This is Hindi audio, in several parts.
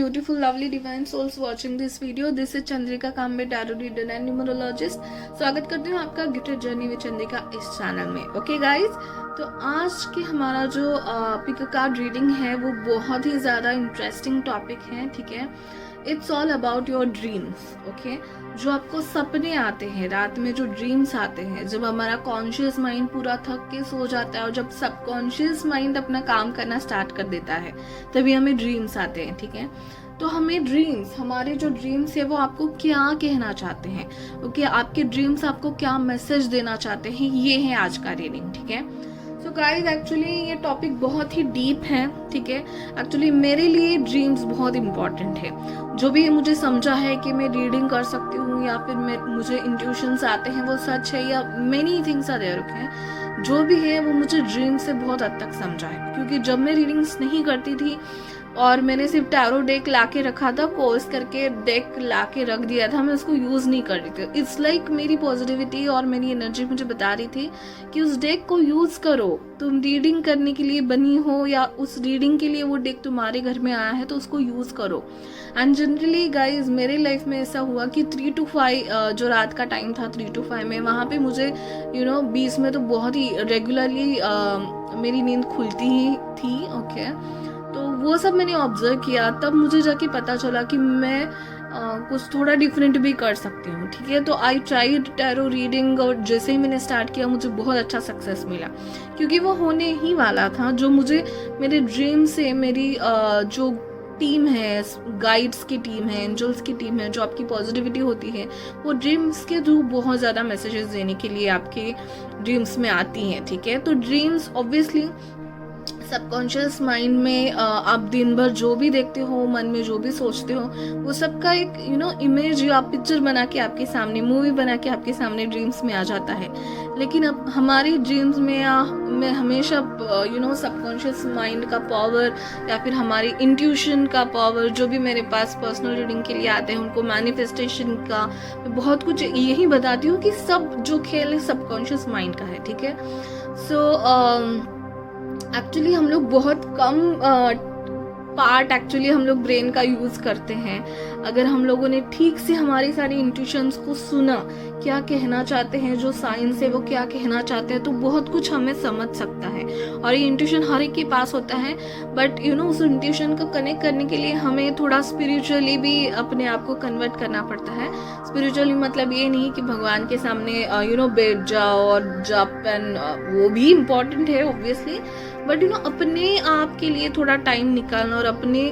beautiful, lovely, divine souls watching this video. This is Chandrika Kambe, tarot reader and numerologist. स्वागत करती हूँ आपका गिफ्टेड जर्नी विद चंद्रिका इस चैनल में. ओके गाइज, तो आज की हमारा जो पिक कार्ड रीडिंग है वो बहुत ही ज़्यादा इंटरेस्टिंग टॉपिक है. ठीक है, it's all about your dreams. Okay, जो आपको सपने आते हैं रात में, जो ड्रीम्स आते हैं, जब हमारा कॉन्शियस माइंड पूरा थक के सो जाता है और जब सबकॉन्शियस माइंड अपना काम करना स्टार्ट कर देता है तभी हमें ड्रीम्स आते हैं. ठीक है, तो हमें ड्रीम्स, हमारे जो ड्रीम्स है वो आपको क्या कहना चाहते हैं. ओके, आपके ड्रीम्स आपको क्या मैसेज देना चाहते हैं, ये है आज का रीडिंग. ठीक है, सो गाइज एक्चुअली ये टॉपिक बहुत ही डीप है. ठीक है, एक्चुअली मेरे लिए ड्रीम्स बहुत इंपॉर्टेंट है. जो भी मुझे समझा है कि मैं रीडिंग कर सकती हूँ या फिर मुझे इंट्यूशंस आते हैं वो सच है, या many things are there. Okay, जो भी है वो मुझे ड्रीम से बहुत हद तक समझा है, क्योंकि जब मैं रीडिंग्स नहीं करती थी और मैंने सिर्फ टैरो डेक लाके रखा था, कोर्स करके डेक लाके रख दिया था, मैं उसको यूज नहीं कर रही थी. इट्स लाइक मेरी पॉजिटिविटी और मेरी एनर्जी मुझे बता रही थी कि उस डेक को यूज करो. तुम रीडिंग करने के लिए बनी हो या उस रीडिंग के लिए वो डेक तुम्हारे घर में आया है तो उसको यूज करो. एंड जनरली गाइज मेरे लाइफ में ऐसा हुआ कि 3 to 5 जो रात का टाइम था 3 to 5 में, वहाँ पे मुझे बीच में तो बहुत ही रेगुलरली मेरी नींद खुलती ही थी. ओके, तो वो सब मैंने ऑब्जर्व किया, तब मुझे जाके पता चला कि मैं कुछ थोड़ा डिफरेंट भी कर सकती हूँ. ठीक है, तो आई ट्राइड टैरो रीडिंग और जैसे ही मैंने स्टार्ट किया मुझे बहुत अच्छा सक्सेस मिला, क्योंकि वो होने ही वाला था. जो मुझे मेरे ड्रीम से मेरी जो टीम है, गाइड्स की टीम है, एंजल्स की टीम है, जो आपकी पॉजिटिविटी होती है, वो ड्रीम्स के थ्रू बहुत ज़्यादा मैसेजेस देने के लिए आपके ड्रीम्स में आती हैं. ठीक है, तो ड्रीम्स ऑब्वियसली सबकॉन्शियस माइंड में आप दिन भर जो भी देखते हो, मन में जो भी सोचते हो, वो सबका एक इमेज या पिक्चर बना के आपके सामने, मूवी बना के आपके सामने ड्रीम्स में आ जाता है. लेकिन अब हमारी ड्रीम्स में हमेशा सबकॉन्शियस माइंड का पावर या फिर हमारी इंट्यूशन का पावर, जो भी मेरे पास पर्सनल रीडिंग के लिए आते हैं उनको मैनिफेस्टेशन का, मैं बहुत कुछ यही बताती हूँ कि सब जो खेल है सबकॉन्शियस माइंड का है. ठीक है, सो एक्चुअली हम लोग बहुत कम पार्ट एक्चुअली हम लोग ब्रेन का यूज करते हैं. अगर हम लोगों ने ठीक से हमारी सारी इंट्यूशंस को सुना, क्या कहना चाहते हैं, जो साइंस है वो क्या कहना चाहते हैं, तो बहुत कुछ हमें समझ सकता है. और ये इंट्यूशन हर एक के पास होता है, बट उस इंट्यूशन को कनेक्ट करने के लिए हमें थोड़ा स्पिरिचुअली भी अपने आप को कन्वर्ट करना पड़ता है. स्पिरिचुअली मतलब ये नहीं कि भगवान के सामने बैठ जाओ और जप एंड वो भी इम्पोर्टेंट है ऑब्वियसली, बट अपने आप के लिए थोड़ा टाइम निकालना और अपने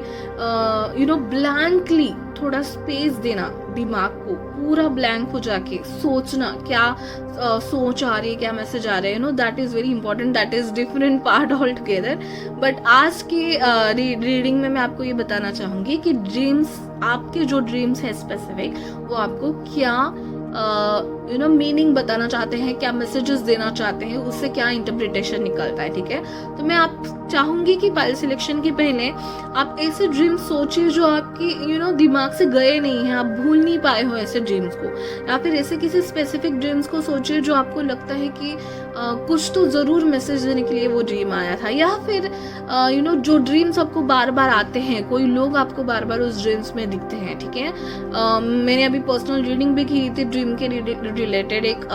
ब्लैंकली थोड़ा स्पेस देना, दिमाग को पूरा ब्लैंक हो जाके सोचना, क्या सोच आ रही है, क्या मैसेज आ रहे हैं, that is very important. That is different part all together. But आज के रीडिंग में मैं आपको ये बताना चाहूंगी कि ड्रीम्स, आपके जो ड्रीम्स है स्पेसिफिक, वो आपको क्या मीनिंग बताना चाहते हैं, क्या मैसेजेस देना चाहते हैं, उससे क्या इंटरप्रिटेशन निकलता है. ठीक है, तो मैं आप चाहूंगी कि पाइल सिलेक्शन के पहले आप ऐसे ड्रीम्स सोचिए जो आपकी दिमाग से गए नहीं हैं, आप भूल नहीं पाए हो ऐसे ड्रीम्स को, या फिर ऐसे किसी स्पेसिफिक ड्रीम्स को सोचिए जो आपको लगता है कि कुछ तो जरूर मैसेज देने के लिए वो ड्रीम आया था. या फिर जो ड्रीम्स आपको बार बार आते हैं, कोई लोग आपको बार बार उस ड्रीम्स में दिखते हैं. ठीक है, मैंने अभी पर्सनल रीडिंग भी की थी ड्रीम के रिलेटेड एक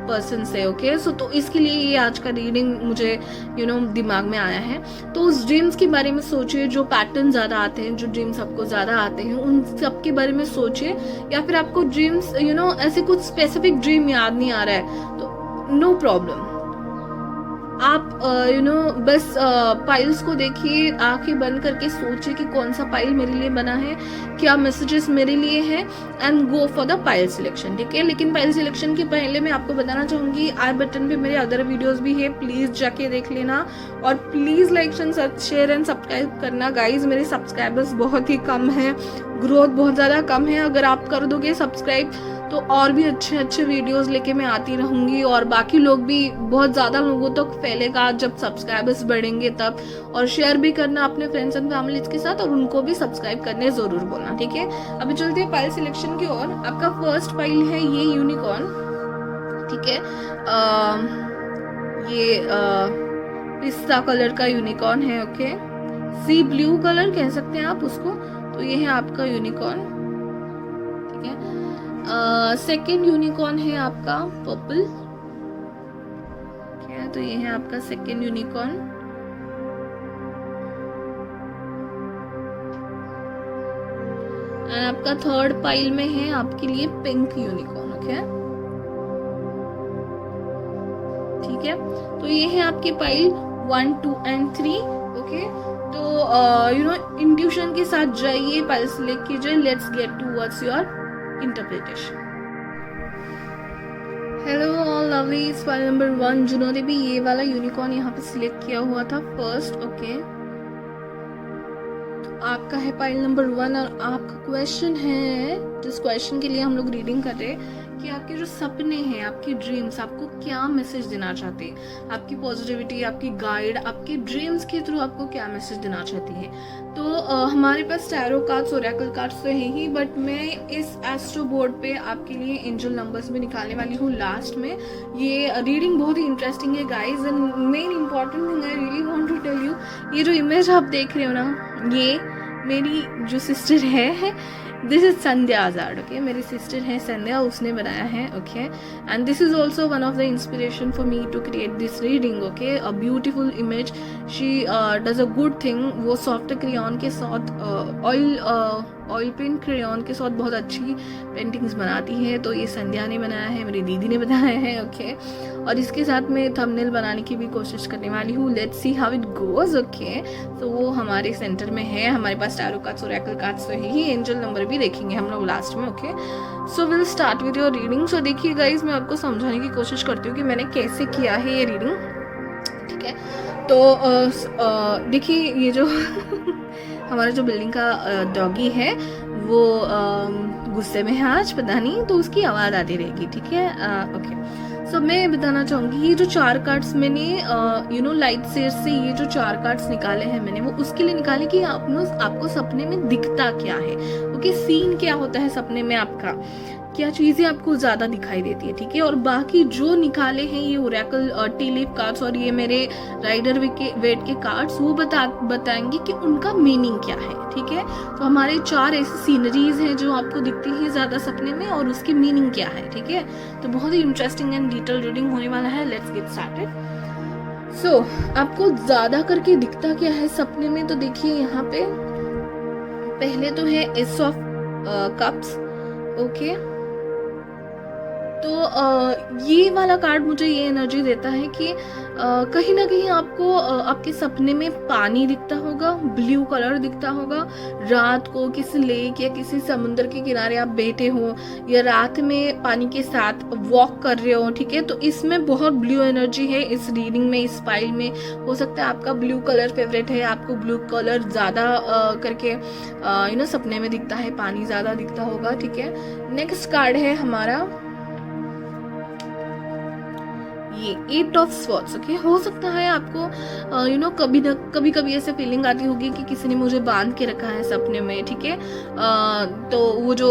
पर्सन से. ओके, सो तो इसके लिए ये आज का रीडिंग मुझे दिमाग में आया है. तो उस ड्रीम्स के बारे में सोचिए, जो पैटर्न ज्यादा आते हैं, जो ड्रीम्स आपको ज्यादा आते हैं, उन सब के बारे में सोचिए. या फिर आपको ड्रीम्स ऐसे कुछ स्पेसिफिक ड्रीम याद नहीं आ रहा है तो नो प्रॉब्लम, आप बस पाइल्स को देखिए, आंखें बंद करके सोचिए कि कौन सा पाइल मेरे लिए बना है, क्या मैसेजेस मेरे लिए है, and go for the pile selection. ठीक है, लेकिन पाइल सिलेक्शन के पहले मैं आपको बताना चाहूंगी, आई बटन पे मेरे अदर वीडियोस भी है, प्लीज जाके देख लेना. और please like share and subscribe करना. गाइज मेरे सब्सक्राइबर्स बहुत ही कम है, ग्रोथ बहुत ज्यादा कम है. अगर आप कर दोगे सब्सक्राइब तो और भी अच्छे अच्छे वीडियोस लेके मैं आती रहूंगी, और बाकी लोग भी बहुत ज़्यादा लोगों तक फैलेगा जब सब्सक्राइबर्स बढ़ेंगे तब. और शेयर भी करना अपने फ्रेंड्स एंड फैमिलीज के साथ, और उनको भी सब्सक्राइब करने ज़रूर बोलना. ठीक है, अभी चलते हैं पाइल सिलेक्शन की ओर. आपका फर्स्ट पाइल है ये यूनिकॉर्न. ठीक है, ये पिस्ता कलर का यूनिकॉर्न है. ओके, सी ब्लू कलर कह सकते हैं आप उसको. तो ये है आपका यूनिकॉर्न, ठीक है। सेकेंड यूनिकॉर्न है आपका पर्पल, ठीक है, तो ये है आपका सेकेंड यूनिकॉर्न। एंड आपका थर्ड पाइल में है आपके लिए पिंक यूनिकॉर्न, ओके, ठीक है। तो ये है आपके पाइल 1, 2 एंड 3, ओके। तो इंट्यूशन के साथ जाइए, पाइल सिलेक्ट कीजिए। Let's get towards your interpretation. Hello all lovelies, pile number 1 जिन्होंने भी ये वाला यूनिकॉर्न यहाँ पे सिलेक्ट किया हुआ था फर्स्ट, ओके, तो आपका है पाइल नंबर 1 और आपका क्वेश्चन है, जिस क्वेश्चन के लिए हम लोग रीडिंग कर रहे हैं कि आपके जो सपने हैं, आपके ड्रीम्स आपको क्या मैसेज देना चाहते हैं, आपकी पॉजिटिविटी, आपकी गाइड, आपके ड्रीम्स के थ्रू आपको क्या मैसेज देना चाहती है। तो हमारे पास टैरो कार्ड्स, ओरेकल कार्ड्स तो है ही, बट मैं इस एस्ट्रो बोर्ड पे आपके लिए एंजल नंबर्स भी निकालने वाली हूँ लास्ट में। ये रीडिंग बहुत ही इंटरेस्टिंग है guys, and main important thing I really want to tell you, ये जो इमेज आप देख रहे हो ना, ये मेरी जो सिस्टर है, this is Sandhya Azad, okay, मेरी सिस्टर है संध्या, उसने बनाया है, okay. And this is also one of the inspiration for me to create this reading, okay. A beautiful image, she does a good thing. वो सॉफ्ट क्रेयॉन के साथ ऑयल पेंट क्रेयॉन के साथ बहुत अच्छी पेंटिंग्स बनाती है। तो ये संध्या ने बनाया है, मेरी दीदी ने बनाया है, ओके। और इसके साथ मैं थंबनेल बनाने की भी कोशिश करने वाली हूँ। Let's see how it goes, okay. तो वो हमारे सेंटर में है, हमारे पास टैरो कार्ड्स, ओरेकल कार्ड्स तो है ही, एंजल नंबर भी देखेंगे हम लोग लास्ट में, okay. So will start with your reading. So देखिए गाइज, मैं आपको समझाने की कोशिश करती हूँ कि मैंने कैसे किया है ये रीडिंग, ठीक है। तो देखिए, ये जो हमारा जो बिल्डिंग का डॉगी है वो गुस्से में है आज, पता नहीं, तो उसकी आवाज़ आती रहेगी, ठीक है, ओके। सो मैं बताना चाहूँगी, ये जो 4 कार्ड्स मैंने लाइट सेयर से ये जो 4 कार्ड्स निकाले हैं मैंने, वो उसके लिए निकाले कि आपको सपने में दिखता क्या है, ओके, सीन क्या होता है सपने में, आपका क्या चीज़ें आपको ज़्यादा दिखाई देती है, ठीक है। और बाकी जो निकाले हैं ये ओरेकल टी लीफ कार्ड्स और ये मेरे राइडर वेट के कार्ड्स, वो बताएंगे कि उनका मीनिंग क्या है, ठीक है। तो हमारे 4 ऐसी सीनरीज हैं जो आपको दिखती है ज़्यादा सपने में, और उसकी मीनिंग क्या है, ठीक है। तो बहुत ही इंटरेस्टिंग एंड डिटेल रीडिंग होने वाला है। Let's get started. सो आपको ज़्यादा करके दिखता क्या है सपने में, तो देखिए यहाँ पे पहले तो है एस ऑफ कप्स, ओके। तो ये वाला कार्ड मुझे ये एनर्जी देता है कि कहीं ना कहीं आपको आपके सपने में पानी दिखता होगा, ब्लू कलर दिखता होगा। रात को किसी लेक या किसी समुद्र के किनारे आप बैठे हो, या रात में पानी के साथ वॉक कर रहे हो, ठीक है। तो इसमें बहुत ब्लू एनर्जी है इस रीडिंग में, इस फाइल में। हो सकता है आपका ब्लू कलर फेवरेट है, आपको ब्लू कलर ज़्यादा करके सपने में दिखता है, पानी ज़्यादा दिखता होगा, ठीक है। नेक्स्ट कार्ड है हमारा ये 8 ऑफ स्वॉर्ड्स, ओके। हो सकता है आपको कभी ऐसे फीलिंग आती होगी कि किसी ने मुझे बांध के रखा है सपने में, ठीक है। तो वो जो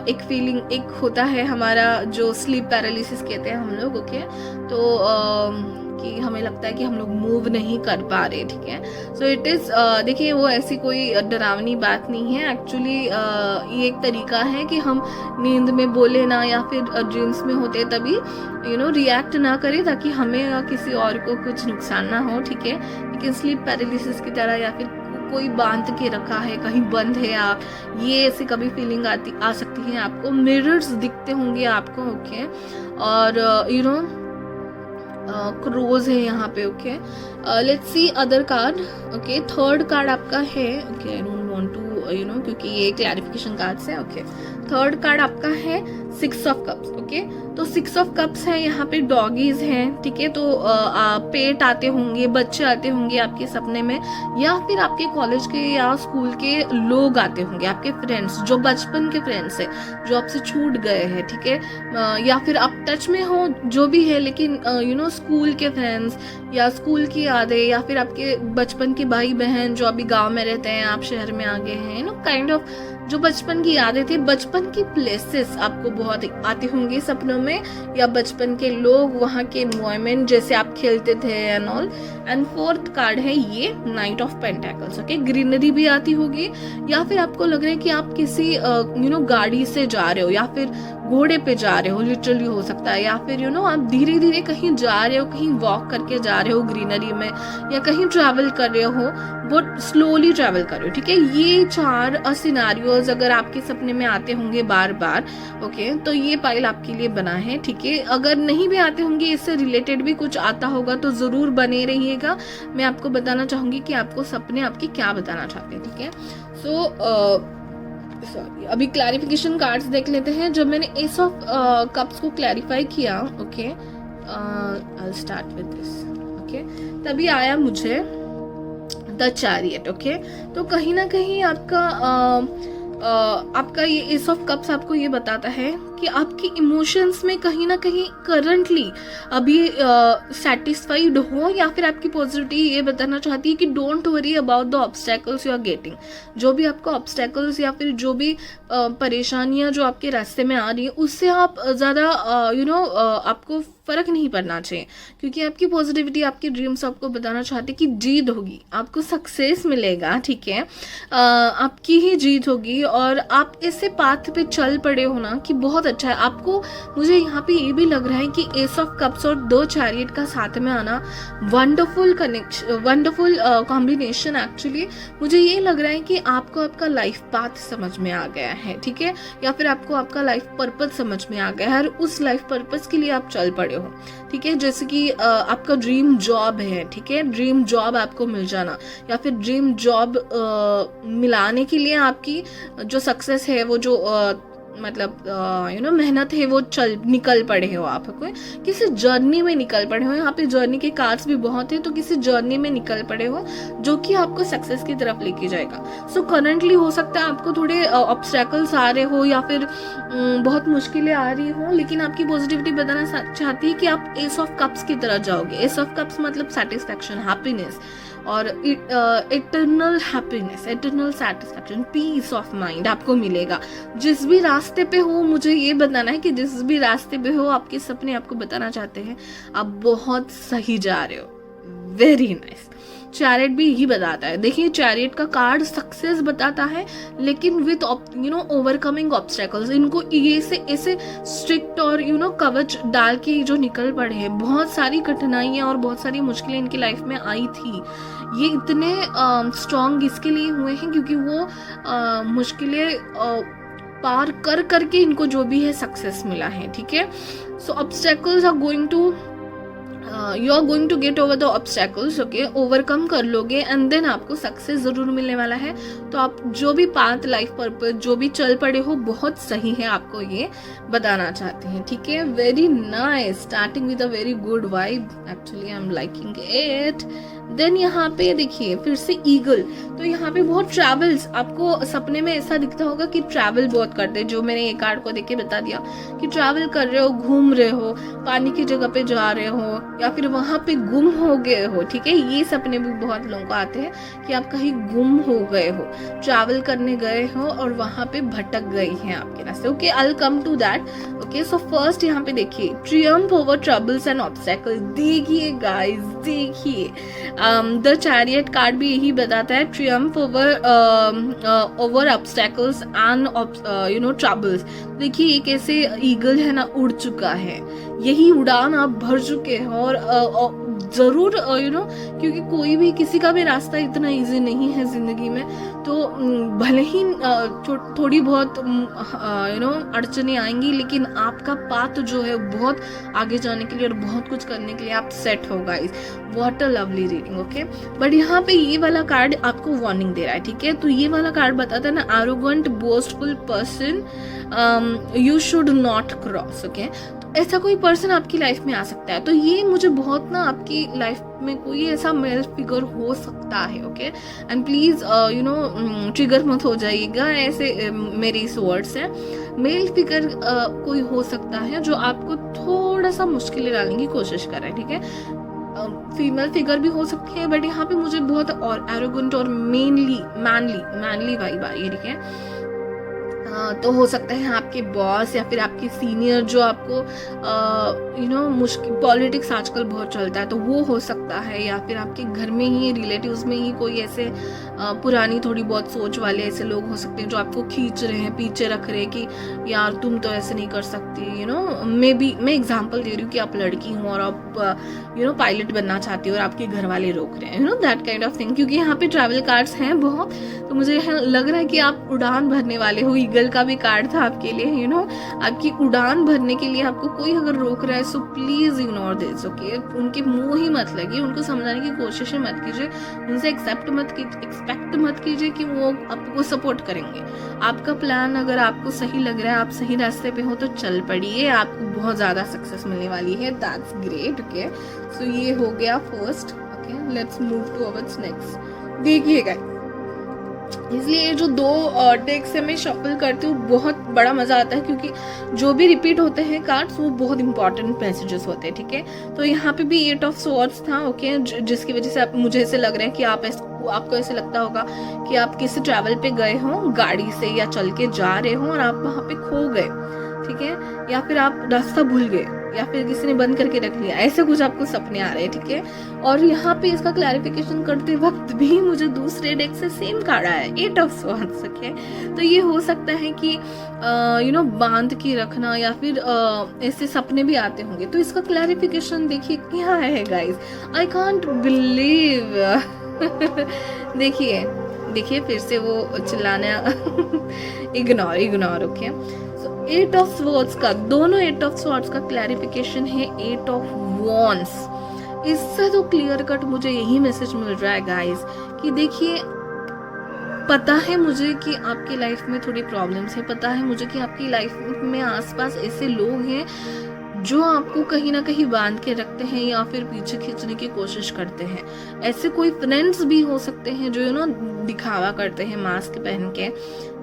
एक फीलिंग एक होता है हमारा, जो स्लीप पैरालिसिस कहते हैं हम लोग, ओके। तो कि हमें लगता है कि हम लोग मूव नहीं कर पा रहे, ठीक है। सो इट इज़, देखिए, वो ऐसी कोई डरावनी बात नहीं है एक्चुअली। ये एक तरीका है कि हम नींद में बोले ना, या फिर ड्रीम्स में होते तभी रिएक्ट ना करें, ताकि हमें या किसी और को कुछ नुकसान ना हो, ठीक है। लेकिन स्लीप पैरालिसिस की तरह, या फिर कोई बांध के रखा है, कहीं बंद है आप, ये ऐसी कभी फीलिंग आ सकती है आपको। मिरर्स दिखते होंगे आपको, ओके। और क्रोज है यहाँ पे, okay. Let's see other card, okay. Third card आपका है, okay. I don't want to क्योंकि ये क्लैरिफिकेशन कार्ड्स है, ओके। थर्ड कार्ड आपका है 6 ऑफ कप्स, ओके। तो 6 ऑफ कप्स है, यहाँ पे डॉगीज हैं, ठीक है। तो पेट आते होंगे, बच्चे आते होंगे आपके सपने में, या फिर आपके कॉलेज के या स्कूल के लोग आते होंगे, आपके फ्रेंड्स, जो बचपन के फ्रेंड्स है, जो आपसे छूट गए हैं, ठीक है। या फिर आप टच में हो, जो भी है, लेकिन स्कूल के फ्रेंड्स या स्कूल की यादें, या फिर आपके बचपन के भाई बहन जो अभी गाँव में रहते हैं, आप शहर में आ गए हैं, काइंड ऑफ जो बचपन की यादें थी, बचपन की प्लेसेस आपको बहुत आते होंगे सपनों में, या बचपन के लोग, वहाँ के एनवायरमेंट जैसे आप खेलते थे and all. And fourth card है ये night of pentacles. Okay, greenery भी आती होगी, या फिर आपको लग रहा है कि आप किसी गाड़ी से जा रहे हो, या फिर घोड़े पे जा रहे हो, लिटरली हो सकता है, या फिर आप धीरे धीरे कहीं जा रहे हो, कहीं वॉक करके जा रहे हो ग्रीनरी में, या कहीं ट्रैवल कर रहे हो, बहुत स्लोली ट्रैवल कर रहे हो। ठीक है, ये 4 सिनेरियोज अगर आपके सपने में आते होंगे बार बार, ओके, तो ये पाइल आपके लिए बना है। ठीक है, अगर नहीं भी आते होंगे, इससे रिलेटेड भी कुछ आता होगा तो जरूर बने रहिएगा। मैं आपको बताना चाहूंगी कि आपको सपने आपके क्या बताना चाहते हैं। ठीक है, सो सॉरी, अभी क्लैरिफिकेशन कार्ड्स देख लेते हैं। जब मैंने एस ऑफ कप्स को क्लैरिफाई किया, okay, I start with this, okay, तभी आया मुझे द चैरियट। ओके, तो कहीं ना कहीं आपका ये एस ऑफ कप्स आपको ये बताता है कि आपकी इमोशंस में कहीं ना कहीं करंटली अभी सेटिस्फाइड हो, या फिर आपकी पॉजिटिविटी ये बताना चाहती है कि don't worry about the obstacles you are getting. जो भी आपको ऑब्स्टेकल्स या फिर जो भी परेशानियां जो आपके रास्ते में आ रही है, उससे आप ज़्यादा आपको फर्क नहीं पड़ना चाहिए, क्योंकि आपकी पॉजिटिविटी, आपके ड्रीम्स आपको बताना चाहते हैं कि जीत होगी, आपको सक्सेस मिलेगा। ठीक है, आपकी ही जीत होगी, और आप ऐसे पाथ पे चल पड़े हो ना कि बहुत अच्छा है आपको। मुझे यहाँ पे ये भी लग रहा है कि एस ऑफ कप्स और 2 चैरियट का साथ में आना wonderful connection, wonderful combination. Actually मुझे ये लग रहा है कि आपको आपका लाइफ पाथ समझ में आ गया है। ठीक है, या फिर आपको आपका लाइफ पर्पस समझ में आ गया है, और उस लाइफ पर्पस के लिए आप चल पड़े हो। ठीक है, जैसे कि आपका ड्रीम जॉब है, ठीक है, ड्रीम जॉब आपको मिल जाना, या फिर ड्रीम जॉब मिलाने के लिए आपकी जो सक्सेस है, वो जो मतलब मेहनत है, वो निकल पड़े हो। आप किसी जर्नी में निकल पड़े हो। यहाँ पे जर्नी के कार्ड्स भी बहुत हैं, तो किसी जर्नी में निकल पड़े हो जो कि आपको सक्सेस की तरफ लेके जाएगा। सो करंटली हो सकता है आपको थोड़े ऑब्स्टेकल्स आ रहे हो, या फिर बहुत मुश्किलें आ रही हो, लेकिन आपकी पॉजिटिविटी बताना चाहती है कि आप एस ऑफ कप्स की तरह जाओगे। एस ऑफ कप्स मतलब सेटिस्फैक्शन, हैप्पीनेस, और eternal happiness, eternal satisfaction, peace of mind आपको मिलेगा। जिस भी रास्ते पे हो, मुझे ये बताना है कि जिस भी रास्ते पे हो, आपके सपने आपको बताना चाहते हैं आप बहुत सही जा रहे हो। Very nice. चैरियट भी यही बताता है। देखिए, चैरियट का कार्ड सक्सेस बताता है, लेकिन विद ओवरकमिंग ऑब्स्टेकल्स। इनको ये से ऐसे स्ट्रिक्ट और कवच डाल के जो निकल पड़े हैं। बहुत सारी कठिनाइयां और बहुत सारी मुश्किलें इनकी लाइफ में आई थी। ये इतने स्ट्रॉन्ग इसके लिए हुए हैं क्योंकि वो मुश्किलें पार कर करके इनको जो भी है सक्सेस मिला है। ठीक है, so obstacles are going to you are going to get over the obstacles. Okay, overcome कर लोगे, एंड देन आपको सक्सेस जरूर मिलने वाला है। तो आप जो भी पाथ, लाइफ पर्पस जो भी चल पड़े हो, बहुत सही है, आपको ये बताना चाहते हैं। ठीक है, very nice, starting with a very good vibe. Actually I am liking it. Then यहाँ पे देखिए फिर से ईगल। तो यहाँ पे बहुत ट्रैवल्स, आपको सपने में ऐसा दिखता होगा कि ट्रैवल बहुत करते हैं, जो मैंने ये कार्ड को देख के बता दिया कि ट्रैवल कर रहे हो, घूम रहे हो, पानी की जगह पे जा रहे हो, या फिर वहां पे गुम हो गए हो। ठीक है, ये सपने भी बहुत लोगों को आते हैं कि आप कहीं गुम हो गए हो, ट्रैवल करने गए हो और वहां पे भटक गई हैं आपके रास्ते। Okay, I will come to that. Okay, so first यहाँ पे देखिए triumph over troubles and obstacles. देखिए गाइस, देखिए द चैरियट कार्ड भी यही बताता है, triumph over obstacles and troubles. देखिए एक ऐसे ईगल है ना, उड़ चुका है, यही उड़ान आप भर चुके हो। और जरूर क्योंकि कोई भी, किसी का भी रास्ता इतना इजी नहीं है जिंदगी में। तो भले ही थोड़ी बहुत अड़चने आएंगी, लेकिन आपका पाथ जो है बहुत आगे जाने के लिए और बहुत कुछ करने के लिए आप सेट हो guys. What a lovely reading. Okay, but यहाँ पे ये वाला कार्ड आपको वार्निंग दे रहा है। ठीक है, तो ये वाला कार्ड बताता है ना, arrogant boastful person you should not cross. Okay, ऐसा कोई पर्सन आपकी लाइफ में आ सकता है। तो ये मुझे बहुत ना, आपकी लाइफ में कोई ऐसा मेल फिगर हो सकता है। ओके, एंड प्लीज ट्रिगर मत हो जाइएगा, ऐसे मेरे इस वर्ड्स है। मेल फिगर कोई हो सकता है जो आपको थोड़ा सा मुश्किलें डालने की कोशिश कर रहा है। ठीक है, फीमेल फिगर भी हो सकती है, बट यहाँ पे मुझे बहुत और एरोगेंट और मैनली वाइब आ रही है। ठीक है, तो हो सकता है आपके बॉस या फिर आपके सीनियर जो आपको मुश्किल, पॉलिटिक्स आजकल बहुत चलता है तो वो हो सकता है, या फिर आपके घर में ही रिलेटिव्स में ही कोई ऐसे पुरानी थोड़ी बहुत सोच वाले ऐसे लोग हो सकते हैं जो आपको खींच रहे हैं, पीछे रख रहे हैं कि यार तुम तो ऐसे नहीं कर सकती, मैं एग्जांपल दे रही हूँ कि आप लड़की हो और आप पायलट बनना चाहती हो और आपके घर वाले रोक रहे हैं, दैट काइंड ऑफ थिंग। क्योंकि यहाँ पे ट्रैवल कार्ड्स हैं बहुत, तो मुझे लग रहा है कि आप उड़ान भरने वाले हो। ईगल का भी कार्ड था आपके लिए, आपकी उड़ान भरने के लिए आपको कोई अगर रोक रहा है so please ignore this, okay. उनके मुंह ही मत लगिए, उनको समझाने की कोशिश मत कीजिए, उनसे एक्सपेक्ट मत कीजिए कि वो आपको सपोर्ट करेंगे। आपका प्लान अगर आपको सही लग रहा है, आप सही रास्ते पे हो तो चल पड़िए, आपको बहुत ज्यादा सक्सेस मिलने वाली है। That's great, okay. सो ये हो गया first, okay. Let's move to ours next. देखिएगा, इसलिए जो 2 टेक्स से मैं शफल करती हूँ बहुत बड़ा मजा आता है, क्योंकि जो भी रिपीट होते हैं कार्ड्स वो बहुत इंपॉर्टेंट मैसेजेस होते हैं, ठीक है। तो यहाँ पे भी 8 ऑफ स्वॉर्ड्स था, ओके, जिसकी वजह से मुझे ऐसे लग रहा है कि आपको ऐसे लगता होगा कि आप किसी ट्रैवल पे गए हो गाड़ी से या चल के जा रहे हो और आप वहाँ पे खो गए, ठीक है, या फिर आप रास्ता भूल गए या फिर किसी ने बंद करके रख लिया, ऐसे कुछ आपको सपने आ रहे हैं, ठीक है। और यहाँ पे इसका क्लैरिफिकेशन करते वक्त भी मुझे दूसरे डेक से सेम कार्ड आया है, 8 ऑफ स्वॉर्ड्स, ओके। तो ये हो सकता है कि बांध के रखना या फिर ऐसे सपने भी आते होंगे। तो इसका क्लैरिफिकेशन देखिए क्या है गाइस, आई कांट बिलीव। देखिए फिर से वो चिल्लाना। Ignore, okay. 8 ऑफ स्वॉर्ड्स का, दोनों 8 ऑफ स्वॉर्ड्स का क्लैरिफिकेशन है 8 ऑफ वॉन्ड्स। इससे तो क्लियर कट मुझे यही मैसेज मिल रहा है गाइस कि देखिए, पता है मुझे कि आपकी लाइफ में थोड़ी प्रॉब्लम्स है, पता है मुझे कि आपकी लाइफ में आसपास ऐसे लोग हैं जो आपको कहीं ना कहीं बांध के रखते हैं या फिर पीछे खींचने की कोशिश करते हैं। ऐसे कोई फ्रेंड्स भी हो सकते हैं जो दिखावा करते हैं मास्क पहन के,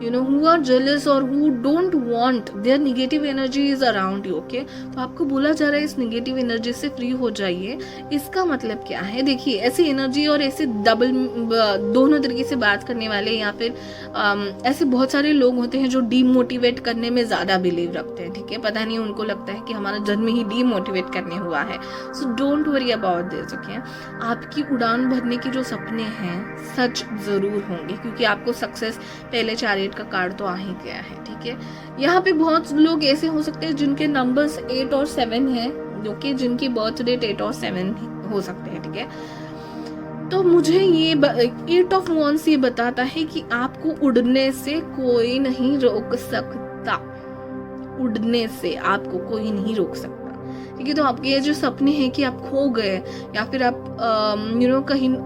who are jealous or who don't want their negative energy is around you, okay। तो आपको बोला जा रहा है इस नेगेटिव एनर्जी से फ्री हो जाइए। इसका मतलब क्या है, देखिए ऐसी एनर्जी और ऐसे दोनों तरीके से बात करने वाले या फिर ऐसे बहुत सारे लोग होते हैं जो डीमोटिवेट करने में ज्यादा बिलीव रखते हैं, ठीक है। पता नहीं उनको लगता है कि हमारा जन्म ही डीमोटिवेट करने हुआ है। So don't worry about this, okay. आपकी उड़ान भरने के जो सपने हैं सच जरूर होंगे, क्योंकि आपको सक्सेस पहले 4 का कार्ड तो आ ही गया है, ठीक है। यहाँ पे बहुत लोग ऐसे हो सकते हैं जिनके नंबर्स 8 और 7 हैं, ओके, जिनकी बर्थ डेट 8 और 7 हो सकते हैं, ठीक है। तो मुझे ये 8 ऑफ वॉन्ड्स ये बताता है कि आपको उड़ने से कोई नहीं रोक सकता, उड़ने से आपको कोई नहीं रोक सकता, ठीक है। तो आपके ये जो सपने हैं कि आप खो गए या फिर आप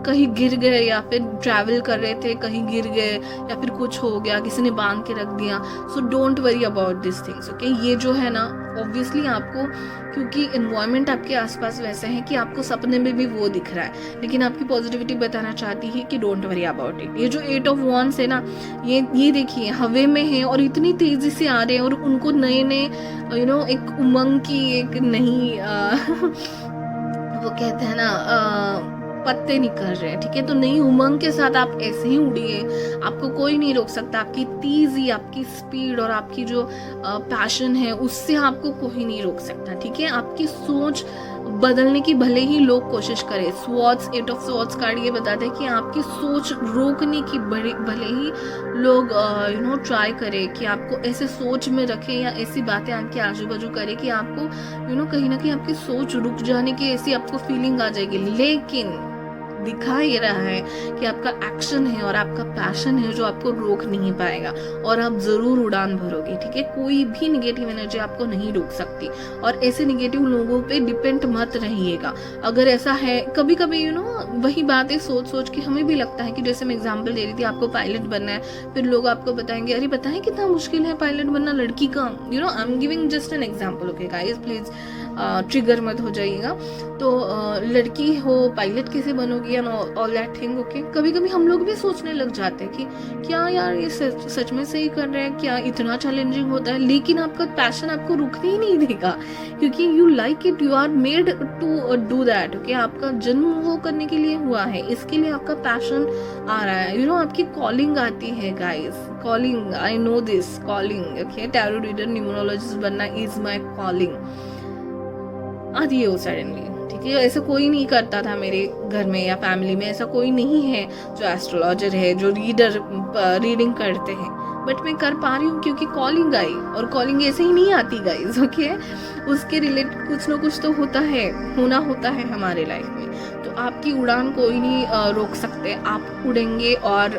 कहीं गिर गए या फिर ट्रैवल कर रहे थे कहीं गिर गए या फिर कुछ हो गया, किसी ने बांध के रख दिया, so don't worry about this things, okay. ये जो है ना, ऑब्वियसली आपको, क्योंकि एनवायरनमेंट आपके आसपास वैसा है कि आपको सपने में भी वो दिख रहा है, लेकिन आपकी पॉजिटिविटी बताना चाहती है कि डोंट वरी अबाउट इट। ये जो 8 ऑफ वॉन्ड्स है ना, ये देखिए हवे में है और इतनी तेजी से आ रहे हैं और उनको नए एक उमंग की एक नई वो कहते हैं ना पत्ते निकल रहे हैं, ठीक है। तो नई उमंग के साथ आप ऐसे ही उड़िए, आपको कोई नहीं रोक सकता। आपकी तेजी, आपकी स्पीड और आपकी जो पैशन है उससे आपको कोई नहीं रोक सकता, ठीक है। आपकी सोच बदलने की भले ही लोग कोशिश करें, स्वॉर्ड्स 8 ऑफ स्वॉर्ड्स कार्ड ये बताता है कि आपकी सोच रोकने की भले ही लोग ट्राई करें कि आपको ऐसे सोच में रखें या ऐसी बातें आपके आजू बाजू करें कि आपको कहीं ना कहीं आपकी सोच रुक जाने की ऐसी आपको फीलिंग आ जाएगी। लेकिन दिखा ये रहा है कि आपका एक्शन है और आपका पैशन है जो आपको रोक नहीं पाएगा और आप जरूर उड़ान भरोगे, ठीक है। कोई भी निगेटिव एनर्जी आपको नहीं रोक सकती और ऐसे निगेटिव लोगों पे डिपेंड मत रहिएगा। अगर ऐसा है कभी कभी वही बातें सोच के हमें भी लगता है कि जैसे मैं एग्जांपल दे रही थी, आपको पायलट बनना है, फिर लोग आपको बताएंगे अरे बताएं कितना मुश्किल है पायलट बनना लड़की का, I am giving just an example, okay guys, please trigger मत हो जाइएगा। तो लड़की हो पायलट कैसे बनोगी and all that thing. Okay, कभी कभी हम लोग भी सोचने लग जाते हैं कि क्या यार ये सच में सही कर रहे हैं, क्या इतना चैलेंजिंग होता है। लेकिन आपका पैशन आपको रुकने ही नहीं देगा, क्योंकि you like it, you are made to do that. Okay, आपका जन्म वो करने के लिए हुआ है, इसके लिए आपका पैशन आ रहा है। आपकी कॉलिंग आती है guys, calling, I know this calling. Okay, tarot reader numerologist बनना इज माय कॉलिंग आती है वो सडनली। ठीक है, ऐसा कोई नहीं करता था मेरे घर में या फैमिली में, ऐसा कोई नहीं है जो एस्ट्रोलॉजर है, जो रीडिंग करते हैं, बट मैं कर पा रही हूँ क्योंकि कॉलिंग आई। और कॉलिंग ऐसे ही नहीं आती गाइस। ओके, उसके रिलेट कुछ ना कुछ तो होना होता है हमारे लाइफ में। तो आपकी उड़ान कोई नहीं रोक सकते, आप उड़ेंगे और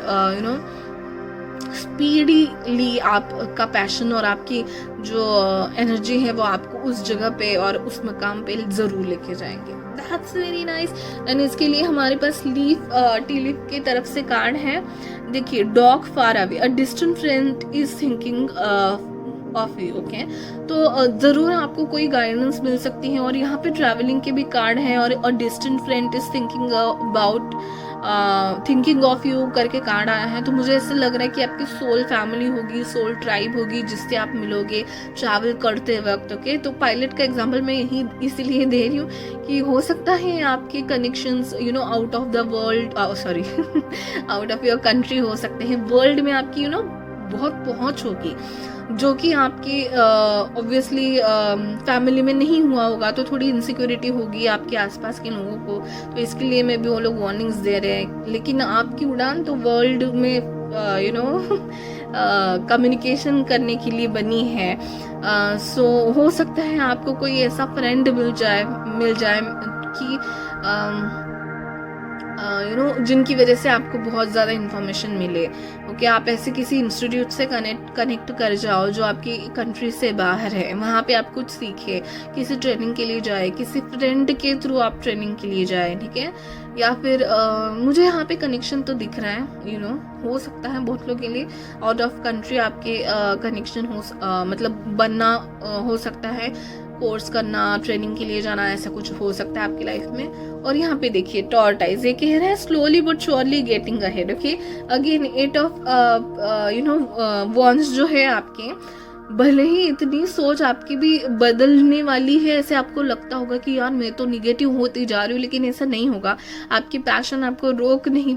स्पीडीली आपका पैशन और आपकी जो एनर्जी है वो आपको उस जगह पे और उस मकाम पे जरूर लेके जाएंगे। That's very nice। एंड इसके लिए हमारे पास टी लीफ की तरफ से कार्ड है। देखिए, dog far away, a distant friend is thinking of you. Okay, तो जरूर आपको कोई गाइडेंस मिल सकती है। और यहाँ पे ट्रैवलिंग के भी कार्ड है और a distant friend is thinking of you करके कार्ड आया है। तो मुझे ऐसे लग रहा है कि आपकी सोल फैमिली होगी, सोल ट्राइब होगी, जिससे आप मिलोगे ट्रैवल करते वक्त। ओके, तो पायलट का एग्जांपल मैं यही इसीलिए दे रही हूँ कि हो सकता है आपके connections out of the world, sorry out of your country हो सकते हैं। वर्ल्ड में आपकी बहुत पहुंच होगी, जो कि आपकी ऑब्वियसली फैमिली में नहीं हुआ होगा। तो थोड़ी इनसिक्योरिटी होगी आपके आसपास के लोगों को, तो इसके लिए मैं भी वो लोग वार्निंग्स दे रहे हैं। लेकिन आपकी उड़ान तो वर्ल्ड में कम्युनिकेशन करने के लिए बनी है। सो हो सकता है आपको कोई ऐसा फ्रेंड मिल जाए कि जिनकी वजह से आपको बहुत ज़्यादा इन्फॉर्मेशन मिले। ओके, आप ऐसे किसी इंस्टीट्यूट से कनेक्ट कर जाओ जो आपकी कंट्री से बाहर है, वहाँ पे आप कुछ सीखे, किसी ट्रेनिंग के लिए जाए, किसी फ्रेंड के थ्रू आप ट्रेनिंग के लिए जाए। ठीक है, या फिर मुझे यहाँ पे कनेक्शन तो दिख रहा है, हो सकता है बहुत लोग के लिए आउट ऑफ कंट्री आपके कनेक्शन मतलब बनना हो सकता है, कोर्स करना, ट्रेनिंग के लिए जाना, ऐसा कुछ हो सकता है आपकी लाइफ में। और यहाँ पे देखिए टॉर्टाइज, ये कह रहा है slowly but surely getting ahead. Okay, again 8 of wands जो है आपके, भले ही इतनी सोच आपकी भी बदलने वाली है, ऐसे आपको लगता होगा कि यार मैं तो निगेटिव होती जा रही हूँ, लेकिन ऐसा नहीं होगा। आपकी पैशन आपको रोक नहीं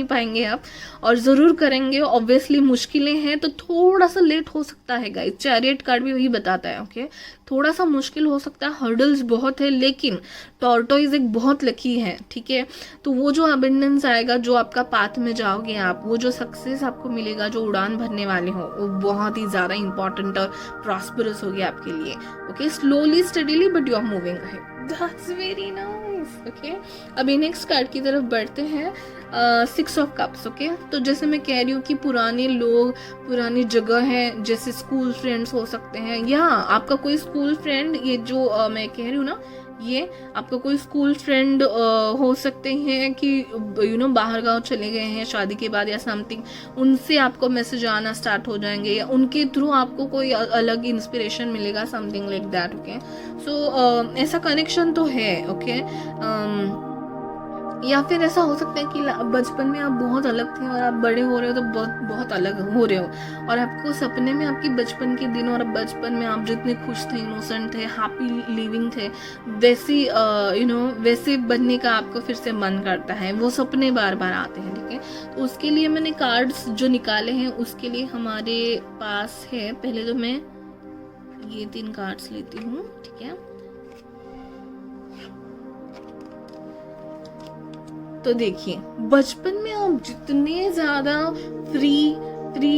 पाएंगे आप, और ज़रूर करेंगे। ऑब्वियसली मुश्किलें हैं तो थोड़ा सा लेट हो सकता है गाइस, चैरियट कार्ड भी वही बताता है। ओके, थोड़ा सा मुश्किल हो सकता है, हर्डल्स बहुत है, लेकिन टॉर्टोइज एक बहुत लकी है। ठीक है, तो वो जो अबंडेंस आएगा, जो आपका पाथ में जाओगे आप, वो जो सक्सेस आपको मिलेगा, जो उड़ान भरने वाले हो, वो बहुत ही ज़्यादा इंपॉर्टेंट और प्रॉस्परस होगी आपके लिए। Okay, slowly steadily but you are moving ahead. That's very nice. Okay, अभी नेक्स्ट कार्ड की तरफ बढ़ते हैं। 6 ऑफ कप्स। ओके, तो जैसे मैं कह रही हूँ कि पुराने लोग, पुरानी जगह है, जैसे स्कूल फ्रेंड्स हो सकते हैं, या आपका कोई स्कूल फ्रेंड, ये जो मैं कह रही हूँ ना, ये आपका कोई स्कूल फ्रेंड हो सकते हैं कि बाहर गांव चले गए हैं शादी के बाद या समथिंग, उनसे आपको मैसेज आना स्टार्ट हो जाएंगे, या उनके थ्रू आपको कोई अलग इंस्पिरेशन मिलेगा, समथिंग लाइक दैट। ओके, सो ऐसा कनेक्शन तो है। ओके, या फिर ऐसा हो सकता है कि बचपन में आप बहुत अलग थे और आप बड़े हो रहे हो तो बहुत अलग हो रहे हो, और आपको सपने में आपकी बचपन के दिन, और बचपन में आप जितने खुश थे, इनोसेंट थे, हैप्पी लिविंग थे, वैसी वैसे बनने का आपको फिर से मन करता है। वो सपने बार बार आते हैं। ठीक है, तो उसके लिए मैंने कार्ड्स जो निकाले हैं, उसके लिए हमारे पास है, पहले तो मैं ये 3 कार्ड्स लेती हूँ। ठीक है, तो देखिए, बचपन में आप जितने ज्यादा फ्री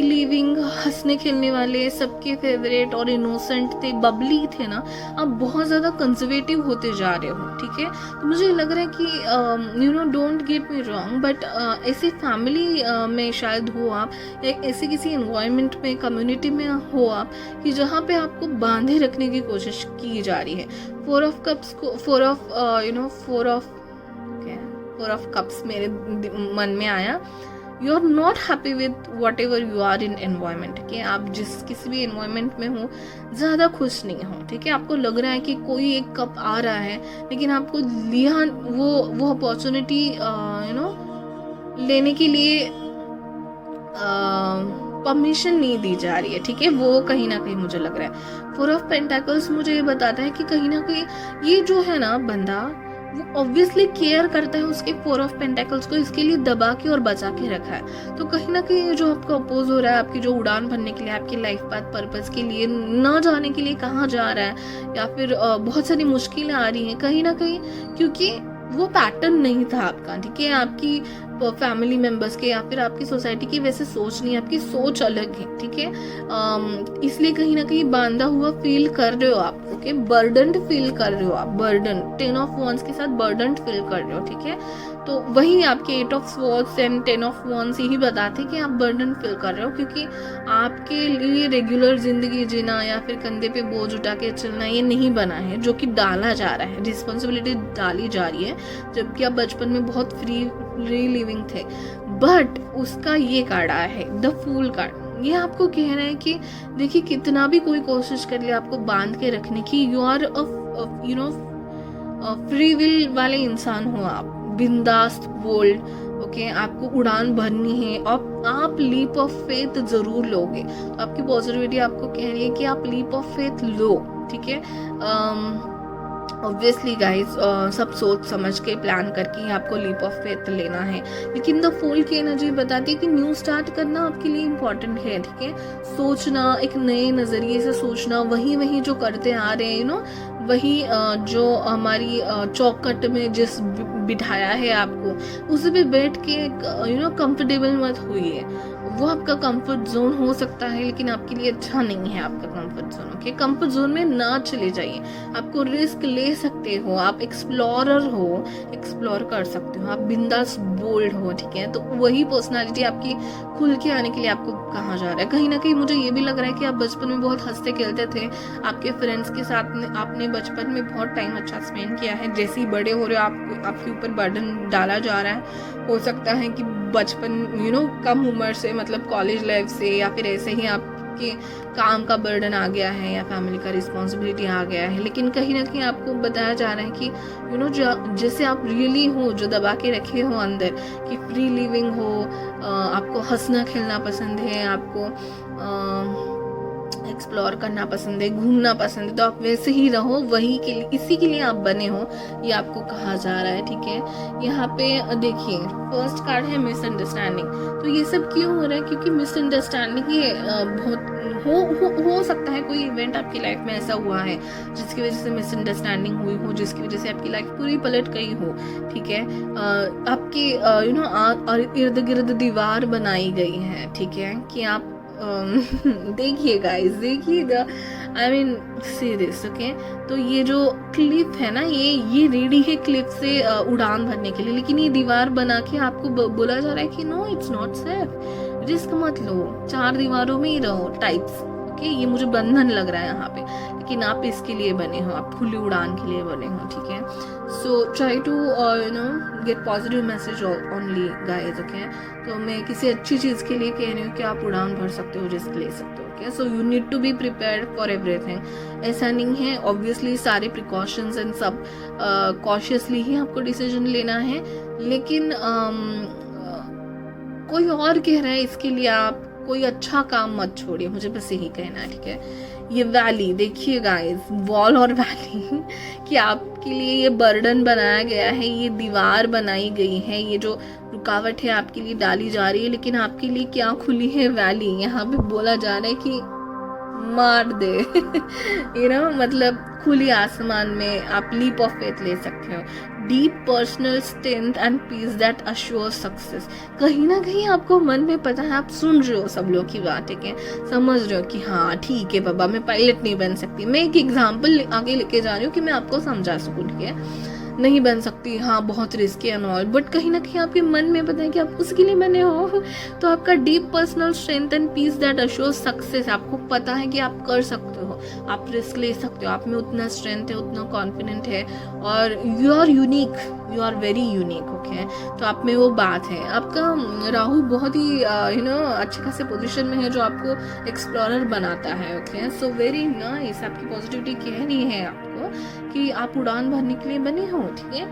लिविंग, हंसने खेलने वाले, सबके फेवरेट और इनोसेंट थे, बबली थे ना, आप बहुत ज्यादा कंजर्वेटिव होते जा रहे हो। ठीक है, तो मुझे लग रहा है कि don't get me wrong, but ऐसी फैमिली में शायद हो आप, या ऐसे किसी एनवायरनमेंट में, कम्युनिटी में हो आप, कि जहाँ पे आपको बांधे रखने की कोशिश की जा रही है। 4 ऑफ कप्स को, 4 ऑफ कप्स मेरे मन में आया। You are not happy with whatever you are in environment, ठीक है। आप किसी भी एनवायरमेंट में हो ज़्यादा खुश नहीं हो, ठीक है। आपको लग रहा है कि कोई एक कप आ रहा है, लेकिन आपको लिया वो अपॉर्चुनिटी लेने के लिए परमिशन नहीं दी जा रही है, ठीक है। वो कहीं ना कहीं मुझे लग रहा है 4 ऑफ पेंटाकल्स मुझे ये बताता है कि कहीं ना कहीं ये जो है ना बंदा, वो ऑब्वियसली केयर करता है उसके 4 ऑफ पेंटाकल्स को, इसके लिए दबा के और बचा के रखा है। तो कहीं ना कहीं ये जो आपका अपोज हो रहा है, आपकी जो उड़ान भरने के लिए, आपकी लाइफ पाथ पर्पस के लिए, ना जाने के लिए कहाँ जा रहा है, या फिर बहुत सारी मुश्किलें आ रही हैं कहीं ना कहीं, क्योंकि वो पैटर्न नहीं था आपका, ठीक है। आपकी फैमिली मेंबर्स के या फिर आपकी सोसाइटी की वैसे सोच नहीं, आपकी सोच अलग है, ठीक है। इसलिए कहीं ना कहीं बांधा हुआ फील कर रहे हो आप, ओके। बर्डन्ड फील कर रहे हो आप, बर्डन 10 ऑफ वॉन्स के साथ बर्डन्ड फील कर रहे हो, ठीक है। तो वही आपके 8 of swords and 10 of wands यही बताते हैं कि आप बर्डन फील कर रहे हो, क्योंकि आपके लिए रेगुलर जिंदगी जीना या फिर कंधे पे बोझ उठा के चलना ये नहीं बना है, जो कि डाला जा रहा है, रिस्पॉन्सिबिलिटी डाली जा रही है, जबकि आप बचपन में बहुत फ्री लिविंग थे। बट उसका ये कार्ड आया है, द फूल कार्ड। ये आपको कह रहा है कि देखिए, कितना भी कोई कोशिश कर ले आपको बांध के रखने की, यू आर फ्री विल वाले इंसान हो आप, बिंदास, बोल्ड, ओके। आपको उड़ान भरनी है और आप लीप ऑफ फेथ जरूर लोगे। तो आपकी पॉजिटिविटी आपको कह रही है कि आप लीप ऑफ फेथ लो, ठीक है। ऑब्वियसली गाइज सब सोच समझ के प्लान करके ही आपको लीप ऑफ फेथ लेना है, लेकिन द फूल की एनर्जी बताती है कि न्यू स्टार्ट करना आपके लिए इम्पोर्टेंट है, ठीक है। सोचना, एक नए नजरिए से सोचना, वही जो करते आ रहे हैं वही जो हमारी चौखट में जिस बिठाया है आपको, उस पे बैठ के कंफर्टेबल मत होइए। वो आपका कंफर्ट जोन हो सकता है, लेकिन आपके लिए अच्छा नहीं है आपका comfort zone, okay. Comfort zone में ना चले जाइए, आपको रिस्क ले सकते हो, आप एक्सप्लोरर हो, एक्सप्लोर कर सकते हो, आप बिंदास बोल्ड हो, ठीक है। तो वही पर्सनालिटी आपकी खुल के आने के लिए आपको कहा जा रहा है। कहीं ना कहीं मुझे ये भी लग रहा है कि आप बचपन में बहुत हंसते खेलते थे, आपके फ्रेंड्स के साथ आपने बचपन में बहुत टाइम अच्छा स्पेंड किया है। जैसे ही बड़े हो रहे हो आपके ऊपर बर्डन डाला जा रहा है। हो सकता है कि बचपन कम उम्र से, मतलब कॉलेज लाइफ से, या फिर ऐसे ही आपके काम का बर्डन आ गया है या फैमिली का रिस्पॉन्सिबिलिटी आ गया है, लेकिन कहीं ना कहीं आपको बताया जा रहा है कि जैसे आप रियली हो, जो दबा के रखे हो अंदर, कि फ्री लिविंग हो, आपको हंसना खेलना पसंद है, आपको एक्सप्लोर करना पसंद है, घूमना पसंद है, तो आप वैसे ही रहो, वही के लिए, इसी के लिए आप बने हो, ये आपको कहा जा रहा है, ठीक है। यहाँ पे देखिए फर्स्ट कार्ड है मिसअंडरस्टैंडिंग। तो ये सब क्यों हो रहा है? क्योंकि मिसअंडरस्टैंडिंग ये बहुत हो सकता है कोई इवेंट आपकी लाइफ में ऐसा हुआ है जिसकी वजह से मिसअंडरस्टैंडिंग हुई हो, जिसकी वजह से आपकी लाइफ पूरी पलट गई हो, ठीक है। आपके इर्द गिर्द दीवार बनाई गई है, ठीक है, कि आप देखिए गाइस, देखिए I mean see this, okay. तो ये जो क्लिफ है ना, ये रेडी है क्लिफ से उड़ान भरने के लिए, लेकिन ये दीवार बना के आपको बोला जा रहा है कि no, it's not safe, risk मत लो, 4 दीवारों में ही रहो टाइप्स, ओके। ये मुझे बंधन लग रहा है यहाँ पे, लेकिन आप इसके लिए बने हो, आप खुली उड़ान के लिए बने हो, ठीक है। So try to get positive message only guys, okay. तो मैं किसी अच्छी चीज के लिए कह रही हूँ कि आप उड़ान भर सकते हो, रिस्क ले सकते हो, okay. So you need to be prepared for everything. ऐसा नहीं है, ऑब्वियसली सारे प्रिकॉशंस एंड सब कॉशियसली ही आपको डिसीजन लेना है, लेकिन कोई और कह रहा है इसके लिए आप कोई अच्छा काम मत छोड़िए, मुझे बस यही कहना है, ठीक है। ये वैली देखिए गाइस, वॉल और वैली कि आपके लिए ये बर्डन बनाया गया है, ये दीवार बनाई गई है, ये जो रुकावट है आपके लिए डाली जा रही है, लेकिन आपके लिए क्या खुली है वैली। यहाँ पे बोला जा रहा है कि मार दे मतलब खुली आसमान में आप लीप ऑफ फेथ ले सकते हो। Deep personal strength and peace that assure success. कहीं ना कहीं आपको मन में पता है, आप सुन रहे हो सब लोग की बात, ठीक है, समझ रहे हो कि हाँ ठीक है बाबा, मैं पायलट नहीं बन सकती। मैं एक एग्जाम्पल आगे लेके जा रही हूँ कि मैं आपको समझा सकूँ, ठीक है। नहीं बन सकती, हाँ बहुत रिस्की एंड ऑल, बट कहीं ना कहीं आपके मन में पता है कि आप उसके लिए बने हो। तो आपका deep personal strength and peace that assures success, आपको पता है कि आप कर सकते हो, आप रिस्क ले सकते हो, आप में उतना स्ट्रेंथ है, उतना कॉन्फिडेंट है, और you are unique, you are very unique. Okay, तो आप में वो बात है। आपका राहु बहुत ही अच्छे खासे पोजीशन में है जो आपको एक्सप्लोरर बनाता है। ओके, सो वेरी नाइस, आपकी पॉजिटिविटी कह रही है आपको कि आप उड़ान भरने के लिए बने हो। ठीक है,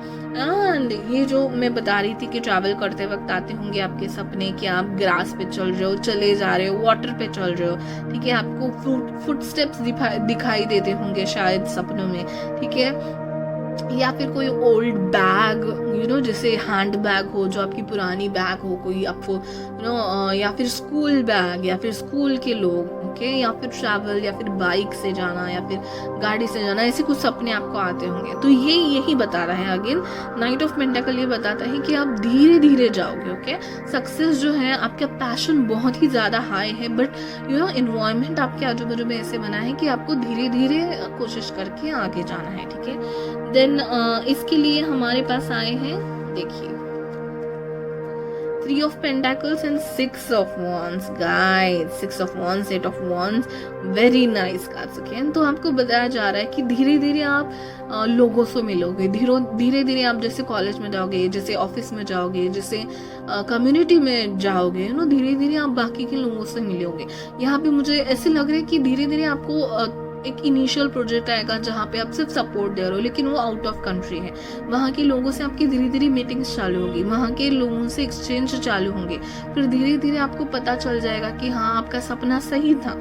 एंड ये जो मैं बता रही थी कि ट्रैवल करते वक्त आते होंगे आपके सपने कि आप ग्रास पे चल रहे हो, चले जा रहे हो, वाटर पे चल रहे हो। ठीक है, आपको फुटस्टेप्स दिखाई देते होंगे शायद सपनों में। ठीक है, या फिर कोई ओल्ड बैग, जैसे हैंड बैग हो, जो आपकी पुरानी बैग हो कोई आपको, या फिर स्कूल बैग, या फिर स्कूल के लोग। ओके, या फिर ट्रैवल, या फिर बाइक से जाना, या फिर गाड़ी से जाना, ऐसे कुछ सपने आपको आते होंगे। तो यही बता रहा है अगेन नाइट ऑफ पेंटाकल, ये बताता है कि आप धीरे धीरे जाओगे। ओके, सक्सेस जो है, आपका पैशन बहुत ही ज्यादा हाई है, बट एनवायरमेंट आपके आजू बाजू में ऐसे बना है कि आपको धीरे धीरे कोशिश करके आगे जाना है। ठीक है, देन इसके लिए हमारे पास आए हैं, देखिए 3 of Pentacles and 6 of Wands, guys 6 of Wands, 8 of Wands, very nice cards। okay? तो आपको बताया जा रहा है कि धीरे धीरे आप लोगों से मिलोगे, धीरे धीरे आप जैसे कॉलेज में जाओगे, जैसे ऑफिस में जाओगे, जैसे कम्युनिटी में जाओगे, धीरे धीरे आप बाकी के लोगों से मिलोगे। यहाँ पे मुझे ऐसे लग रहा है कि धीरे धीरे आपको एक इनिशियल प्रोजेक्ट आएगा जहाँ पे आप सिर्फ सपोर्ट दे रहे हो, लेकिन वो आउट ऑफ कंट्री है। वहाँ के लोगों से आपकी धीरे धीरे मीटिंग्स चालू होगी, वहाँ के लोगों से एक्सचेंज चालू होंगे, फिर धीरे धीरे आपको पता चल जाएगा कि हाँ आपका सपना सही था।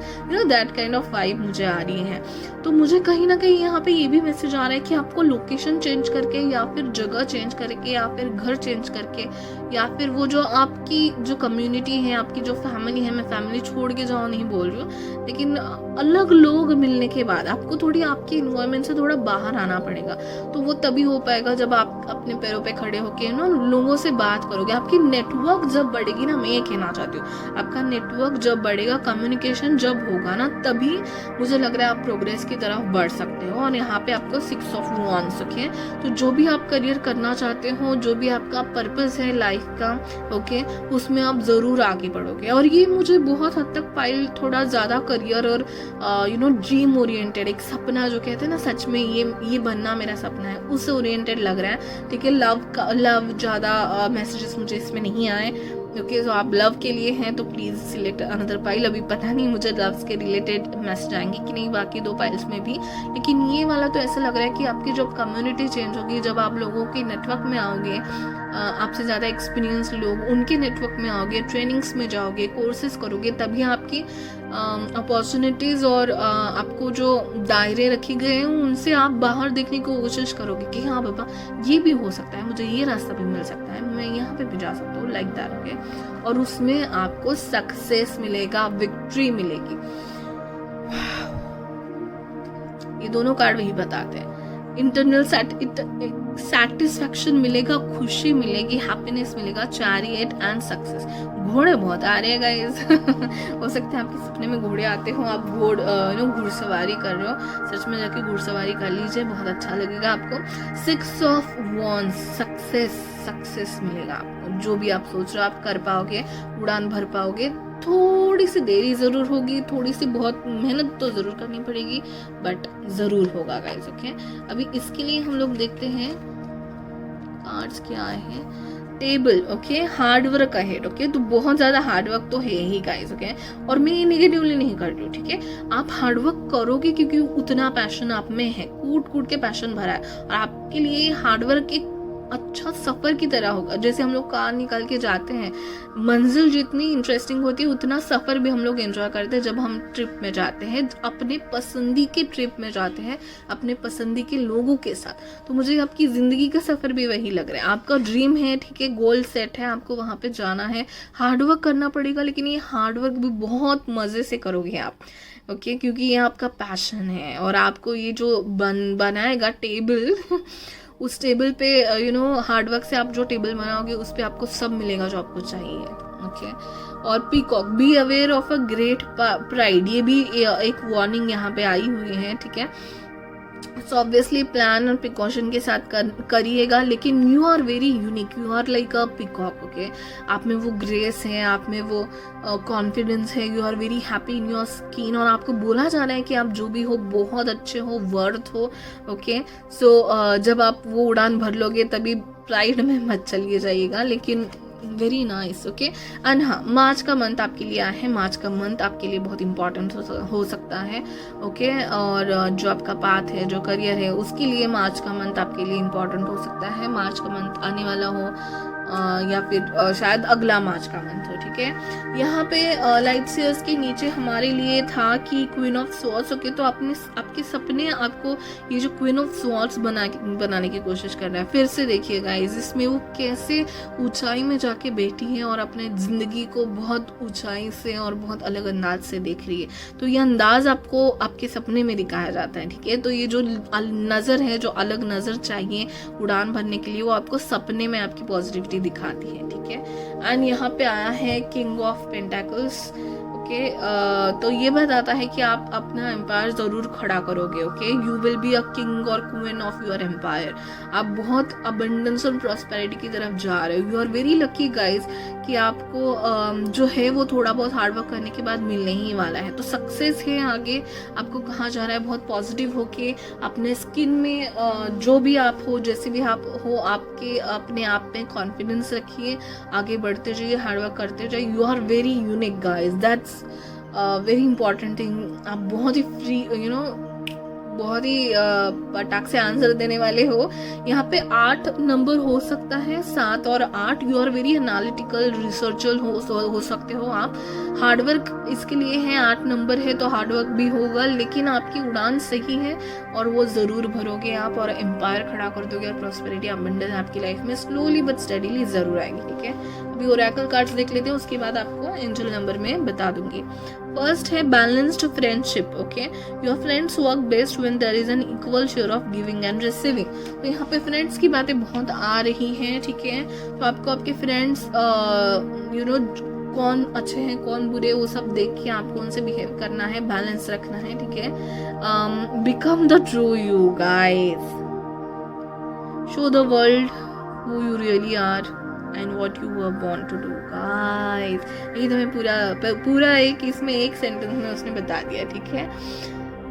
दैट काइंड ऑफ वाइब मुझे आ रही है। तो मुझे कहीं ना कहीं यहाँ पे ये भी मैसेज आ रहा है कि आपको लोकेशन चेंज करके, या फिर जगह चेंज करके, या फिर घर चेंज करके, या फिर वो जो आपकी जो कम्युनिटी है, आपकी जो फैमिली है, मैं फैमिली छोड़ के जाओ नहीं बोल रही हूँ, लेकिन अलग लोग मिलने के बाद आपको थोड़ी आपके इन्वायरमेंट से थोड़ा बाहर आना पड़ेगा। तो वो तभी हो पाएगा जब आप अपने पैरों पे खड़े होके लोगों से बात करोगे। आपकी नेटवर्क जब बढ़ेगी ना, मैं ये कहना चाहती हूँ, आपका नेटवर्क जब बढ़ेगा, कम्युनिकेशन जब होगा ना, तभी मुझे लग रहा है आप प्रोग्रेस की तरफ बढ़ सकते हो। और यहाँ पे आपको 6 ऑफ वांड्स। ओके, तो जो भी आप करियर करना चाहते हो, जो भी आपका पर्पस है लाइफ का, ओके, उसमें आप जरूर आगे बढ़ोगे। और ये मुझे बहुत हद तक पाइल थोड़ा ज्यादा करियर और ड्रीम ओरिएंटेड, एक सपना जो कहते हैं ना, सच में ये बनना मेरा सपना है, उससे ओरिएंटेड लग रहा है। ठीक है, लव ज्यादा मैसेजेस मुझे इसमें नहीं आए। ओके, तो आप लव के लिए हैं तो प्लीज सिलेक्ट अनदर पाइल। अभी पता नहीं मुझे लव्स के रिलेटेड मैसेज आएंगे कि नहीं बाकी 2 पाइल्स में भी, लेकिन ये वाला तो ऐसा लग रहा है कि आपकी जब कम्युनिटी चेंज होगी, जब आप लोगों के नेटवर्क में आओगे, आपसे ज़्यादा एक्सपीरियंस लोग उनके नेटवर्क में आओगे, ट्रेनिंग्स में जाओगे, कोर्सेज करोगे, तभी आपकी अपॉर्चुनिटीज़ और आपको जो दायरे रखे गए हैं उनसे आप बाहर देखने की कोशिश करोगे कि हाँ बाबा ये भी हो सकता है, मुझे ये रास्ता भी मिल सकता है, मैं यहाँ पे भी जा सकता हूँ, लाइक दैट। ओके, और उसमें आपको सक्सेस मिलेगा, विक्ट्री मिलेगी। ये दोनों कार्ड वही बताते हैं। इंटरनल सेटिस्फैक्शन मिलेगा, खुशी मिलेगी, हैप्पीनेस मिलेगा, चैरियट एंड सक्सेस। घोड़े बहुत आ रहे हैं गाइस। हो सकता है आपके सपने में घोड़े आते हो, आप घुड़सवारी कर रहे हो, सच में जाके घुड़सवारी कर लीजिए, बहुत अच्छा लगेगा आपको। 6 ऑफ वॉन्ड्स, सक्सेस मिलेगा आपको, जो भी आप सोच रहे हो आप कर पाओगे, उड़ान भर पाओगे। थोड़ी सी देरी जरूर होगी, थोड़ी सी बहुत मेहनत तो जरूर करनी पड़ेगी, बट जरूर होगा गाइस। ओके, अभी इसके लिए हम लोग देखते हैं कार्ड्स क्या है। Table, okay, hard work ahead. Okay, तो बहुत ज्यादा हार्ड वर्क तो है ही गाइस। ओके, और मैं ये नेगेटिवली नहीं कर रही हूँ, ठीक है, आप हार्ड वर्क करोगे क्योंकि उतना पैशन आप में है, कूट के पैशन भरा है, और आपके लिए हार्ड वर्क एक अच्छा सफर की तरह होगा। जैसे हम लोग कार निकाल के जाते हैं, मंजिल जितनी इंटरेस्टिंग होती है उतना सफर भी हम लोग एंजॉय करते हैं जब हम ट्रिप में जाते हैं, अपने पसंदी के ट्रिप में जाते हैं, अपने पसंदी के लोगों के साथ। तो मुझे आपकी जिंदगी का सफर भी वही लग रहा है। आपका ड्रीम है, ठीक है, गोल सेट है, आपको वहां पे जाना है, हार्डवर्क करना पड़ेगा, लेकिन ये हार्डवर्क भी बहुत मजे से करोगे आप। ओके, क्योंकि ये आपका पैशन है, और आपको ये जो बनाएगा टेबल उस टेबल पे हार्डवर्क से आप जो टेबल बनाओगे उस पे आपको सब मिलेगा जो आपको चाहिए। ओके, और peacock, be aware of a great pride, ये भी एक वार्निंग यहाँ पे आई हुई है। ठीक है, सो ऑब्वियसली प्लान और प्रिकॉशन के साथ करिएगा, लेकिन you are very unique, you are like a peacock, okay. आप में वो ग्रेस है, आप में वो कॉन्फिडेंस है, you are very happy in your skin, और आपको बोला जा रहा है कि आप जो भी हो बहुत अच्छे हो, वर्थ हो, ओके। सो जब आप वो उड़ान भर लोगे तभी प्राइड में मत चलिए जाइएगा, लेकिन वेरी नाइस, ओके। एंड हाँ, मार्च का मंथ आपके लिए आया है, मार्च का मंथ आपके लिए बहुत इंपॉर्टेंट हो सकता है, ओके। और जो आपका पाथ है, जो करियर है, उसके लिए मार्च का मंथ आपके लिए इंपॉर्टेंट हो सकता है। मार्च का मंथ आने वाला हो या फिर शायद अगला मार्च का मंथ हो, ठीक है। यहाँ पे लाइट सीयर्स के नीचे हमारे लिए था कि क्वीन ऑफ स्वॉर्ड्स, ओके। तो आपके सपने आपको ये जो क्वीन ऑफ स्वॉर्ड्स बनाने की कोशिश कर रहा है। फिर से देखिए गाइस, इसमें वो कैसे ऊंचाई में जाके बैठी है और अपने जिंदगी को बहुत ऊंचाई से और बहुत अलग अंदाज से देख रही है। तो ये अंदाज आपको आपके सपने में दिखाया जाता है, ठीक है। तो ये जो नजर है, जो अलग नजर चाहिए उड़ान भरने के लिए, वो आपको सपने में आपकी पॉजिटिविटी दिखाती है, ठीक है। एंड यहाँ पे आया है किंग ऑफ पेंटाकल्स, ओके। तो ये बताता है कि आप अपना एम्पायर जरूर खड़ा करोगे, okay. You will be a king और क्वीन ऑफ योर एम्पायर। आप बहुत अबंडेंस और प्रॉस्पेरिटी की तरफ जा रहे हो। You are very lucky guys कि आपको जो है वो थोड़ा बहुत हार्डवर्क करने के बाद मिलने ही वाला है। तो सक्सेस है आगे आपको कहाँ जा रहा है। बहुत पॉजिटिव होके अपने स्किन में जो भी आप हो, जैसे भी आप हो, आपके अपने आप में कॉन्फिडेंस रखिए, आगे बढ़ते जाइए, हार्डवर्क करते जाइए। You are very unique guys, that's very important thing. आप बहुत ही फ्री, बहुत ही पटाख से आंसर देने वाले हो। यहाँ पे 8 नंबर हो सकता है, 7 और 8। You are very analytical, researcher हो सकते हो आप। हार्डवर्क इसके लिए है, 8 नंबर है तो हार्डवर्क भी होगा, लेकिन आपकी उड़ान सही है और वो जरूर भरोगे आप और एम्पायर खड़ा कर दोगे और प्रॉस्पेरिटी अबंडेंस आपकी लाइफ में स्लोली बट स्टडीली जरूर आएगी, ठीक है। अभी ओरेकल कार्ड्स देख लेते हैं, उसके बाद आपको एंजल नंबर में बता दूंगी। फर्स्ट है balanced friendship, okay. Your friends work best when there is an equal share of giving and receiving. तो यहाँ पे फ्रेंड्स की बातें बहुत आ रही हैं, ठीक है। तो आपको आपके फ्रेंड्स कौन अच्छे हैं कौन बुरे, वो सब देख के आपको उनसे बिहेव करना है, बैलेंस रखना है, ठीक है। Become the true you guys, show the world who you really are and what you were born to do guys। ये तो मैं पूरा इसमें एक सेंटेंस में उसने बता दिया, ठीक है।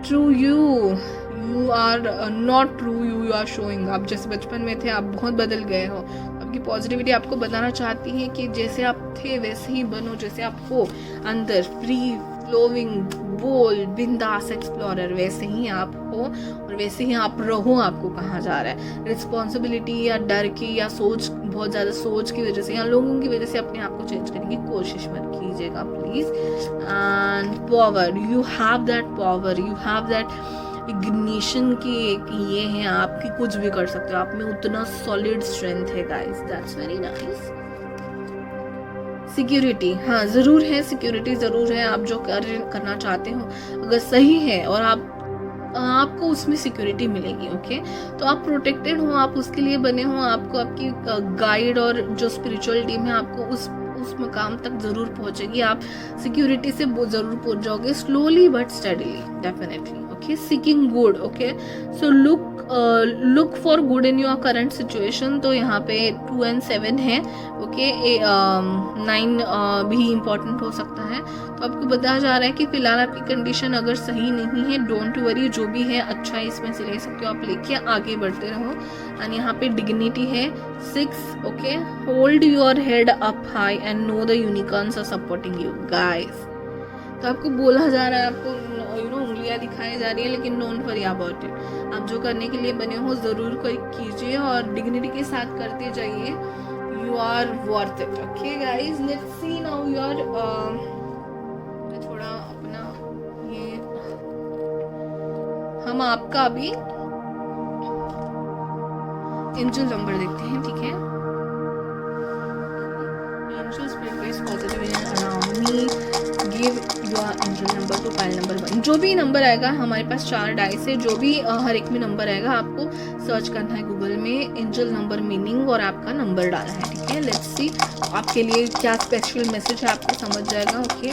True you are not true you are showing. आप जैसे बचपन में थे आप बहुत बदल गए हो। आपकी पॉजिटिविटी आपको बताना चाहती है कि जैसे आप थे वैसे ही बनो, जैसे आप हो अंदर, फ्री फ्लोइंग, बोल्ड, बिंदास एक्सप्लोरर, वैसे ही आप हो और वैसे ही आप रहो। आपको कहाँ जा रहा है, रिस्पॉन्सिबिलिटी या डर की या सोच, बहुत ज़्यादा सोच की वजह से या लोगों की वजह से अपने आप को चेंज करने की कोशिश मत कीजिएगा please. And power, you have that power, you have that ignition की ये है, आपकी कुछ भी कर सकते हो। आप में उतना सॉलिड स्ट्रेंथ है guys, that's very nice. Security, हाँ जरूर है, सिक्योरिटी जरूर है। आप जो करना चाहते हो अगर सही है और आपको उसमें सिक्योरिटी मिलेगी, ओके। तो आप प्रोटेक्टेड हो, आप उसके लिए बने हो। आपको आपकी गाइड और जो स्पिरिचुअल टीम है आपको उस मकाम तक जरूर पहुंचेगी। आप सिक्योरिटी से जरूर पहुंच जाओगे, slowly but steadily, definitely, okay. Seeking good, okay. So look for good in your current situation. तो यहाँ पे 2 and 7 है, ओके। 9 भी इम्पोर्टेंट हो सकता है। तो आपको बताया जा रहा है कि फिलहाल आपकी कंडीशन अगर सही नहीं है, डोंट वरी, जो भी है अच्छा है, इसमें से ले सकते हो आप, लेके आगे बढ़ते रहो। एंड यहाँ पे डिग्निटी है 6, okay. Hold your head up high and know the unicorns are supporting you guys. तो आपको बोला जा रहा है, आपको उंगलियां दिखाई जा रही है, लेकिन डोंट वरी अबाउट इट। आप जो करने के लिए बने हो जरूर कीजिए और डिग्निटी के साथ करते जाइए। You are worth it, okay guys. Let's see now your थोड़ा अपना ये हम आपका अभी एंजल नंबर देखते हैं, ठीक है। Angels please positive around me, give your angel number to pile number 1। जो भी नंबर आएगा, हमारे पास 4 डाइस है, जो भी हर एक में नंबर आएगा आपको सर्च करना है गूगल में एंजल नंबर मीनिंग और आपका नंबर डालना है, ठीक है। लेट्स सी आपके लिए क्या स्पेशल मैसेज है, आपको समझ जाएगा, okay.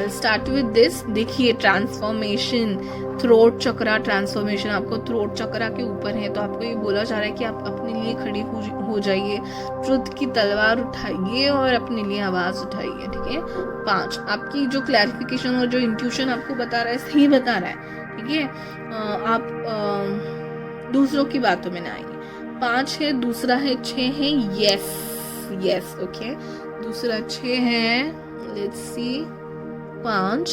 Will start with this. देखिए ट्रांसफॉर्मेशन, थ्रोट चक्रा ट्रांसफॉर्मेशन, आपको थ्रोट चक्रा के ऊपर है, तो आपको ये बोला जा रहा है कि आप अपने लिए खड़ी हो जाइए, ट्रुथ की तलवार उठाइए और अपने लिए आवाज उठाइए, ठीक है। 5, आपकी जो क्लैरिफिकेशन और जो इंट्यूशन आपको बता रहा है सही बता रहा है, ठीक है। आप दूसरों की बातों में ना आइए। 5 है, दूसरा है 6 है, यस, ओके। दूसरा 6 है, let's see, 5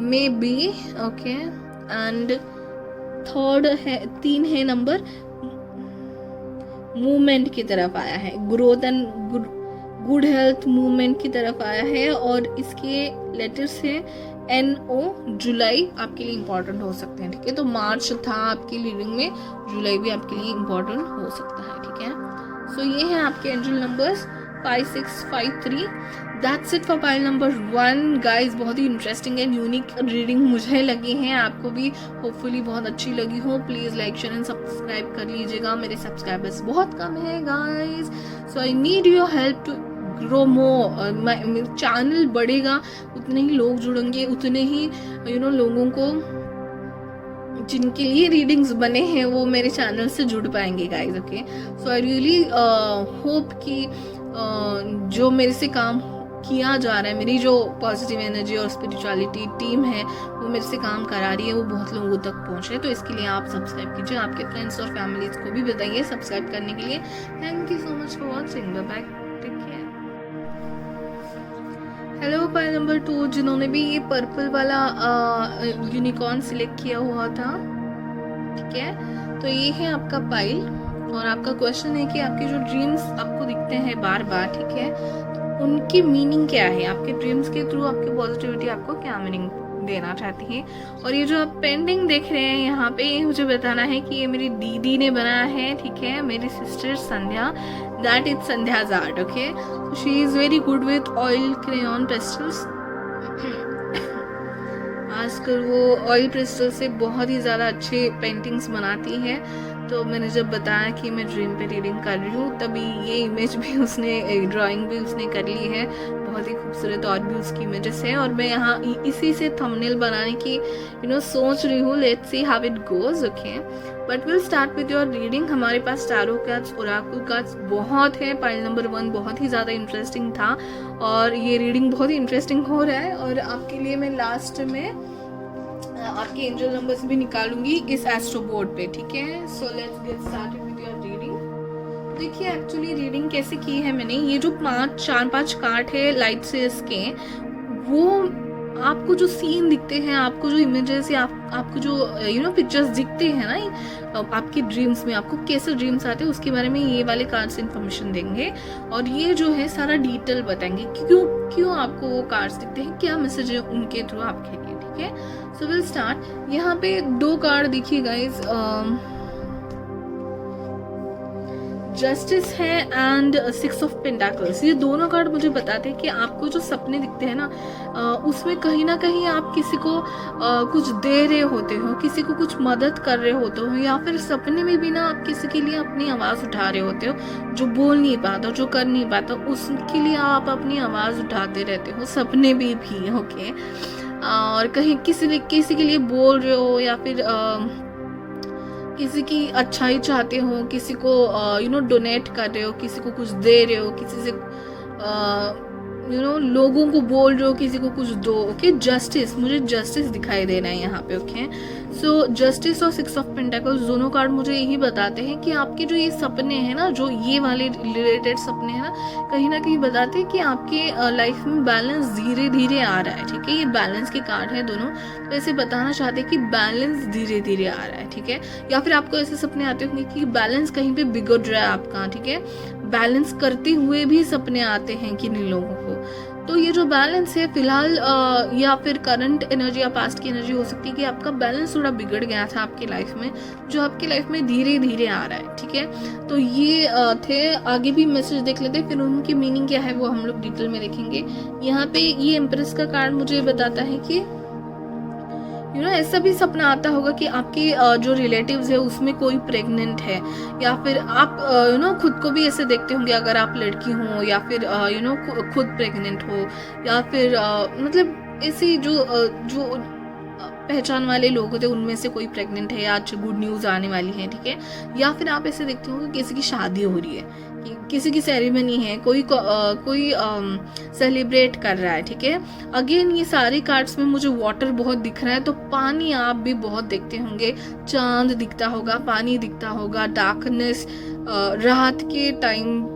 may be, okay. And third है, 3 है नंबर, मूवमेंट की तरफ आया है, growth and good health movement की तरफ आया है। और इसके लेटर्स है NO, जुलाई आपके लिए इंपॉर्टेंट हो सकते हैं, ठीक है। तो मार्च था आपकी रीडिंग में, जुलाई भी आपके लिए इंपॉर्टेंट हो सकता है, ठीक है। सो ये है आपके angel numbers 5, 6, 5, 3। That's it for pile number 1 guys. बहुत ही इंटरेस्टिंग एंड यूनिक रीडिंग मुझे लगी है, आपको भी होपफुली बहुत अच्छी लगी हो। Please like, share and subscribe कर लीजिएगा, मेरे सब्सक्राइबर्स बहुत कम है guys, so I need your help to grow more. Channel बढ़ेगा, उतने ही लोग जुड़ेंगे, उतने ही लोगों को जिनके लिए रीडिंग्स बने हैं वो मेरे चैनल से जुड़ पाएंगे guys, okay. So I really hope कि जो मेरे से काम किया जा रहा है, मेरी जो पॉजिटिव एनर्जी और स्पिरिचुअलिटी टीम है वो मेरे से काम करा रही है, वो बहुत लोगों तक पहुंचे। तो इसके लिए आप सब्सक्राइब कीजिए, आपके फ्रेंड्स और फैमिलीज को भी बताइए सब्सक्राइब करने के लिए। Thank you so much for watching, bye bye, take care. Hello pile number 2, जिन्होंने भी ये पर्पल वाला यूनिकॉर्न सिलेक्ट किया हुआ था, ठीक है। तो ये है आपका पाइल और आपका क्वेश्चन है कि आपके जो ड्रीम्स आपको दिखते हैं बार बार, ठीक है, तो उनकी मीनिंग क्या है, आपके ड्रीम्स के थ्रू आपकी पॉजिटिविटी आपको क्या मीनिंग देना चाहती है। और ये जो आप पेंटिंग देख रहे हैं यहाँ पे, ये मुझे बताना है कि ये मेरी दीदी ने बनाया है, ठीक है, मेरी sister Sandhya, that is Sandhya's art, okay. She is very good with oil crayon pastels. आजकल वो ऑयल पेस्टल से बहुत ही ज़्यादा अच्छे पेंटिंग्स बनाती है। तो मैंने जब बताया कि मैं ड्रीम पे रीडिंग कर रही हूँ, तभी ये इमेज भी उसने, ड्राइंग भी उसने कर ली है, बहुत ही खूबसूरत और भी उसकी इमेजेस है। और मैं यहाँ इसी से थंबनेल बनाने की सोच रही हूँ। Let's see how it goes, okay. But will start with your reading. हमारे पास टैरो कार्ड्स, ओरेकल कार्ड्स बहुत है। पाइल नंबर 1 बहुत ही ज़्यादा इंटरेस्टिंग था और ये रीडिंग बहुत ही इंटरेस्टिंग हो रहा है। और आपके लिए मैं लास्ट में आपके एंजल नंबर्स भी निकालूंगी इस एस्ट्रो बोर्ड पे, ठीक है। So let's get started with your reading. देखिए एक्चुअली रीडिंग कैसे की है मैंने, ये जो 4-5 कार्ड है लाइट से इसके, वो आपको जो सीन दिखते हैं, आपको जो इमेजेस या आपको जो पिक्चर्स दिखते हैं ना आपके ड्रीम्स में, आपको कैसे ड्रीम्स आते हैं उसके बारे में ये वाले कार्ड्स इन्फॉर्मेशन देंगे। और ये जो है सारा डिटेल बताएंगे क्यों आपको वो कार्ड्स दिखते हैं, क्या मैसेज है उनके थ्रू आपके लिए, ठीक है। सो विल स्टार्ट। यहाँ पे 2 कार्ड देखिए गाइज, जस्टिस है एंड 6 ऑफ पेंटाकल्स। ये दोनों कार्ड मुझे बताते हैं कि आपको जो सपने दिखते हैं ना, उसमें कहीं ना कहीं आप किसी को कुछ दे रहे होते हो, किसी को कुछ मदद कर रहे होते हो, या फिर सपने में भी ना आप किसी के लिए अपनी आवाज़ उठा रहे होते हो, जो बोल नहीं पाता, जो कर नहीं पाता, उसके लिए आप अपनी आवाज़ उठाते रहते हो सपने में भी, ओके। और कहीं किसी के लिए बोल रहे हो, या फिर किसी की अच्छाई चाहते हो, किसी को डोनेट कर रहे हो, किसी को कुछ दे रहे हो, किसी से लोगों को बोल रहे हो किसी को कुछ दो, ओके। जस्टिस, मुझे जस्टिस दिखाई दे रहा है यहाँ पे, ओके। सो जस्टिस और 6 ऑफ पेंटाकल्स दोनों कार्ड मुझे यही बताते हैं कि आपके जो ये सपने हैं ना, जो ये वाले रिलेटेड सपने हैं ना, कहीं ना कहीं बताते हैं कि आपके लाइफ में बैलेंस धीरे धीरे आ रहा है, ठीक है। ये बैलेंस के कार्ड है दोनों, तो ऐसे बताना चाहते हैं कि बैलेंस धीरे धीरे आ रहा है, ठीक है। या फिर आपको ऐसे सपने आते होंगे कि बैलेंस कहीं पे बिगड़ रहा है आपका, ठीक है। बैलेंस करते हुए भी सपने आते हैं किन लोगों को। तो ये जो बैलेंस है फिलहाल, या फिर करंट एनर्जी या पास्ट की एनर्जी हो सकती है कि आपका बैलेंस थोड़ा बिगड़ गया था आपकी लाइफ में, जो आपकी लाइफ में धीरे धीरे आ रहा है, ठीक है। तो ये थे, आगे भी मैसेज देख लेते हैं, फिर उनकी मीनिंग क्या है वो हम लोग डिटेल में देखेंगे। यहाँ पे ये एम्प्रेस का कार्ड मुझे बताता है कि ऐसा भी सपना आता होगा कि आपके जो रिलेटिव्स है उसमें कोई प्रेग्नेंट है, या फिर आप खुद को भी ऐसे देखते होंगे अगर आप लड़की हो, या फिर खुद प्रेग्नेंट हो, या फिर मतलब ऐसी जो पहचान वाले लोग होते हैं उनमें से कोई प्रेग्नेंट है या आज गुड न्यूज़ आने वाली है, ठीक है। या फिर आप ऐसे देखते हो कि किसी की शादी हो रही है, कि किसी की सेरेमनी है, कोई सेलिब्रेट कर रहा है, ठीक है। अगेन ये सारे कार्ड्स में मुझे वाटर बहुत दिख रहा है, तो पानी आप भी बहुत देखते होंगे, चांद दिखता होगा, पानी दिखता होगा, डार्कनेस, रात के टाइम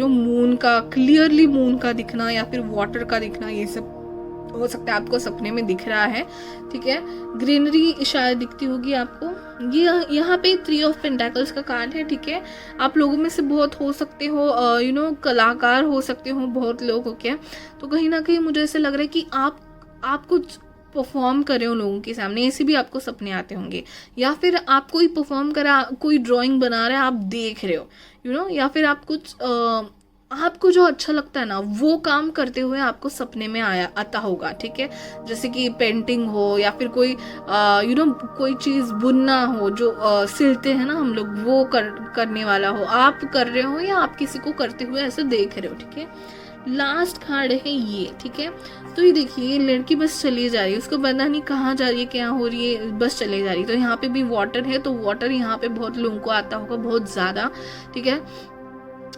मून का, क्लियरली मून का दिखना या फिर वाटर का दिखना, ये सब हो सकता है आपको सपने में दिख रहा है, ठीक है। ग्रीनरी शायद दिखती होगी आपको। ये यहाँ पे 3 ऑफ पेंटाकल्स का कार्ड है, ठीक है। आप लोगों में से बहुत हो सकते हो कलाकार हो सकते हो बहुत लोग, ओके। तो कहीं ना कहीं मुझे ऐसे लग रहा है कि आप कुछ परफॉर्म कर रहे हो लोगों के सामने, ऐसे भी आपको सपने आते होंगे। या फिर आप कोई परफॉर्म करा, कोई ड्राइंग बना रहा है, आप देख रहे हो या फिर आप कुछ आपको जो अच्छा लगता है ना वो काम करते हुए आपको सपने में आता होगा, ठीक है। जैसे कि पेंटिंग हो या फिर कोई कोई चीज़ बुनना हो, जो सिलते हैं ना हम लोग, वो करने वाला हो, आप कर रहे हो या आप किसी को करते हुए ऐसे देख रहे हो, ठीक है। लास्ट कार्ड है ये, ठीक है। तो ये देखिए, लड़की बस चली जा रही है, उसको पता नहीं कहाँ जा रही है, क्या हो रही है, बस चली जा रही है। तो यहाँ पे भी वाटर है, तो वाटर यहाँ पे बहुत लोगों को आता होगा, बहुत ज़्यादा, ठीक है।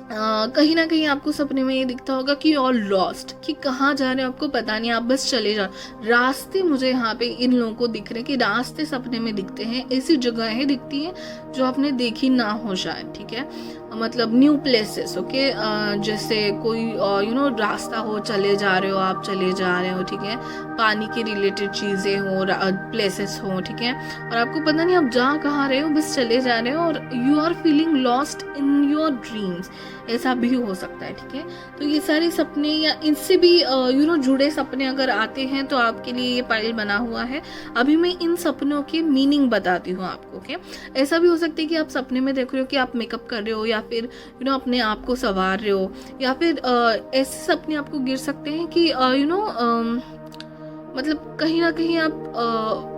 कहीं ना कहीं आपको सपने में ये दिखता होगा कि यू आर लॉस्ट, कि कहाँ जा रहे हो आपको पता नहीं, आप बस चले जाओ। रास्ते मुझे यहाँ पे इन लोगों को दिख रहे हैं कि रास्ते सपने में दिखते हैं, ऐसी जगहें दिखती हैं जो आपने देखी ना हो शायद, ठीक है। मतलब न्यू प्लेसेस, ओके। जैसे कोई रास्ता हो, चले जा रहे हो, आप चले जा रहे हो, ठीक है। पानी के रिलेटेड चीज़ें हो, प्लेसेस हो, ठीक है। और आपको पता नहीं आप जा कहाँ रहे हो, बस चले जा रहे हो और you are feeling lost in your dreams, ऐसा भी हो सकता है, ठीक है। तो ये सारे सपने या इनसे भी जुड़े सपने अगर आते हैं तो आपके लिए ये पाइल बना हुआ है। अभी मैं इन सपनों की मीनिंग बताती हूँ आपको, ओके। ऐसा भी हो सकता है कि आप सपने में देख रहे हो कि आप मेकअप कर रहे हो या फिर अपने आप को संवार रहे हो, या फिर ऐसे सपने आपको गिर सकते हैं कि मतलब कहीं ना कहीं आप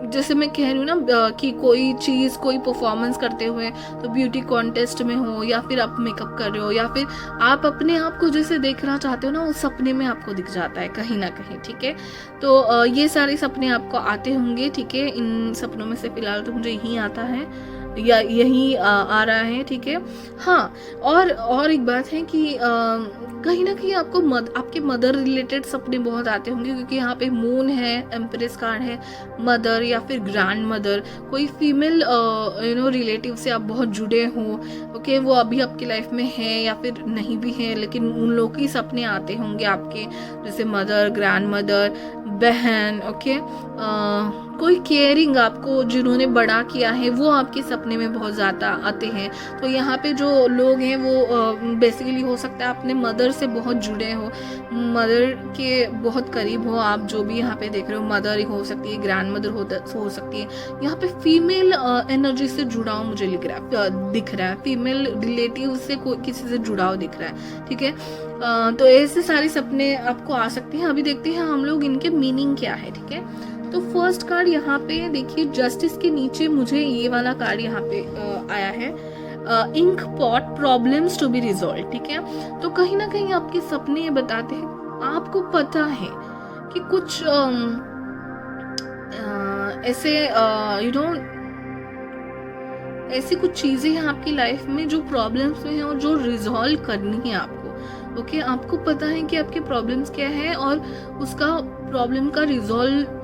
जैसे मैं कह रही हूँ ना कि कोई चीज़, कोई परफॉर्मेंस करते हुए, तो ब्यूटी कॉन्टेस्ट में हो या फिर आप मेकअप कर रहे हो या फिर आप अपने आप को जैसे देखना चाहते हो ना, उस सपने में आपको दिख जाता है कहीं ना कहीं, ठीक है। तो ये सारे सपने आपको आते होंगे, ठीक है। इन सपनों में से फिलहाल तो मुझे यही आता है या यही आ रहा है, ठीक है। हाँ, और एक बात है कि कहीं ना कहीं आपको आपके मदर रिलेटेड सपने बहुत आते होंगे, क्योंकि यहाँ पे मून है, एम्प्रेस कार्ड है, मदर या फिर ग्रैंड मदर, कोई फीमेल रिलेटिव से आप बहुत जुड़े हो, ओके। वो अभी आपकी लाइफ में है या फिर नहीं भी है, लेकिन उन लोग के सपने आते होंगे आपके, जैसे मदर, ग्रैंड मदर, बहन, ओके। कोई केयरिंग, आपको जिन्होंने बड़ा किया है वो आपके सपने में बहुत ज़्यादा आते हैं। तो यहाँ पे जो लोग हैं वो बेसिकली हो सकता है अपने मदर से बहुत जुड़े हो, मदर के बहुत करीब हो आप, जो भी यहाँ पे देख रहे हो। मदर हो सकती है, ग्रैंड मदर हो सकती है। यहाँ पे फीमेल एनर्जी से जुड़ाव मुझे दिख रहा है, फीमेल रिलेटिव से किसी से जुड़ाव दिख रहा है, ठीक है। तो ऐसे सारे सपने आपको आ सकते हैं। अभी देखते हैं हम लोग इनके मीनिंग क्या है, ठीक है। तो फर्स्ट कार्ड यहाँ पे देखिए, जस्टिस के नीचे मुझे ये वाला कार्ड यहाँ पे आया है, ink pot, problems to be resolve, ठीक है। तो कहीं ना कहीं आपके सपने ये बताते हैं, आपको पता है कि कुछ ऐसे ऐसी कुछ चीजें हैं आपकी लाइफ में जो प्रॉब्लम्स में हैं और जो रिजॉल्व करनी है आपको, ओके। आपको पता है कि आपके प्रॉब्लम्स क्या है और उसका प्रॉब्लम का रिजॉल्वमेंट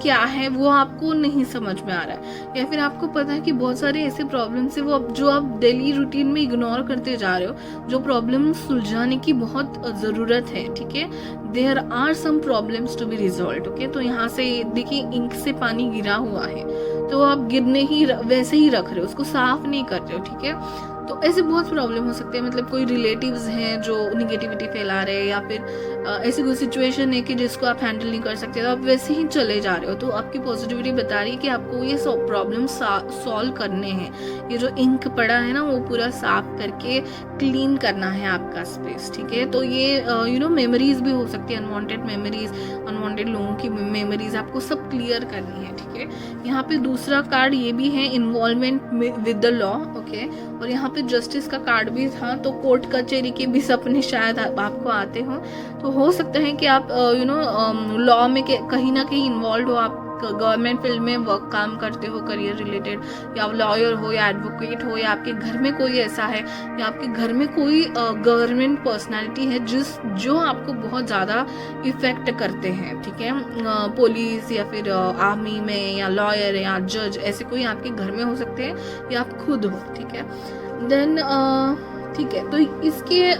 क्या है, वो आपको नहीं समझ में आ रहा है। या फिर आपको पता है कि बहुत सारे ऐसे प्रॉब्लम्स है जो आप डेली रूटीन में इग्नोर करते जा रहे हो, जो प्रॉब्लम सुलझाने की बहुत ज़रूरत है, ठीक है। There are some problems to be resolve, okay. तो यहाँ से देखिए, इंक से पानी गिरा हुआ है, तो आप गिरने ही वैसे ही रख रहे हो, उसको साफ नहीं कर रहे हो, ठीक है। तो ऐसे बहुत प्रॉब्लम हो सकते हैं, मतलब कोई रिलेटिव्स हैं जो निगेटिविटी फैला रहे हैं, या फिर ऐसी कोई सिचुएशन है कि जिसको आप हैंडल नहीं कर सकते, तो आप वैसे ही चले जा रहे हो। तो आपकी पॉजिटिविटी बता रही है कि आपको ये सब प्रॉब्लम सॉल्व करने हैं। ये जो इंक पड़ा है ना, वो पूरा साफ करके क्लीन करना है आपका स्पेस, ठीक है। तो ये मेमोरीज भी हो सकती है, अनवांटेड मेमोरीज, अनवांटेड लोगों की मेमोरीज आपको सब क्लियर करनी है, ठीक है। यहाँ पे दूसरा कार्ड ये भी है involvement with the law, okay. और यहाँ पे जस्टिस का कार्ड भी था, तो कोर्ट कचहरी के भी सपने शायद आपको आते हो। तो हो सकता है कि आप लॉ में कहीं ना कहीं इन्वॉल्व हो, आप गवर्नमेंट फील्ड में वर्क काम करते हो, करियर रिलेटेड, या लॉयर हो या एडवोकेट हो, या आपके घर में कोई ऐसा है, या आपके घर में कोई गवर्नमेंट पर्सनालिटी है जो आपको बहुत ज़्यादा इफेक्ट करते हैं, ठीक है। पुलिस या फिर आर्मी में, या लॉयर या जज, ऐसे कोई आपके घर में हो सकते हैं या आप खुद हो, ठीक है। देन ठीक है, तो इसके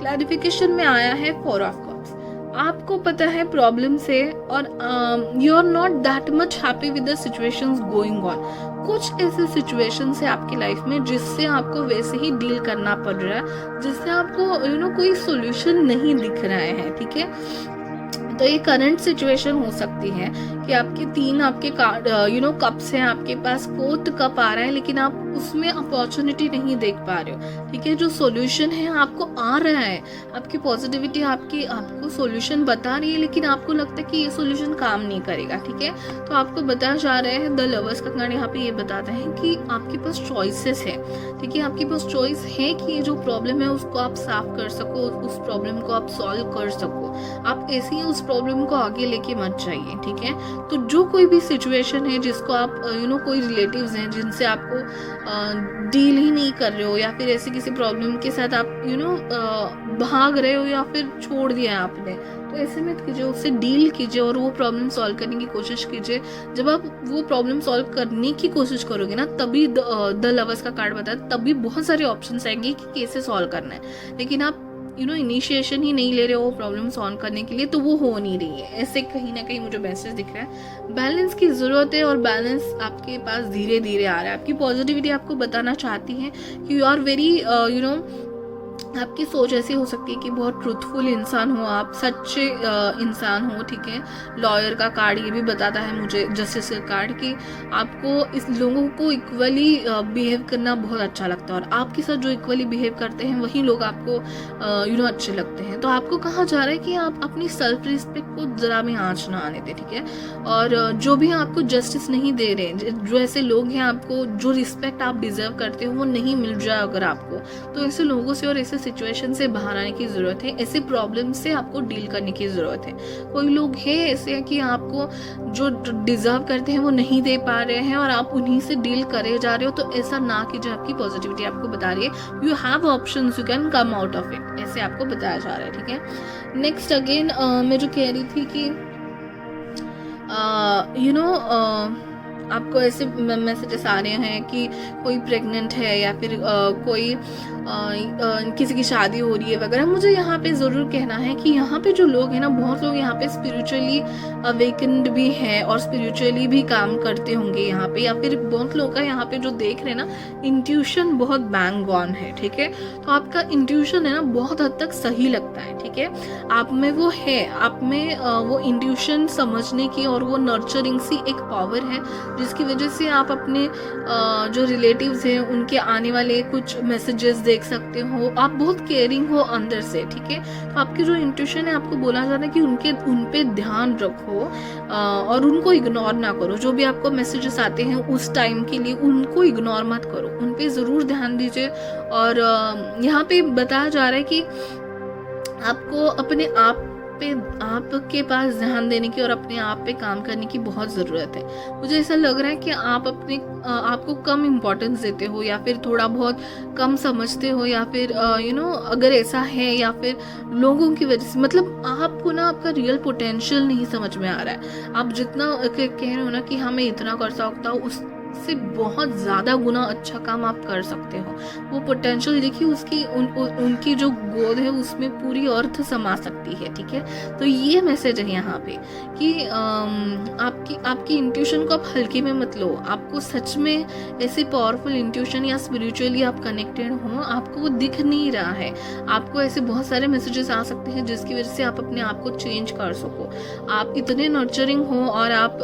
क्लैरिफिकेशन में आया है 4 ऑफ कप्स। आपको पता है प्रॉब्लम से, और you are not that much happy with the situations going on. कुछ ऐसे सिचुएशंस है आपकी लाइफ में जिससे आपको वैसे ही डील करना पड़ रहा है, जिससे आपको कोई सोल्यूशन नहीं दिख रहा है, ठीक है। तो ये करंट सिचुएशन हो सकती है कि आपके 3 आपके कार्ड कप्स हैं, आपके पास 4th कप आ रहा है, लेकिन आप उसमें अपॉर्चुनिटी नहीं देख पा रहे हो, ठीक है। जो सॉल्यूशन है आपको आ रहा है, आपकी पॉजिटिविटी आपको सॉल्यूशन बता रही है, लेकिन आपको लगता है कि ये सॉल्यूशन काम नहीं करेगा, ठीक है। तो आपको बताया जा रहा है, द लवर्स का कार्ड यहाँ पे ये बताता है कि आपके पास चॉइसेस है, ठीक है। आपके पास चॉइस है कि ये जो प्रॉब्लम है उसको आप साफ कर सको, उस प्रॉब्लम को आप सॉल्व कर सको। आप ऐसे ही उस प्रॉब्लम को आगे लेके मत जाइए, ठीक है। तो जो कोई भी सिचुएशन है जिसको आप कोई रिलेटिव्स हैं जिनसे आपको डील ही नहीं कर रहे हो, या फिर ऐसे किसी प्रॉब्लम के साथ आप भाग रहे हो, या फिर छोड़ दिया है आपने, तो ऐसे में कीजिए, उससे डील कीजिए और वो प्रॉब्लम सॉल्व करने की कोशिश कीजिए। जब आप वो प्रॉब्लम सॉल्व करने की कोशिश करोगे ना, तभी द लवर्स का कार्ड बताता है, तभी बहुत सारे ऑप्शंस आएंगे कि कैसे सॉल्व करना है। लेकिन आप इनिशिएशन ही नहीं ले रहे हो प्रॉब्लम सॉल्व करने के लिए, तो वो हो नहीं रही है। ऐसे कहीं ना कहीं मुझे मैसेज दिख रहा है, बैलेंस की जरूरत है, और बैलेंस आपके पास धीरे धीरे आ रहा है। आपकी पॉजिटिविटी आपको बताना चाहती है कि यू आर वेरी आपकी सोच ऐसी हो सकती है कि बहुत ट्रूथफुल इंसान हो, आप सच्चे इंसान हो, ठीक है। लॉयर का कार्ड ये भी बताता है मुझे, जस्टिस का कार्ड, कि आपको इस लोगों को इक्वली बिहेव करना बहुत अच्छा लगता है, और आपके साथ जो इक्वली बिहेव करते हैं वही लोग आपको अच्छे लगते हैं। तो आपको कहा जा रहा है कि आप अपनी सेल्फ रिस्पेक्ट को जरा भी आँच ना आने दें, ठीक है। और जो भी आपको जस्टिस नहीं दे रहे, जो ऐसे लोग हैं, आपको जो रिस्पेक्ट आप डिजर्व करते हो वो नहीं मिल रहा अगर आपको, तो ऐसे लोगों से और ऐसे सिचुएशन से बाहर आने की जरूरत है, ऐसे प्रॉब्लम से आपको डील करने की जरूरत है। कोई लोग हैं ऐसे कि आपको जो डिजर्व करते हैं वो नहीं दे पा रहे हैं, और आप उन्हीं से डील करे जा रहे हो, तो ऐसा ना कीजिए। आपकी पॉजिटिविटी आपको बता रही है you have options, you can come out of it, ऐसे आपको बताया जा रहा है, ठीक है। नेक्स्ट अगेन मैं जो कह रही थी कि आपको ऐसे मैसेजेस आ रहे हैं कि कोई प्रेग्नेंट है, या फिर कोई किसी की शादी हो रही है वगैरह। मुझे यहाँ पे ज़रूर कहना है कि यहाँ पे जो लोग हैं ना, बहुत लोग यहाँ पे स्पिरिचुअली अवेकन्ड भी हैं और स्पिरिचुअली भी काम करते होंगे यहाँ पे, या फिर बहुत लोग का यहाँ पे जो देख रहे हैं ना, इंट्यूशन बहुत बैंग ऑन है, ठीक है। तो आपका इंट्यूशन है ना बहुत हद तक सही लगता है, ठीक है। आप में वो है, आप में वो इंट्यूशन समझने की और वो नर्चरिंग सी एक पावर है, जिसकी वजह से आप अपने जो रिलेटिव्स हैं उनके आने वाले कुछ मैसेजेस देख सकते हो। आप बहुत केयरिंग हो अंदर से, ठीक है। तो आपकी जो इंट्यूशन है, आपको बोला जा रहा है कि उन पे ध्यान रखो और उनको इग्नोर ना करो। जो भी आपको मैसेजेस आते हैं उस टाइम के लिए उनको इग्नोर मत करो, उन पे ज़रूर ध्यान दीजिए। और यहाँ पे बताया जा रहा है कि आपको अपने आपके पास ध्यान देने की और अपने आप पे काम करने की बहुत ज़रूरत है। मुझे ऐसा लग रहा है कि आप आपको कम इम्पोर्टेंस देते हो, या फिर थोड़ा बहुत कम समझते हो, या फिर अगर ऐसा है, या फिर लोगों की वजह से, मतलब आपको ना आपका रियल पोटेंशियल नहीं समझ में आ रहा है। आप जितना कह रहे हो ना कि हाँ मैं इतना कर सकता हूँ, उससे बहुत ज़्यादा गुना अच्छा काम आप कर सकते हो। वो पोटेंशियल देखिए, उसकी उनकी जो गोद है उसमें पूरी अर्थ समा सकती है, ठीक है। तो ये मैसेज है यहाँ पे कि आपकी इंट्यूशन को आप हल्के में मत लो। आपको सच में ऐसे पावरफुल इंट्यूशन या स्पिरिचुअली आप कनेक्टेड हो, आपको वो दिख नहीं रहा है। आपको ऐसे बहुत सारे मैसेजेस आ सकते हैं जिसकी वजह से आप अपने आप को चेंज कर सको। आप इतने नर्चरिंग हो और आप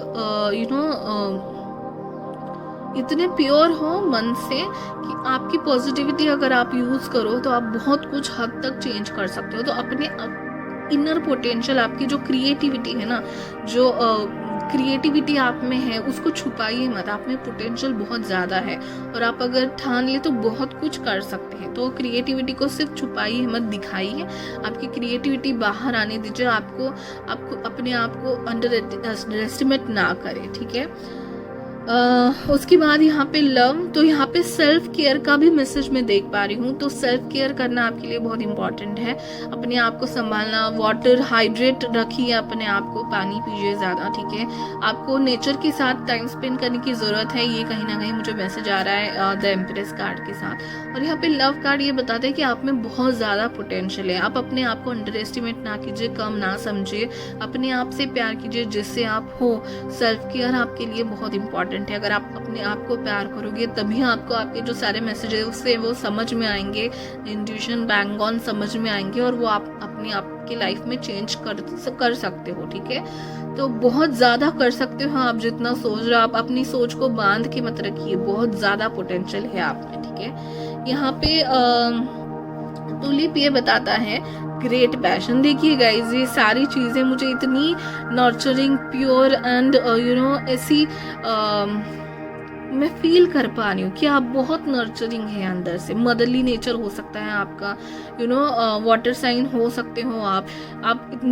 इतने प्योर हो मन से कि आपकी पॉजिटिविटी अगर आप यूज़ करो तो आप बहुत कुछ हद तक चेंज कर सकते हो। तो इनर पोटेंशियल, आपकी जो क्रिएटिविटी है ना, जो क्रिएटिविटी आप में है उसको छुपाइए मत। आप में पोटेंशियल बहुत ज़्यादा है और आप अगर ठान ले तो बहुत कुछ कर सकते हैं। तो क्रिएटिविटी को सिर्फ छुपाइए मत, दिखाइए। आपकी क्रिएटिविटी बाहर आने दीजिए। आपको अपने आप को अंडर एस्टिमेट ना करें, ठीक है। उसके बाद यहाँ पे लव, तो यहाँ पे सेल्फ केयर का भी मैसेज मैं देख पा रही हूँ। तो सेल्फ केयर करना आपके लिए बहुत इंपॉर्टेंट है। अपने आप को संभालना, वाटर हाइड्रेट रखिए अपने आप को, पानी पीजिए ज़्यादा, ठीक है। आपको नेचर के साथ टाइम स्पेंड करने की ज़रूरत है, ये कहीं ना कहीं मुझे मैसेज आ रहा है द एम्प्रेस कार्ड के साथ। और यहाँ पे लव कार्ड ये बताता है कि आप में बहुत ज़्यादा पोटेंशियल है। आप अपने आप को अंडर एस्टिमेट ना कीजिए, कम ना समझिए। अपने आप से प्यार कीजिए जिससे आप हो। सेल्फ केयर आपके लिए बहुत इंपॉर्टेंट है। अगर आप अपने आप को प्यार करोगे तभी आपको आपके जो सारे मैसेज है उससे वो समझ में आएंगे, इंट्यूशन बैंग ऑन समझ में आएंगे और वो आप अपने आप की लाइफ में चेंज कर सकते हो, ठीक है। तो बहुत ज़्यादा कर सकते हो आप जितना सोच रहे हो। आप अपनी सोच को बांध के मत रखिए, बहुत ज़्यादा पोटेंशियल है आप में, ठीक है। यहाँ पे टुलिप ये बताता है ग्रेट पैशन। देखिए गाइज, ये सारी चीज़ें मुझे इतनी नर्चरिंग, प्योर एंड ऐसी मैं फील कर पा रही हूँ कि आप बहुत नर्चरिंग है अंदर से। मदरली नेचर हो सकता है आपका, वाटर साइन हो सकते हो आप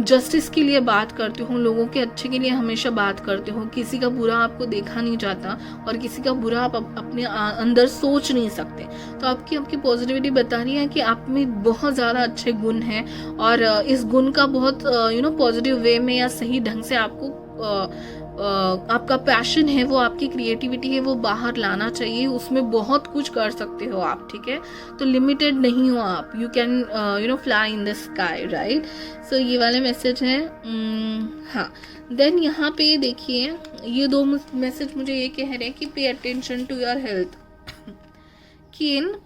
जस्टिस के लिए बात करते हो, लोगों के अच्छे के लिए हमेशा बात करते हो। किसी का बुरा आपको देखा नहीं जाता और किसी का बुरा आप अपने अंदर सोच नहीं सकते। तो आपकी पॉजिटिविटी बता रही है कि आप में बहुत ज़्यादा अच्छे गुण हैं और इस गुण का बहुत पॉजिटिव वे में या सही ढंग से आपको आपका पैशन है, वो आपकी क्रिएटिविटी है, वो बाहर लाना चाहिए। उसमें बहुत कुछ कर सकते हो आप, ठीक है। तो लिमिटेड नहीं हो आप, you can fly in the sky, right. So ये वाले मैसेज है। हाँ, देन यहाँ पे देखिए ये दो मैसेज मुझे ये कह रहे हैं कि pay attention to your health,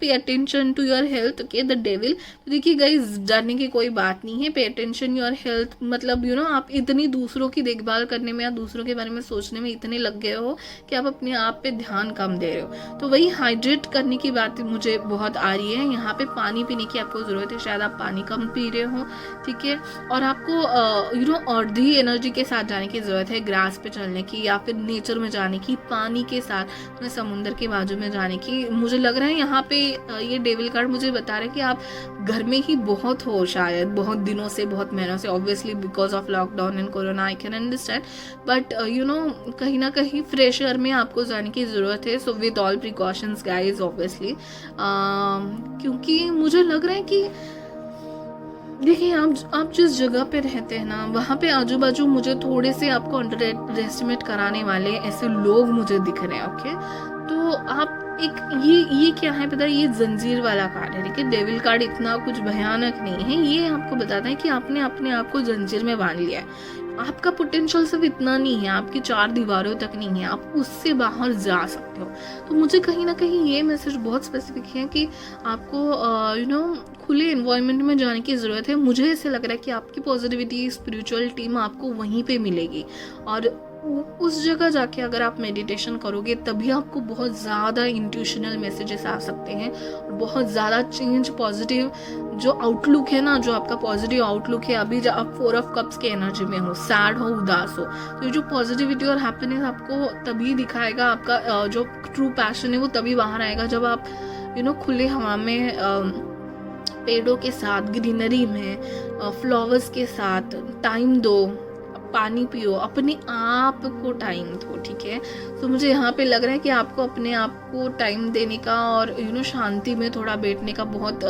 pay attention to your health, okay. The devil, तो देखिए गाइस, डरने की कोई बात नहीं है। पे अटेंशन योर हेल्थ मतलब आप इतनी दूसरों की देखभाल करने में या दूसरों के बारे में सोचने में इतने लग गए हो कि आप अपने आप पे ध्यान कम दे रहे हो। तो वही हाइड्रेट करने की बात मुझे बहुत आ रही है। यहाँ पे पानी पीने की आपको ज़रूरत है, शायद आप पानी कम पी रहे हो, ठीक है। और आपको अर्धी एनर्जी के साथ जाने की ज़रूरत है, ग्रास पे चलने की या फिर नेचर में जाने की, पानी के साथ समुंदर के बाजू में जाने की। मुझे लग रहा है यहाँ पे ये डेविल कार्ड मुझे बता रहा है कि आप घर में ही बहुत हो, शायद बहुत दिनों से, बहुत महीनों से, obviously because of lockdown and corona, I can understand. But कहीं ना कहीं फ्रेश एयर में आपको जाने की ज़रूरत है। So with all precautions guys, obviously, क्योंकि मुझे लग रहा है कि देखिए आप जिस जगह पे रहते हैं ना, वहाँ पे आजू बाजू मुझे थोड़े से आपको अंडर एस्टिमेट कराने वाले ऐसे लोग मुझे दिख रहे हैं, ओके। तो आप ये क्या है पता है, ये जंजीर वाला कार्ड है, ठीक है। डेविल कार्ड इतना कुछ भयानक नहीं है, ये आपको बताता है कि आपने अपने आप को जंजीर में बांध लिया है। आपका पोटेंशियल सिर्फ इतना नहीं है, आपकी 4 दीवारों तक नहीं है, आप उससे बाहर जा सकते हो। तो मुझे कहीं ना कहीं ये मैसेज बहुत स्पेसिफिक है कि आपको खुले एनवायरनमेंट में जाने की ज़रूरत है। मुझे ऐसे लग रहा है कि आपकी पॉजिटिविटी, स्पिरिचुअल टीम आपको वहीं पे मिलेगी और उस जगह जाके अगर आप मेडिटेशन करोगे तभी आपको बहुत ज़्यादा इंट्यूशनल मैसेजेस आ सकते हैं और बहुत ज़्यादा चेंज, पॉजिटिव जो आउटलुक है ना, जो आपका पॉजिटिव आउटलुक है, अभी जब आप 4 ऑफ कप्स के एनर्जी में हो, सैड हो, उदास हो, तो ये जो पॉजिटिविटी और हैप्पीनेस आपको तभी दिखाएगा। आपका जो ट्रू पैशन है वो तभी बाहर आएगा जब आप खुले हवा में, पेड़ों के साथ, ग्रीनरी में, फ्लावर्स के साथ टाइम दो, पानी पियो, अपने आप को टाइम दो, ठीक है। तो मुझे यहाँ पे लग रहा है कि आपको अपने आप को टाइम देने का और शांति में थोड़ा बैठने का बहुत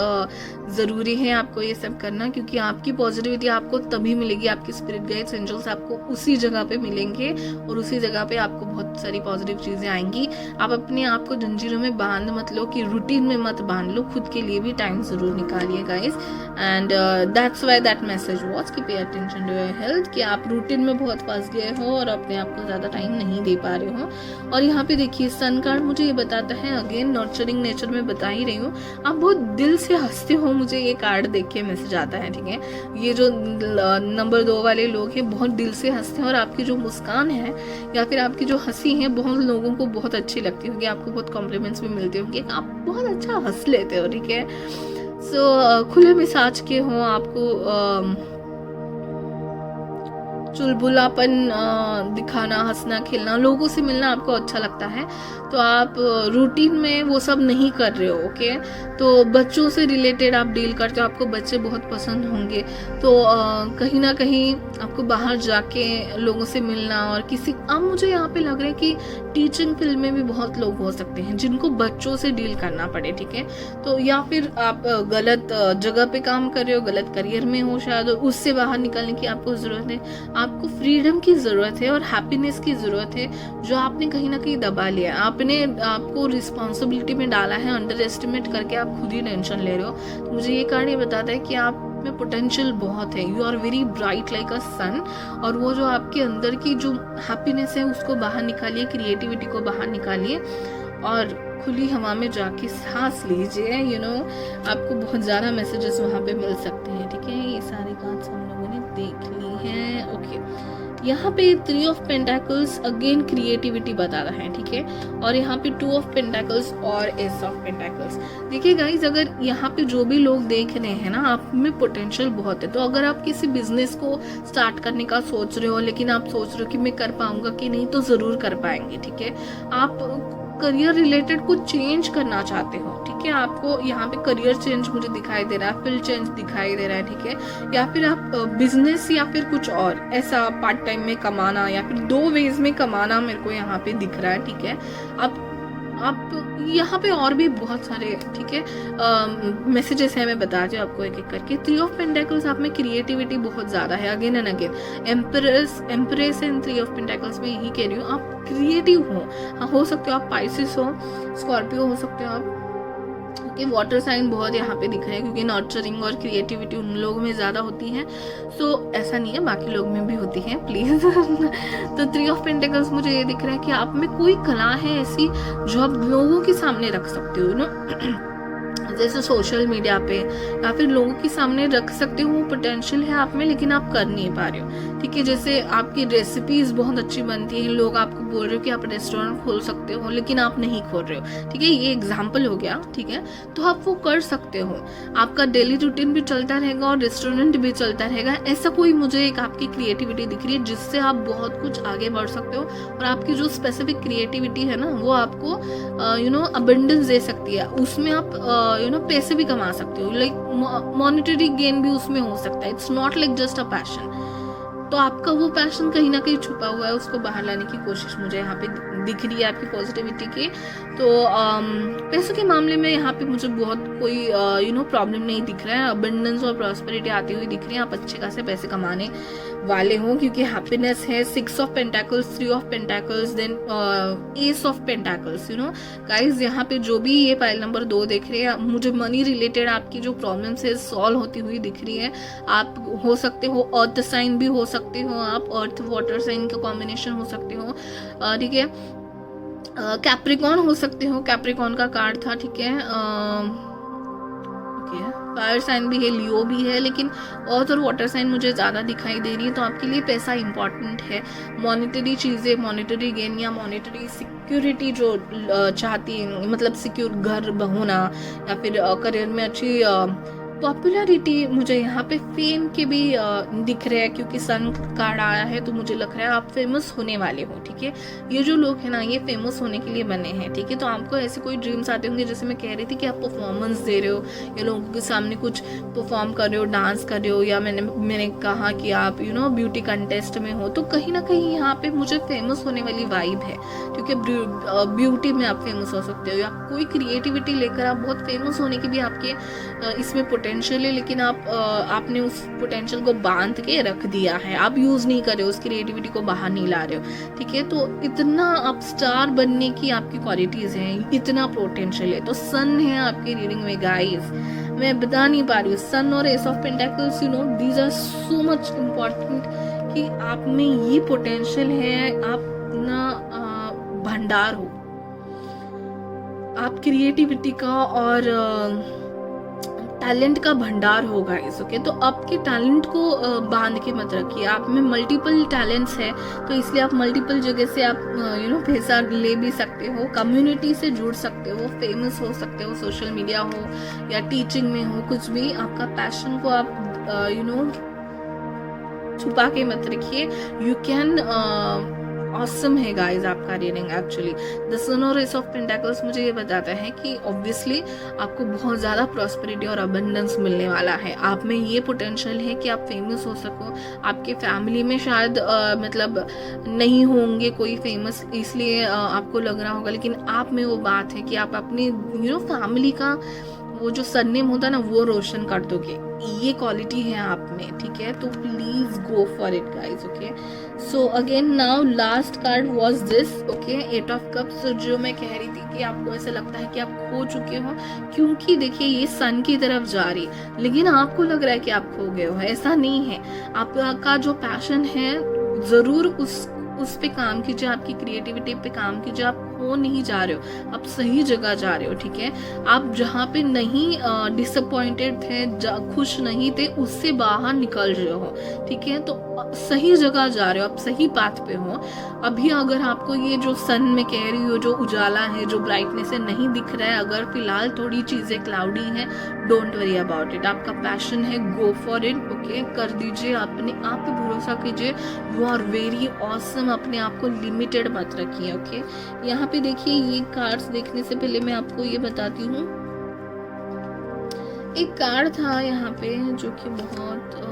ज़रूरी है आपको ये सब करना, क्योंकि आपकी पॉजिटिविटी आपको तभी मिलेगी, आपकी स्पिरिट गाइड्स, एंजल्स आपको उसी जगह पे मिलेंगे और उसी जगह पे आपको बहुत सारी पॉजिटिव चीज़ें आएंगी। आप अपने आप को जंजीरों में बांध मत लो, कि रूटीन में मत बांध लो, खुद के लिए भी टाइम ज़रूर निकालिए guys. And that's why that message was कि pay attention to your health, कि आप रूटीन में बहुत फंस गए हो और अपने आप को ज़्यादा टाइम नहीं दे पा रहे हो। और यहाँ पे देखिए सन कार्ड मुझे ये बताता है, अगेन नर्चरिंग नेचर में बता ही रही हूँ, आप बहुत दिल से हंसते हो, मुझे ये कार्ड देख के मैसेज आता है, ठीक है। ये जो नंबर 2 वाले लोग हैं बहुत दिल से हंसते हैं और आपकी जो मुस्कान है या फिर आपकी जो हंसी है बहुत लोगों को बहुत अच्छी लगती होगी, आपको बहुत कॉम्प्लीमेंट्स भी मिलते होंगे, आप बहुत अच्छा हंस लेते हो, ठीक है। सो खुले मिजाज के हो, आपको चुलबुलापन दिखाना, हंसना खेलना, लोगों से मिलना आपको अच्छा लगता है, तो आप रूटीन में वो सब नहीं कर रहे हो। ओके, तो बच्चों से रिलेटेड आप डील करते हो, आपको बच्चे बहुत पसंद होंगे, तो कहीं ना कहीं आपको बाहर जाके लोगों से मिलना और किसी, अब मुझे यहाँ पे लग रहा है कि टीचिंग फील्ड में भी बहुत लोग हो सकते हैं जिनको बच्चों से डील करना पड़े, ठीक है। तो या फिर आप गलत जगह पे काम कर रहे हो, गलत करियर में हो शायद, और उससे बाहर निकलने की आपको ज़रूरत है। आपको फ्रीडम की ज़रूरत है और हैप्पीनेस की ज़रूरत है, जो आपने कहीं ना कहीं दबा लिया। आपने आपको रिस्पॉन्सिबिलिटी में डाला है, अंडर एस्टिमेट करके आप खुद ही टेंशन ले रहे हो। तो मुझे ये कारण ये बताता है कि आप में पोटेंशियल बहुत है, you are very bright like a sun, और वो जो आपके अंदर की जो हैप्पीनेस है उसको बाहर निकालिए, क्रिएटिविटी को बाहर निकालिए और खुली हवा में जाके सांस लीजिए। आपको बहुत ज़्यादा मैसेजेस वहाँ पे मिल सकते हैं, ठीक है। ये सारी कार्ड्स हम लोगों ने देख ली है। ओके, यहाँ पे 3 ऑफ पेंटाकल्स अगेन क्रिएटिविटी बता रहा है, ठीक है, और यहाँ पे 2 ऑफ पेंटाकल्स और एस ऑफ पेंटाकल्स। देखिए गाइज, अगर यहाँ पे जो भी लोग देख रहे हैं ना, आप में पोटेंशियल बहुत है। तो अगर आप किसी बिजनेस को स्टार्ट करने का सोच रहे हो, लेकिन आप सोच रहे हो कि मैं कर पाऊंगा कि नहीं, तो जरूर कर पाएंगे, ठीक है। आप करियर रिलेटेड कुछ चेंज करना चाहते हो, ठीक है, आपको यहाँ पे करियर चेंज मुझे दिखाई दे रहा है, फील्ड चेंज दिखाई दे रहा है, ठीक है, या फिर आप बिजनेस या फिर कुछ और ऐसा पार्ट टाइम में कमाना, या फिर 2 वेज में कमाना मेरे को यहाँ पे दिख रहा है, ठीक है। आप यहाँ पे और भी बहुत सारे, ठीक है, मैसेजेस हैं, मैं बताती हूँ आपको एक एक करके। 3 ऑफ पेंटाकल्स आप में क्रिएटिविटी बहुत ज़्यादा है, again and again. Empress and 3 of pentacles में यही कह रही हूँ, आप क्रिएटिव हो सकते हो आप पाइसिस हो, स्कॉर्पियो हो सकते हो आप, कि वाटर साइन बहुत यहाँ पे दिख रहे हैं, क्योंकि नर्चरिंग और क्रिएटिविटी उन लोगों में ज़्यादा होती है। सो ऐसा नहीं है, बाकी लोग में भी होती है, प्लीज़। तो 3 ऑफ पेंटिकल्स मुझे ये दिख रहा है कि आप में कोई कला है ऐसी जो आप लोगों के सामने रख सकते हो ना, जैसे सोशल मीडिया पे या फिर लोगों के सामने रख सकते हो, वो पोटेंशियल है आप में, लेकिन आप कर नहीं पा रहे हो, ठीक है। जैसे आपकी रेसिपीज बहुत अच्छी बनती है, लोग आपको बोल रहे हो कि आप रेस्टोरेंट खोल सकते हो, लेकिन आप नहीं खोल रहे हो, ठीक है, ये एग्जाम्पल हो गया, ठीक है। तो आप वो कर सकते हो, आपका डेली रूटीन भी चलता रहेगा और रेस्टोरेंट भी चलता रहेगा। ऐसा कोई मुझे एक आपकी क्रिएटिविटी दिख रही है जिससे आप बहुत कुछ आगे बढ़ सकते हो, और आपकी जो स्पेसिफिक क्रिएटिविटी है ना, वो आपको अबंडेंस दे सकती है। उसमें आप पैसे भी कमा सकते हो, लाइक मॉनेटरी गेन भी उसमें हो सकता है। It's not like just a passion. तो आपका वो पैशन कहीं ना कहीं छुपा हुआ है, उसको बाहर लाने की कोशिश मुझे यहाँ पे दिख रही है आपकी पॉजिटिविटी की। तो पैसों के मामले में यहाँ पे मुझे बहुत कोई प्रॉब्लम नहीं दिख रहा है, अबंडेंस और प्रॉस्पेरिटी आती हुई दिख रही है, आप अच्छे खासे पैसे कमाने वाले हो, क्योंकि हैप्पीनेस है। 6 of pentacles, 3 of pentacles, then ace of pentacles. Guys, यहाँ पे जो भी ये पाइल नंबर 2 देख रहे हैं, मुझे मनी रिलेटेड आपकी जो प्रॉब्लम्स है सॉल्व होती हुई दिख रही है। आप हो सकते हो अर्थ साइन भी हो सकते हो, आप अर्थ वाटर साइन का कॉम्बिनेशन हो सकते हो, ठीक है। कैप्रिकॉन हो सकते हो, कैप्रिकॉन का कार्ड था, ठीक है। फायर साइन भी है, लियो भी है, लेकिन अर्थ और वाटर साइन मुझे ज़्यादा दिखाई दे रही है। तो आपके लिए पैसा इंपॉर्टेंट है, मॉनेटरी चीज़ें, मॉनेटरी गेन या मॉनेटरी सिक्योरिटी जो चाहती है, मतलब सिक्योर घर होना, या फिर करियर में अच्छी पॉपुलैरिटी। मुझे यहाँ पे फेम के भी दिख रहे हैं, क्योंकि सन कार्ड आया है, तो मुझे लग रहा है आप फेमस होने वाले हो, ठीक है। ये जो लोग हैं ना, ये फेमस होने के लिए बने हैं, ठीक है। तो आपको ऐसे कोई ड्रीम्स आते होंगे, जैसे मैं कह रही थी कि आप परफॉर्मेंस दे रहे हो या लोगों के सामने कुछ परफॉर्म कर रहे हो, डांस कर रहे हो, या मैंने कहा कि आप ब्यूटी कंटेस्ट में हो, तो कहीं ना कहीं यहाँ पे मुझे फेमस होने वाली वाइब है, क्योंकि ब्यूटी में आप फेमस हो सकते हो, या कोई क्रिएटिविटी लेकर आप बहुत फेमस होने की भी आपके इसमें पोटेंशियल है, लेकिन आपने उस पोटेंशियल को बांध के रख दिया है, आप यूज नहीं कर रहे हो, उस क्रिएटिविटी को बाहर नहीं ला रहे हो, ठीक है। तो इतना आप स्टार बनने की आपकी क्वालिटीज हैं, इतना पोटेंशियल है। तो सन है आपकी रीडिंग में गाइस, मैं बता नहीं पा रही हूँ, सन और ace of pentacles, these are so much important, कि आप में ये पोटेंशियल है, आप ना भंडार हो, आप क्रिएटिविटी का और टैलेंट का भंडार होगा इस, ओके। तो आपके टैलेंट को बांध के मत रखिए, आप में मल्टीपल टैलेंट्स है, तो इसलिए आप मल्टीपल जगह से आप पैसा ले भी सकते हो, कम्युनिटी से जुड़ सकते हो, फेमस हो सकते हो, सोशल मीडिया हो या टीचिंग में हो, कुछ भी आपका पैशन को आप छुपा के मत रखिए। यू कैन ऑसम है गाइज आपका रीडिंग। एक्चुअली द सन और एस ऑफ पेंटाकल्स मुझे ये बताता है कि ऑब्वियसली आपको बहुत ज़्यादा प्रॉस्पेरिटी और अबंडेंस मिलने वाला है। आप में ये पोटेंशियल है कि आप फेमस हो सको। आपके फैमिली में शायद मतलब नहीं होंगे कोई फेमस, इसलिए आपको लग रहा होगा, लेकिन आप में वो बात है कि आप अपनी फैमिली का वो जो सरनेम होता है ना वो रोशन कर दोगे। ये क्वालिटी है आप में, ठीक है। तो please go for it guys, okay. So again now last card was this, okay, 8 of cups. जो मैं कह रही थी कि आपको ऐसा लगता है कि आप खो चुके हो, क्योंकि देखिए ये सन की तरफ जा रही, लेकिन आपको लग रहा है कि आप खो गए हो। ऐसा नहीं है। आपका जो पैशन है जरूर उस पे काम कीजिए, आपकी क्रिएटिविटी पे काम कीजिए। आप खो नहीं जा रहे हो, आप सही जगह जा रहे हो, ठीक है। आप जहाँ पे नहीं डिसअपॉइंटेड थे, खुश नहीं थे, उससे बाहर निकल रहे हो, ठीक है। तो सही जगह जा रहे हो, आप सही पाथ पे हो। अभी अगर आपको ये जो सन में कह रही हो, जो उजाला है, जो ब्राइटनेस है, नहीं दिख रहा है, अगर फिलहाल थोड़ी चीजें क्लाउडी हैं, डोंट वरी अबाउट इट। आपका पैशन है, गो फॉर इट, ओके। कर दीजिए, अपने आप पे भरोसा कीजिए। You are very awesome. अपने आप को लिमिटेड मत रखिए, ओके। यहाँ पे देखिए ये कार्ड्स देखने से पहले मैं आपको ये बताती हूँ, एक कार्ड था यहाँ पे जो कि बहुत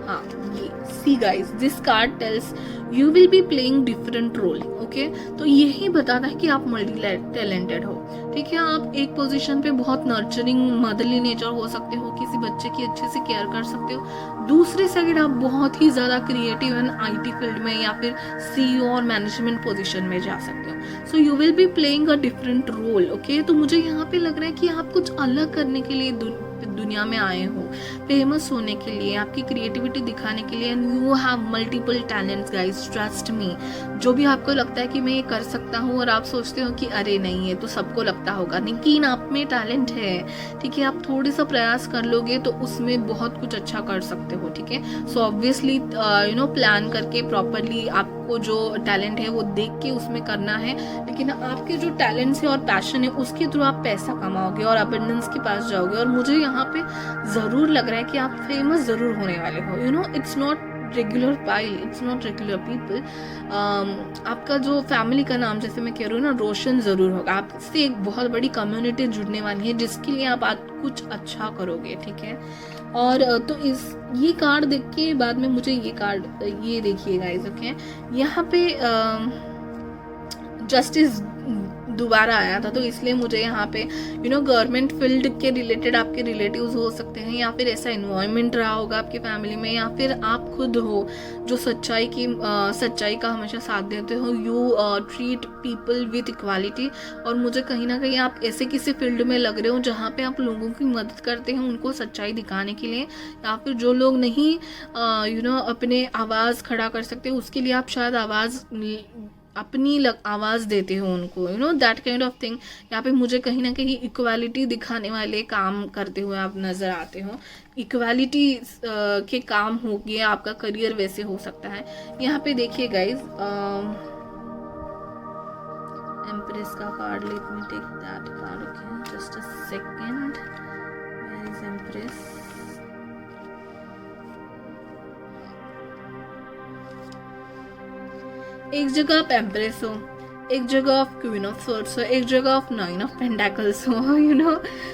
हाँ, ये see guys, this card tells you will be playing different role, okay. तो यही बताता है कि आप मल्टी टैलेंटेड हो, ठीक है। आप एक पोजीशन पे बहुत नर्चरिंग मदरली नेचर हो सकते हो, किसी बच्चे की अच्छे से केयर कर सकते हो। दूसरी साइड आप बहुत ही ज्यादा क्रिएटिव एंड आईटी फील्ड में या फिर सीईओ और मैनेजमेंट पोजीशन में जा सकते हो। So you will be playing a different role, okay. तो मुझे यहाँ पे लग रहा है कि आप कुछ अलग करने के लिए दुनिया में आए हो, फेमस होने के लिए, आपकी क्रिएटिविटी दिखाने के लिए। And you have multiple talents guys, trust me. जो भी आपको लगता है कि मैं ये कर सकता हूँ और आप सोचते हो कि अरे नहीं, ये तो सबको लगता होगा, लेकिन आप में टैलेंट है, ठीक है। आप थोड़े सा प्रयास कर लोगे तो उसमें बहुत कुछ अच्छा कर सकते हो, ठीक है। सो ऑब्वियसली प्लान करके प्रॉपरली आपको जो टैलेंट है वो देख के उसमें करना है, लेकिन आपके जो टैलेंट्स है और पैशन है उसके थ्रू आप पैसा कमाओगे और अबंडेंस के पास जाओगे। और मुझे यहाँ पे जरूर लग रहा है कि आप फेमस जरूर होने वाले हो। It's not regular pile, it's not regular people. आपका जो फैमिली का नाम, जैसे मैं कह रही हूँ ना, रोशन जरूर होगा। आपसे एक बहुत बड़ी कम्युनिटी जुड़ने वाली है जिसके लिए आप आज कुछ अच्छा करोगे, ठीक है। और तो ये कार्ड देख के बाद में मुझे ये कार्ड, ये देखिए गाइस, ओके। यहाँ पे जस्टिस दोबारा आया था, तो इसलिए मुझे यहाँ पे गवर्नमेंट फील्ड के रिलेटेड आपके रिलेटिव्स हो सकते हैं, या फिर ऐसा एनवायरनमेंट रहा होगा आपकी फैमिली में, या फिर आप खुद हो जो सच्चाई का हमेशा साथ देते हो। You treat people with equality. और मुझे कहीं ना कहीं आप ऐसे किसी फील्ड में लग रहे हो जहाँ पे आप लोगों की मदद करते हैं उनको सच्चाई दिखाने के लिए, या फिर जो लोग नहीं अपने आवाज़ खड़ा कर सकते उसके लिए आप शायद अपनी आवाज़ देते हो उनको, दैट काइंड ऑफ थिंग। यहाँ पे मुझे कहीं ना कहीं इक्वालिटी दिखाने वाले काम करते हुए आप नज़र आते हो। इक्वालिटी के काम हो गया, आपका करियर वैसे हो सकता है। यहाँ पे देखिए गाइज, एम्प्रेस का card, let me take that card, okay, just a second. Where is empress? एक जगह आप एम्प्रेस हो, एक जगह ऑफ क्वीन ऑफ सोर्ड्स हो, एक जगह ऑफ 9 ऑफ पेंटाकल्स हो,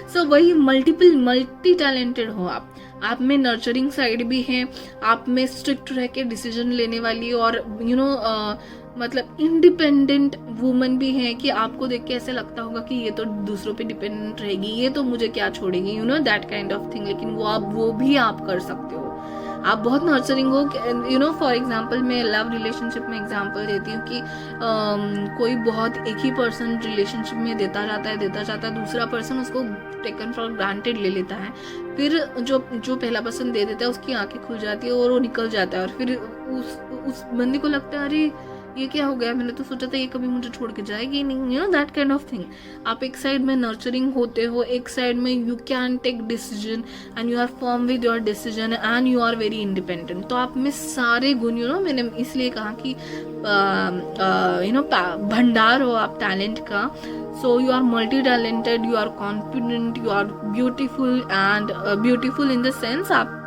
सो वही मल्टी टैलेंटेड हो आप में नर्चरिंग साइड भी है, आप में स्ट्रिक्ट रह के डिसीजन लेने वाली और मतलब इंडिपेंडेंट वुमन भी है कि आपको देख के ऐसे लगता होगा कि ये तो दूसरों पे डिपेंडेंट रहेगी, ये तो मुझे क्या छोड़ेगी, दैट काइंड ऑफ थिंग। लेकिन वो भी आप कर सकते हो। आप बहुत नर्चरिंग हो, फॉर एग्जाम्पल मैं लव रिलेशनशिप में एग्जाम्पल देती हूँ कि कोई बहुत एक ही पर्सन रिलेशनशिप में देता जाता है, दूसरा पर्सन उसको टेकन फॉर ग्रांटेड ले लेता है। फिर जो पहला पर्सन दे देता है उसकी आंखें खुल जाती है और वो निकल जाता है, और फिर उस बंदे को लगता है अरे ये क्या हो गया, मैंने तो सोचा था ये कभी मुझे छोड़ के जाएगी नहीं, दैट काइंड ऑफ थिंग। आप एक साइड में नर्चरिंग होते हो, एक साइड में you can take decision and you are firm with your decision and you are very independent. तो आप में सारे गुण, मैंने इसलिए कहा कि भंडार हो आप टैलेंट का। So you are multi talented, you are confident, you are beautiful and beautiful in the sense आप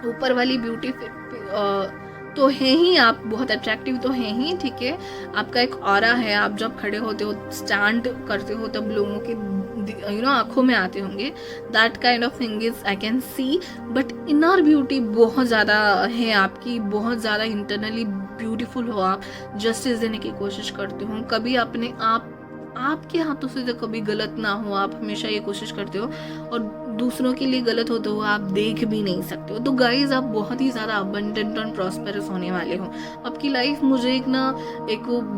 ऊपर वाली ब्यूटी तो है ही, आप बहुत अट्रैक्टिव तो हैं ही, ठीक है, आपका एक ऑरा है, आप जब खड़े होते हो, स्टैंड करते हो, तब लोगों की आंखों में आते होंगे, that kind of thing is I can C. But inner beauty बहुत ज़्यादा है आपकी, बहुत ज़्यादा इंटरनली ब्यूटीफुल हो आप, जस्टिस देने की कोशिश करते हो, कभी अपने आपके हाथों से तो कभी गलत ना हो, आप हमेशा ये कोशिश करते हो, और दूसरों के लिए गलत होते हुए आप देख भी नहीं सकते हो। तो गाइज आप बहुत ही ज़्यादा अबंडेंट और प्रॉस्पेरस होने वाले हो। आपकी लाइफ मुझे एक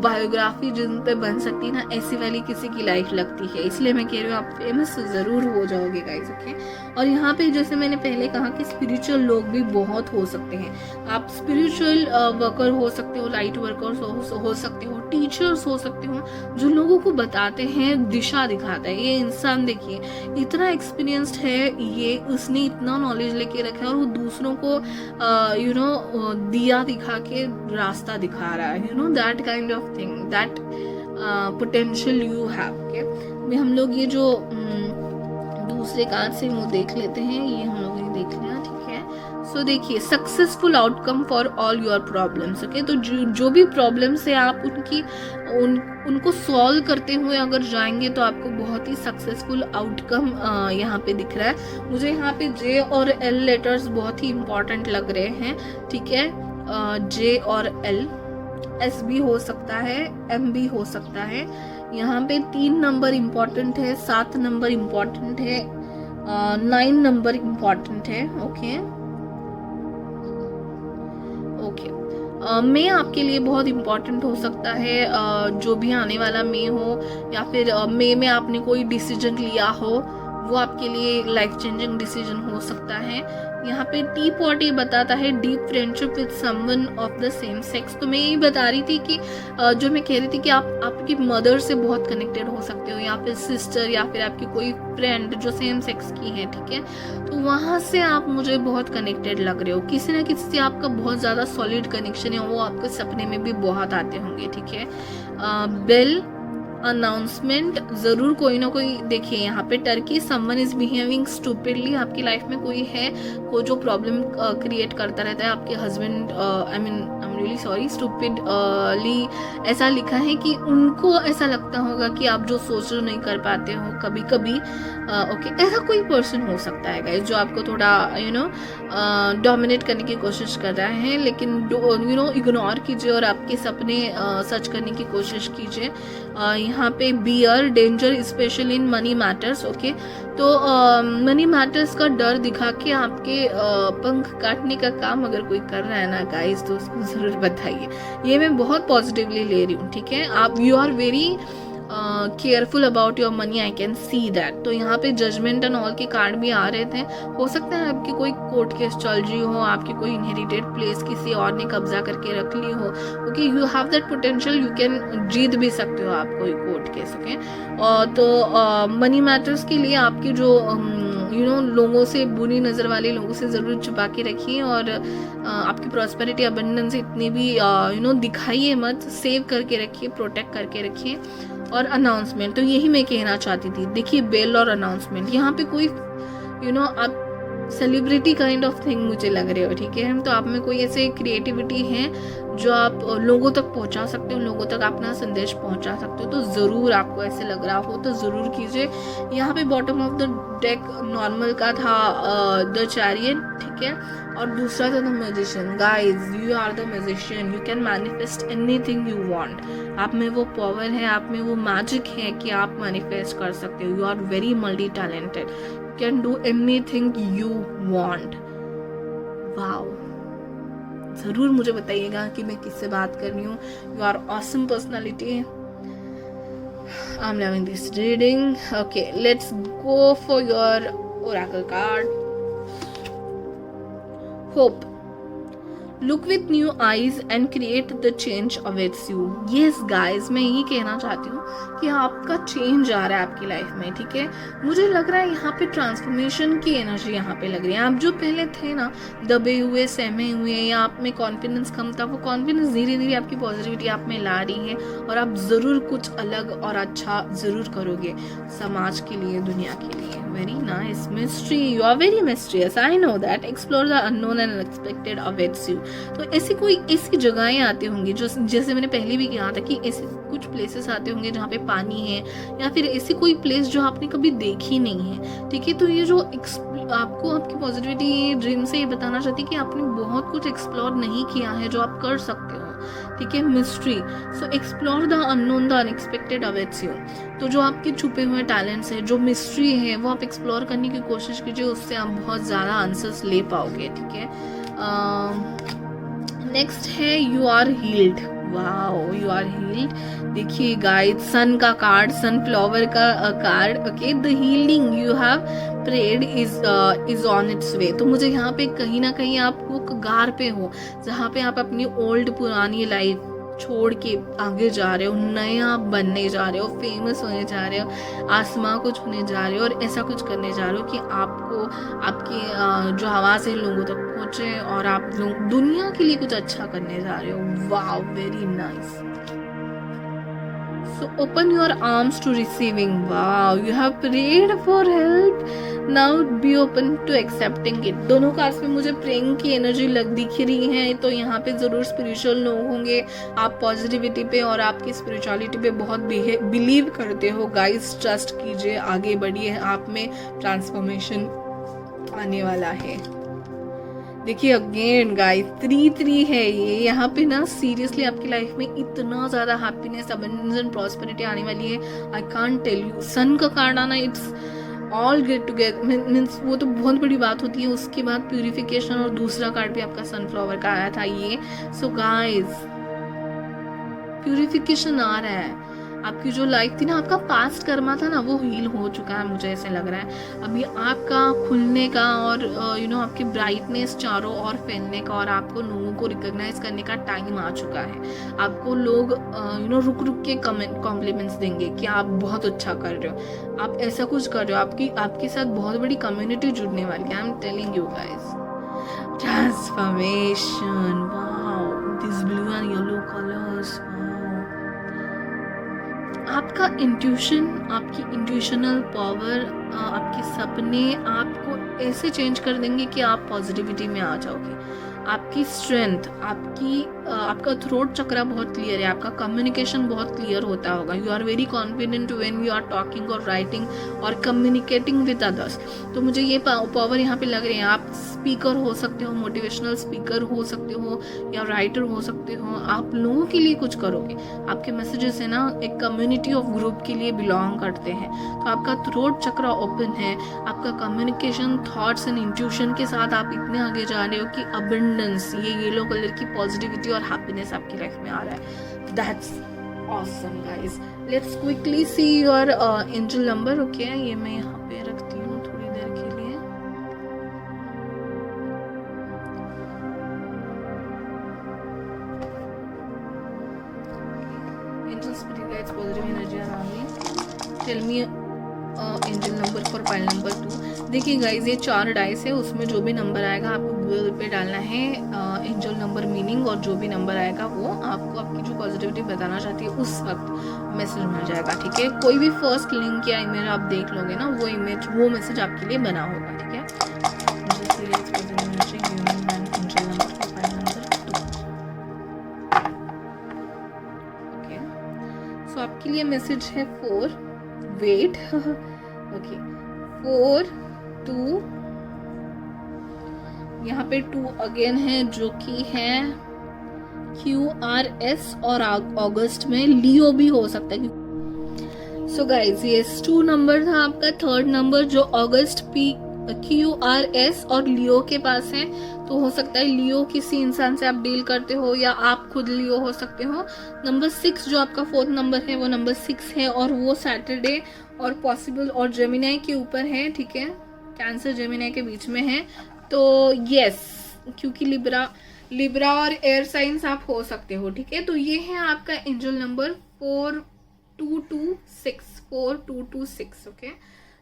बायोग्राफी जिन पे बन सकती है ना, ऐसी वाली किसी की लाइफ लगती है, इसलिए मैं कह रही हूँ आप फेमस ज़रूर हो जाओगे गाइज, ओके। और यहाँ पे जैसे मैंने पहले कहा कि स्पिरिचुअल लोग भी बहुत हो सकते हैं, आप स्पिरिचुअल वर्कर हो सकते हो, लाइट वर्कर्स हो सकते हो, टीचर्स हो सकते हो, जो लोगों को बताते हैं, दिशा दिखाता है। ये इंसान देखिए इतना एक्सपीरियंस्ड है, ये उसने इतना नॉलेज लेके रखा है, और वो दूसरों को दिया दिखा के रास्ता दिखा रहा है, that kind of thing, that potential you have. हम लोग ये जो दूसरे कार्ड से मुंह देख लेते हैं, ये हम लोग ने देख लिया, ठीक है। सो देखिए, successful outcome for all your problems, okay. तो जो भी प्रॉब्लम्स है आप उनको सॉल्व करते हुए अगर जाएंगे तो आपको बहुत ही सक्सेसफुल आउटकम यहाँ पे दिख रहा है मुझे। यहाँ पे जे और एल लेटर्स बहुत ही इंपॉर्टेंट लग रहे हैं, ठीक है। जे और एल, एस भी हो सकता है, एम भी हो सकता है। यहाँ पे 3 नंबर इम्पॉर्टेंट है, 7 नंबर इम्पॉर्टेंट है, 9 नंबर इम्पॉर्टेंट है, ओके। मे आपके लिए बहुत इम्पॉर्टेंट हो सकता है, जो भी आने वाला मे हो, या फिर मे में आपने कोई डिसीजन लिया हो, वो आपके लिए लाइफ चेंजिंग डिसीजन हो सकता है। यहाँ पे टी पॉटी बताता है deep friendship with someone of the same sex. तो मैं यही बता रही थी कि जो मैं कह रही थी कि आप आपकी मदर से बहुत कनेक्टेड हो सकते हो, या फिर सिस्टर, या फिर आपकी कोई फ्रेंड जो सेम सेक्स की है, ठीक है। तो वहाँ से आप मुझे बहुत कनेक्टेड लग रहे हो, किसी ना किसी से आपका बहुत ज़्यादा सॉलिड कनेक्शन है, वो आपके सपने में भी बहुत आते होंगे, ठीक है। बेल अनाउंसमेंट जरूर कोई ना कोई, देखिए यहाँ पे Turkey, someone is behaving stupidly, आपकी लाइफ में कोई है को जो प्रॉब्लम क्रिएट करता रहता है, आपके husband, I am really sorry, stupidly ऐसा लिखा है कि उनको ऐसा लगता होगा कि आप जो सोच रहे हो नहीं कर पाते हो कभी कभी, ओके। ऐसा कोई पर्सन हो सकता है गाइस जो आपको थोड़ा डोमिनेट करने की कोशिश कर रहा है, लेकिन इग्नोर कीजिए और आपके सपने सच करने की कोशिश कीजिए। यहाँ पे beware danger especially in money matters, okay. तो मनी मैटर्स का डर दिखा के आपके पंख काटने का काम अगर कोई कर रहा है ना गाइस, तो उसको जरूर बताइए। ये मैं बहुत पॉजिटिवली ले रही हूँ, ठीक है। आप you are very careful about your money, I can see that. तो यहाँ पे जजमेंट एंड ऑल के कार्ड भी आ रहे थे। हो सकता है आपकी कोई कोर्ट केस चल रही हो, आपकी कोई इनहेरिटेड प्लेस किसी और ने कब्जा करके रख ली हो, okay. You have that potential, you can जीत भी सकते हो आप कोई कोर्ट केस, ओके। तो मनी मैटर्स के लिए आपकी जो लोगों से, बुरी नज़र वाले लोगों से ज़रूर छुपा के रखिए, और आपकी प्रॉस्पेरिटी अबंडेंस इतनी भी दिखाइए मत, सेव करके रखिए, प्रोटेक्ट करके रखिए। और अनाउंसमेंट, तो यही मैं कहना चाहती थी। देखिए बेल और अनाउंसमेंट, यहाँ पे कोई आप सेलिब्रिटी काइंड ऑफ थिंग मुझे लग रहे हो, ठीक है। तो आप में कोई ऐसे क्रिएटिविटी है जो आप लोगों तक पहुंचा सकते हो, लोगों तक अपना संदेश पहुंचा सकते हो। तो ज़रूर आपको ऐसे लग रहा हो तो ज़रूर कीजिए। यहाँ पे bottom of the deck normal का था द चैरियट, ठीक है, और दूसरा था the magician. Guys you are the magician, you can manifest anything you want. आप में वो पावर है, आप में वो मैजिक है कि आप मैनिफेस्ट कर सकते हो। You are very multi talented, can do anything you want. Wow, जरूर मुझे बताइएगा कि मैं किससे बात कर रही हूँ। You are awesome personality. I am loving this reading. Okay, let's go for your oracle card. Hope. Look with new eyes and create the change awaits you. Yes guys, मैं यही कहना चाहती हूँ कि आपका चेंज आ रहा है आपकी लाइफ में, ठीक है। मुझे लग रहा है यहाँ पे ट्रांसफॉर्मेशन की एनर्जी यहाँ पे लग रही है। आप जो पहले थे ना दबे हुए, सहमे हुए, या आप में कॉन्फिडेंस कम था, वो कॉन्फिडेंस धीरे धीरे आपकी पॉजिटिविटी आप में ला रही है और आप ज़रूर कुछ अलग और अच्छा ज़रूर करोगे समाज के लिए, दुनिया के लिए। Very nice mystery, you are very mysterious, I know that. Explore the unknown and unexpected awaits you. तो ऐसी जगहें आती होंगी जो, जैसे मैंने पहले भी कहा था कि ऐसे कुछ प्लेसेस आते होंगे जहाँ पे पानी है, या फिर ऐसी कोई प्लेस जो आपने कभी देखी नहीं है, ठीक है। तो ये जो आपको आपकी पॉजिटिविटी ड्रीम से ये बताना चाहती है कि आपने बहुत कुछ एक्सप्लोर नहीं किया है जो आप कर सकते हो, ठीक है। Mystery, so explore the unknown the unexpected awaits you. तो जो आपके छुपे हुए टैलेंट्स है, जो मिस्ट्री है, वो आप एक्सप्लोर करने की कोशिश कीजिए, उससे आप बहुत ज़्यादा आंसर्स ले पाओगे, ठीक है। नेक्स्ट है you are healed. Wow, you are healed. देखिए गाइड, सन का कार्ड, सनफ्लावर का card, okay. The healing you have prayed is on its way. तो मुझे यहाँ पे कहीं ना कहीं आप वो कगार पे हो जहाँ पे आप अपनी ओल्ड पुरानी लाइफ छोड़ के आगे जा रहे हो, नया बनने जा रहे हो, फेमस होने जा रहे हो, आसमां कुछ होने जा रहे हो, और ऐसा कुछ करने जा रहे हो कि आपको आपकी जो आवाज़ है लोगों तक पहुँचे और आप लोग दुनिया के लिए कुछ अच्छा करने जा रहे हो। Wow, very nice. So open your arms to receiving. Wow, you have prayed for help. Now be open to accepting it. दोनों कार्ड्स में मुझे प्रेइंग की एनर्जी दिख रही है, तो यहाँ पे जरूर स्पिरिचुअल लोग होंगे। आप पॉजिटिविटी पे और आपकी स्पिरिचुअलिटी पे बहुत बिलीव करते हो। गाइस, ट्रस्ट कीजिए, आगे बढ़िए, आप में ट्रांसफॉर्मेशन आने वाला है। देखिए अगेन गाइस, 3-3 है ये। यहाँ पे ना सीरियसली आपकी लाइफ में इतना ज्यादा हैप्पीनेस, अबंडेंस एंड प्रॉस्पेरिटी आने वाली है, आई कांट टेल यू। सन का कार्ड आना, it's all get together, means वो तो बहुत बड़ी बात होती है। उसके बाद प्यूरिफिकेशन, और दूसरा कार्ड भी आपका सनफ्लावर का आया था ये। सो गाइस, प्यूरिफिकेशन आ रहा है। आपकी जो लाइफ थी ना, आपका पास्ट कर्मा था ना, वो हील हो चुका है, मुझे ऐसे लग रहा है। अभी आपका खुलने का और आपकी ब्राइटनेस चारों ओर फैलने का, और आपको लोगों को रिकॉग्नाइज करने का टाइम आ चुका है। आपको लोग रुक रुक के कॉम्प्लीमेंट्स देंगे कि आप बहुत अच्छा कर रहे हो, आप ऐसा कुछ कर रहे हो। आपके साथ बहुत बड़ी कम्युनिटी जुड़ने वाली है। I am telling you guys, transformation. Wow, this blue and yellow colours. आपका इंट्यूशन, आपकी इंट्यूशनल पावर, आपके सपने आपको ऐसे चेंज कर देंगे कि आप पॉजिटिविटी में आ जाओगे। आपकी स्ट्रेंथ, आपका थ्रोट चक्रा बहुत क्लियर है, आपका कम्युनिकेशन बहुत क्लियर होता होगा। You are very confident when you are talking और राइटिंग और कम्युनिकेटिंग विद अदर्स। तो मुझे ये पावर यहाँ पे लग रही है। आप स्पीकर हो सकते हो, मोटिवेशनल स्पीकर हो सकते हो, या राइटर हो सकते हो। आप लोगों के लिए कुछ करोगे। आपके मैसेजेस है ना, एक कम्युनिटी ऑफ ग्रुप के लिए बिलोंग करते हैं। तो आपका थ्रोट चक्रा ओपन है, आपका कम्युनिकेशन, थॉट्स एंड इंट्यूशन के साथ आप इतने आगे जा रहे हो कि अबंडेंस, ये येलो कलर की पॉजिटिविटी और हैप्पीनेस आपकी लाइफ में आ रहा है। That's awesome guys. Let's quickly see your angel number. Okay, ये मैं यहाँ पे रखती हूँ थोड़ी देर के लिए। Angel spirit guides, positive energy around me. Tell me angel number for pile number 2। देखिए गाइज, ये 4 डाइस है, उसमें जो भी नंबर आएगा आपको गूगल पे डालना है एंजल नंबर मीनिंग, और जो भी नंबर आएगा वो आपको आपकी जो पॉजिटिविटी बताना चाहती है उस वक्त मैसेज मिल जाएगा, ठीक है। कोई भी फर्स्ट लिंक या इमेज आप देख लोगे ना, वो मैसेज आपके लिए बना होगा, ठीक है। सो आपके लिए मैसेज है 4 वेट। ओके, 4 2, यहाँ पे 2 अगेन है, जो कि है QRS, और अगस्त में लियो भी हो सकता है। सो गाइज, ये 2 नंबर था आपका। 3rd नंबर जो अगस्त QRS और लियो के पास है, तो हो सकता है लियो किसी इंसान से आप डील करते हो, या आप खुद लियो हो सकते हो। नंबर 6 जो आपका 4th नंबर है, वो नंबर 6 है, और वो सैटरडे और पॉसिबल और जेमिनाई के ऊपर है, ठीक है। कैंसर जेमिनाई के बीच में है। तो यस, क्योंकि लिब्रा लिब्रा और एयर साइंस आप हो सकते हो, ठीक है। तो ये है आपका एंजल नंबर 4226 ओके।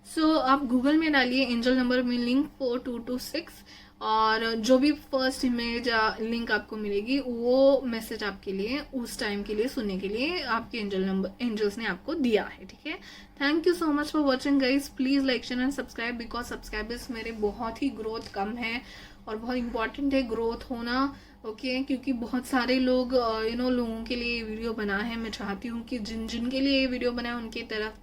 सो आप गूगल में डालिए एंजल नंबर में लिंक 4226 और जो भी फर्स्ट इमेज या लिंक आपको मिलेगी वो मैसेज आपके लिए उस टाइम के लिए सुनने के लिए आपके एंजल्स ने आपको दिया है, ठीक है। Thank you so much for watching guys. Please like share and subscribe because subscribers मेरे बहुत ही ग्रोथ कम है और बहुत इंपॉर्टेंट है ग्रोथ होना, ओके क्योंकि बहुत सारे लोग लोगों के लिए ये वीडियो बना है। मैं चाहती हूँ कि जिनके लिए ये वीडियो बना है उनके तरफ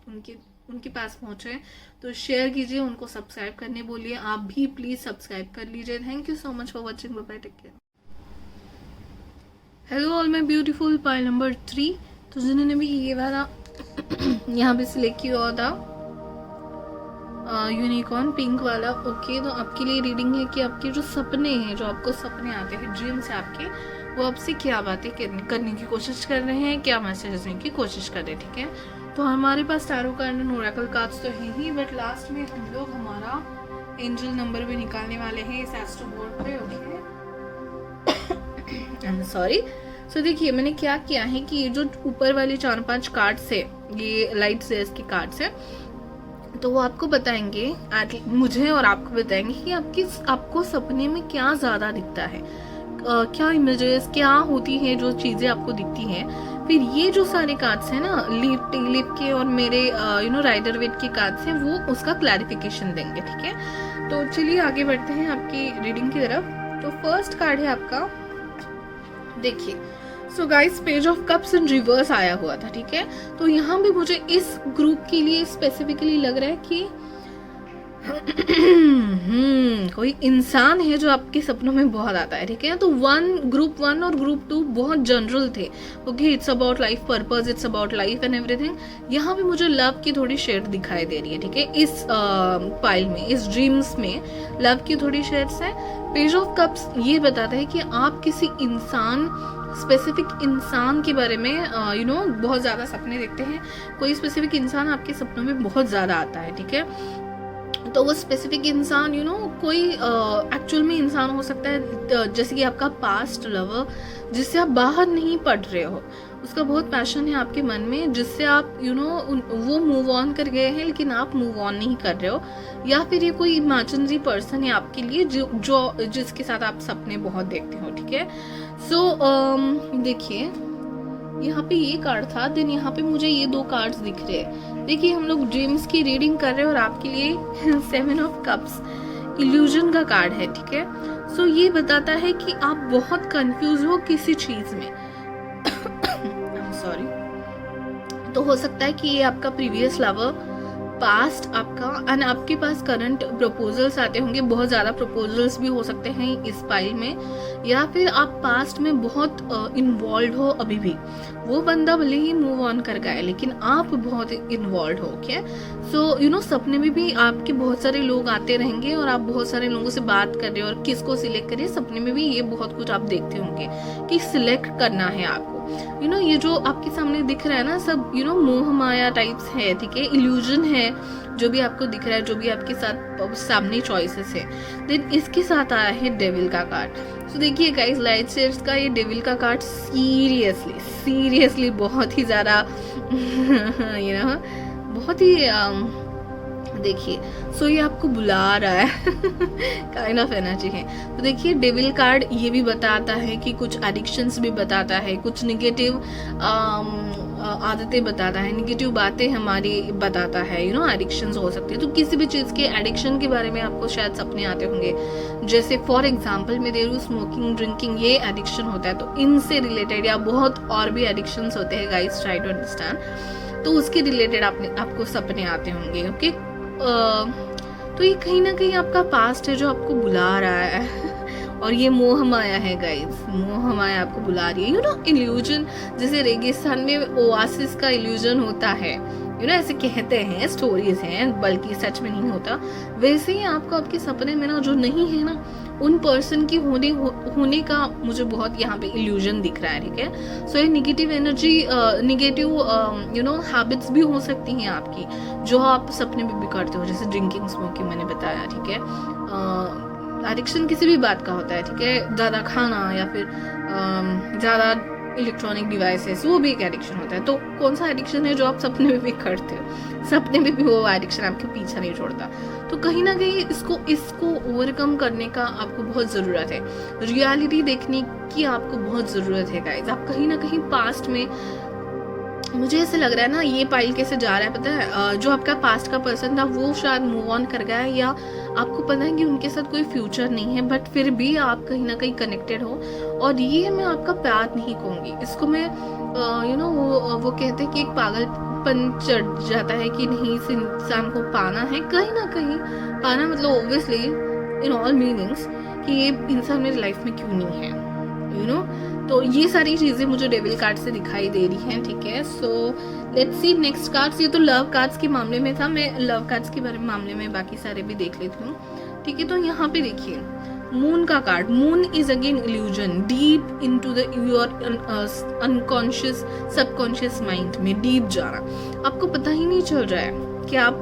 उनके पास पहुंचे, तो शेयर कीजिए, उनको सब्सक्राइब करने बोलिए। आप भी प्लीज सब्सक्राइब कर लीजिए। Thank you so much for watching. Bye bye, take care. Hello all my beautiful pile number 3। तो जिन्होंने भी ये वाला यहाँ पे सिलेक्ट किया हुआ था यूनिकॉर्न पिंक वाला, ओके तो आपके लिए रीडिंग है कि आपके जो सपने हैं, जो आपको सपने आते हैं, ड्रीम्स है आपके, वो आपसे क्या बातें करने की कोशिश कर रहे हैं, क्या मैसेज देने की कोशिश कर रहे हैं, ठीक है। तो हमारे पास tarot card and oracle cards तो है ही, बट लास्ट में हम लोग हमारा एंजल नंबर भी निकालने वाले हैं इस एस्ट्रो बोर्ड पे, okay. I am sorry. So देखिए मैंने क्या किया है कि ये जो ऊपर वाले 4-5 कार्ड्स है, ये लाइट सेयर्स के कार्ड्स है, तो वो आपको बताएंगे, मुझे और आपको बताएंगे कि आपको सपने में क्या ज्यादा दिखता है, क्या इमेजेस क्या होती है, जो चीजें आपको दिखती हैं। फिर ये जो सारे कार्ड्स हैं ना, टिलिप के और मेरे राइडर वेट के कार्ड्स हैं, वो उसका क्लैरिफिकेशन देंगे, ठीक है। तो चलिए आगे बढ़ते हैं आपकी रीडिंग की तरफ। तो फर्स्ट कार्ड है आपका, देखिए so guys page of cups in reverse आया हुआ था, ठीक है। तो यहाँ भी मुझे इस ग्रुप के लिए स्पेसिफिकली लग रहा है कि कोई इंसान है जो आपके सपनों में बहुत आता है, ठीक है। तो ग्रुप 1 और ग्रुप 2 बहुत जनरल थे, okay. It's about life purpose, it's about life and everything. यहाँ भी मुझे लव की थोड़ी शेड दिखाई दे रही है, ठीक है। इस पाइल में, इस ड्रीम्स में लव की थोड़ी शेड्स है। पेज ऑफ कप्स ये बताता है कि आप किसी स्पेसिफिक इंसान के बारे में बहुत ज्यादा सपने देखते हैं। कोई स्पेसिफिक इंसान आपके सपनों में बहुत ज्यादा आता है, ठीक है। तो वो स्पेसिफिक इंसान कोई एक्चुअल में इंसान हो सकता है, जैसे कि आपका पास्ट लवर जिससे आप बाहर नहीं पड़ रहे हो, उसका बहुत पैशन है आपके मन में, जिससे आप वो मूव ऑन कर गए हैं लेकिन आप मूव ऑन नहीं कर रहे हो। या फिर ये कोई इमेजिनरी पर्सन है आपके लिए जो जिसके साथ आप सपने बहुत देखते हो, ठीक है। सो देखिए यहाँ पे ये कार्ड था, देन यहाँ पे मुझे ये 2 कार्ड्स दिख रहे हैं। देखिए हम लोग ड्रीम्स की रीडिंग कर रहे हैं और आपके लिए 7 ऑफ कप्स इल्यूजन का कार्ड है, ठीक है। सो ये बताता है कि आप बहुत कंफ्यूज हो किसी चीज में। सॉरी। तो हो सकता है कि ये आपका प्रीवियस लवर, पास्ट आपका, एंड आपके पास करंट प्रपोजल्स आते होंगे, बहुत ज्यादा प्रपोजल्स भी हो सकते हैं इस पाइल में। या फिर आप पास्ट में बहुत इन्वॉल्व हो अभी भी, वो बंदा भले ही मूव ऑन कर गया है लेकिन आप बहुत इन्वॉल्व हो, ओके। सो सपने में भी आपके बहुत सारे लोग आते रहेंगे और आप बहुत सारे लोगों से बात कर रहे हो और किसको सिलेक्ट करिए, सपने में भी ये बहुत कुछ आप देखते होंगे कि सिलेक्ट करना है आपको। ये जो आपके सामने दिख रहा है ना, सब मोह माया टाइप्स है, ठीक है, इल्यूजन है जो भी आपको दिख रहा है, जो भी आपके साथ सामने चॉइसेस है। देन इसके साथ आया है डेविल का कार्ड। तो देखिए गाइस लाइट शेड्स का ये डेविल का कार्ड सीरियसली बहुत ही ज्यादा बहुत ही देखिए सो ये आपको बुला रहा है काइंड ऑफ एनर्जी है। तो देखिए डेविल कार्ड ये भी बताता है कि कुछ एडिक्शंस भी बताता है, कुछ निगेटिव आदतें बताता है, निगेटिव बातें हमारी बताता है, एडिक्शंस हो सकती है। तो किसी भी चीज के एडिक्शन के बारे में आपको शायद सपने आते होंगे, जैसे फॉर एग्जांपल मैं दे रही हूँ स्मोकिंग, ड्रिंकिंग, ये एडिक्शन होता है। तो इनसे रिलेटेड या बहुत और भी एडिक्शंस होते हैं गाइस, ट्राई टू अंडरस्टैंड। तो उसके रिलेटेड आपको सपने आते होंगे, ओके। तो ये कहीं ना कहीं आपका पास्ट है जो आपको बुला रहा है और ये मोह माया है गाइस, मोह माया आपको बुला रही है। इल्यूजन, जैसे रेगिस्तान में ओआसिस का इल्यूजन होता है, ऐसे कहते हैं, स्टोरीज हैं, बल्कि सच में नहीं होता। वैसे ही आपको आपके सपने में ना जो नहीं है ना, उन पर्सन की होने का मुझे बहुत यहाँ पे इल्यूजन दिख रहा है, ठीक है। सो ये निगेटिव एनर्जी, निगेटिव हैबिट्स भी हो सकती हैं आपकी, जो आप सपने में भी करते हो, जैसे ड्रिंकिंग, स्मोकिंग मैंने बताया, ठीक है। एडिक्शन किसी भी बात का होता है, ठीक है, ज़्यादा खाना या फिर ज़्यादा इलेक्ट्रॉनिक डिवाइसेस, वो भी एक एडिक्शन होता है। तो कौन सा एडिक्शन है जो आप सपने में भी करते हो? सपने में भी वो एडिक्शन आपके पीछा नहीं छोड़ता। तो कहीं ना कहीं इसको ओवरकम करने का आपको बहुत ज़रूरत है, रियलिटी देखने की आपको बहुत ज़रूरत है गाइज। आप कहीं ना कहीं पास्ट में, मुझे ऐसे लग रहा है ना, ये पाइल कैसे जा रहा है पता है, जो आपका पास्ट का पर्सन था वो शायद मूव ऑन कर गया है, या आपको पता है कि उनके साथ कोई फ्यूचर नहीं है, बट फिर भी आप कहीं ना कहीं कनेक्टेड हो। और ये मैं आपका प्यार नहीं कहूँगी, इसको मैं वो कहते हैं कि एक पागलपन चढ़ जाता है कि नहीं, इस इंसान को पाना है, कहीं ना कहीं पाना, मतलब ऑब्वियसली इन ऑल मीनिंग्स कि ये इंसान मेरी लाइफ में क्यों नहीं है, तो ये सारी चीजें मुझे डेविल कार्ड से दिखाई दे रही हैं, ठीक है। So let's C next cards. ये तो लव कार्ड्स के मामले में था, मैं लव कार्ड्स के बारे में मामले में बाकी सारे भी देख लेती हूँ, ठीक है। तो यहाँ पे देखिए मून का card. Moon is again illusion, deep into the your unconscious subconscious mind में डीप जाना। आपको पता ही नहीं चल रहा है कि आप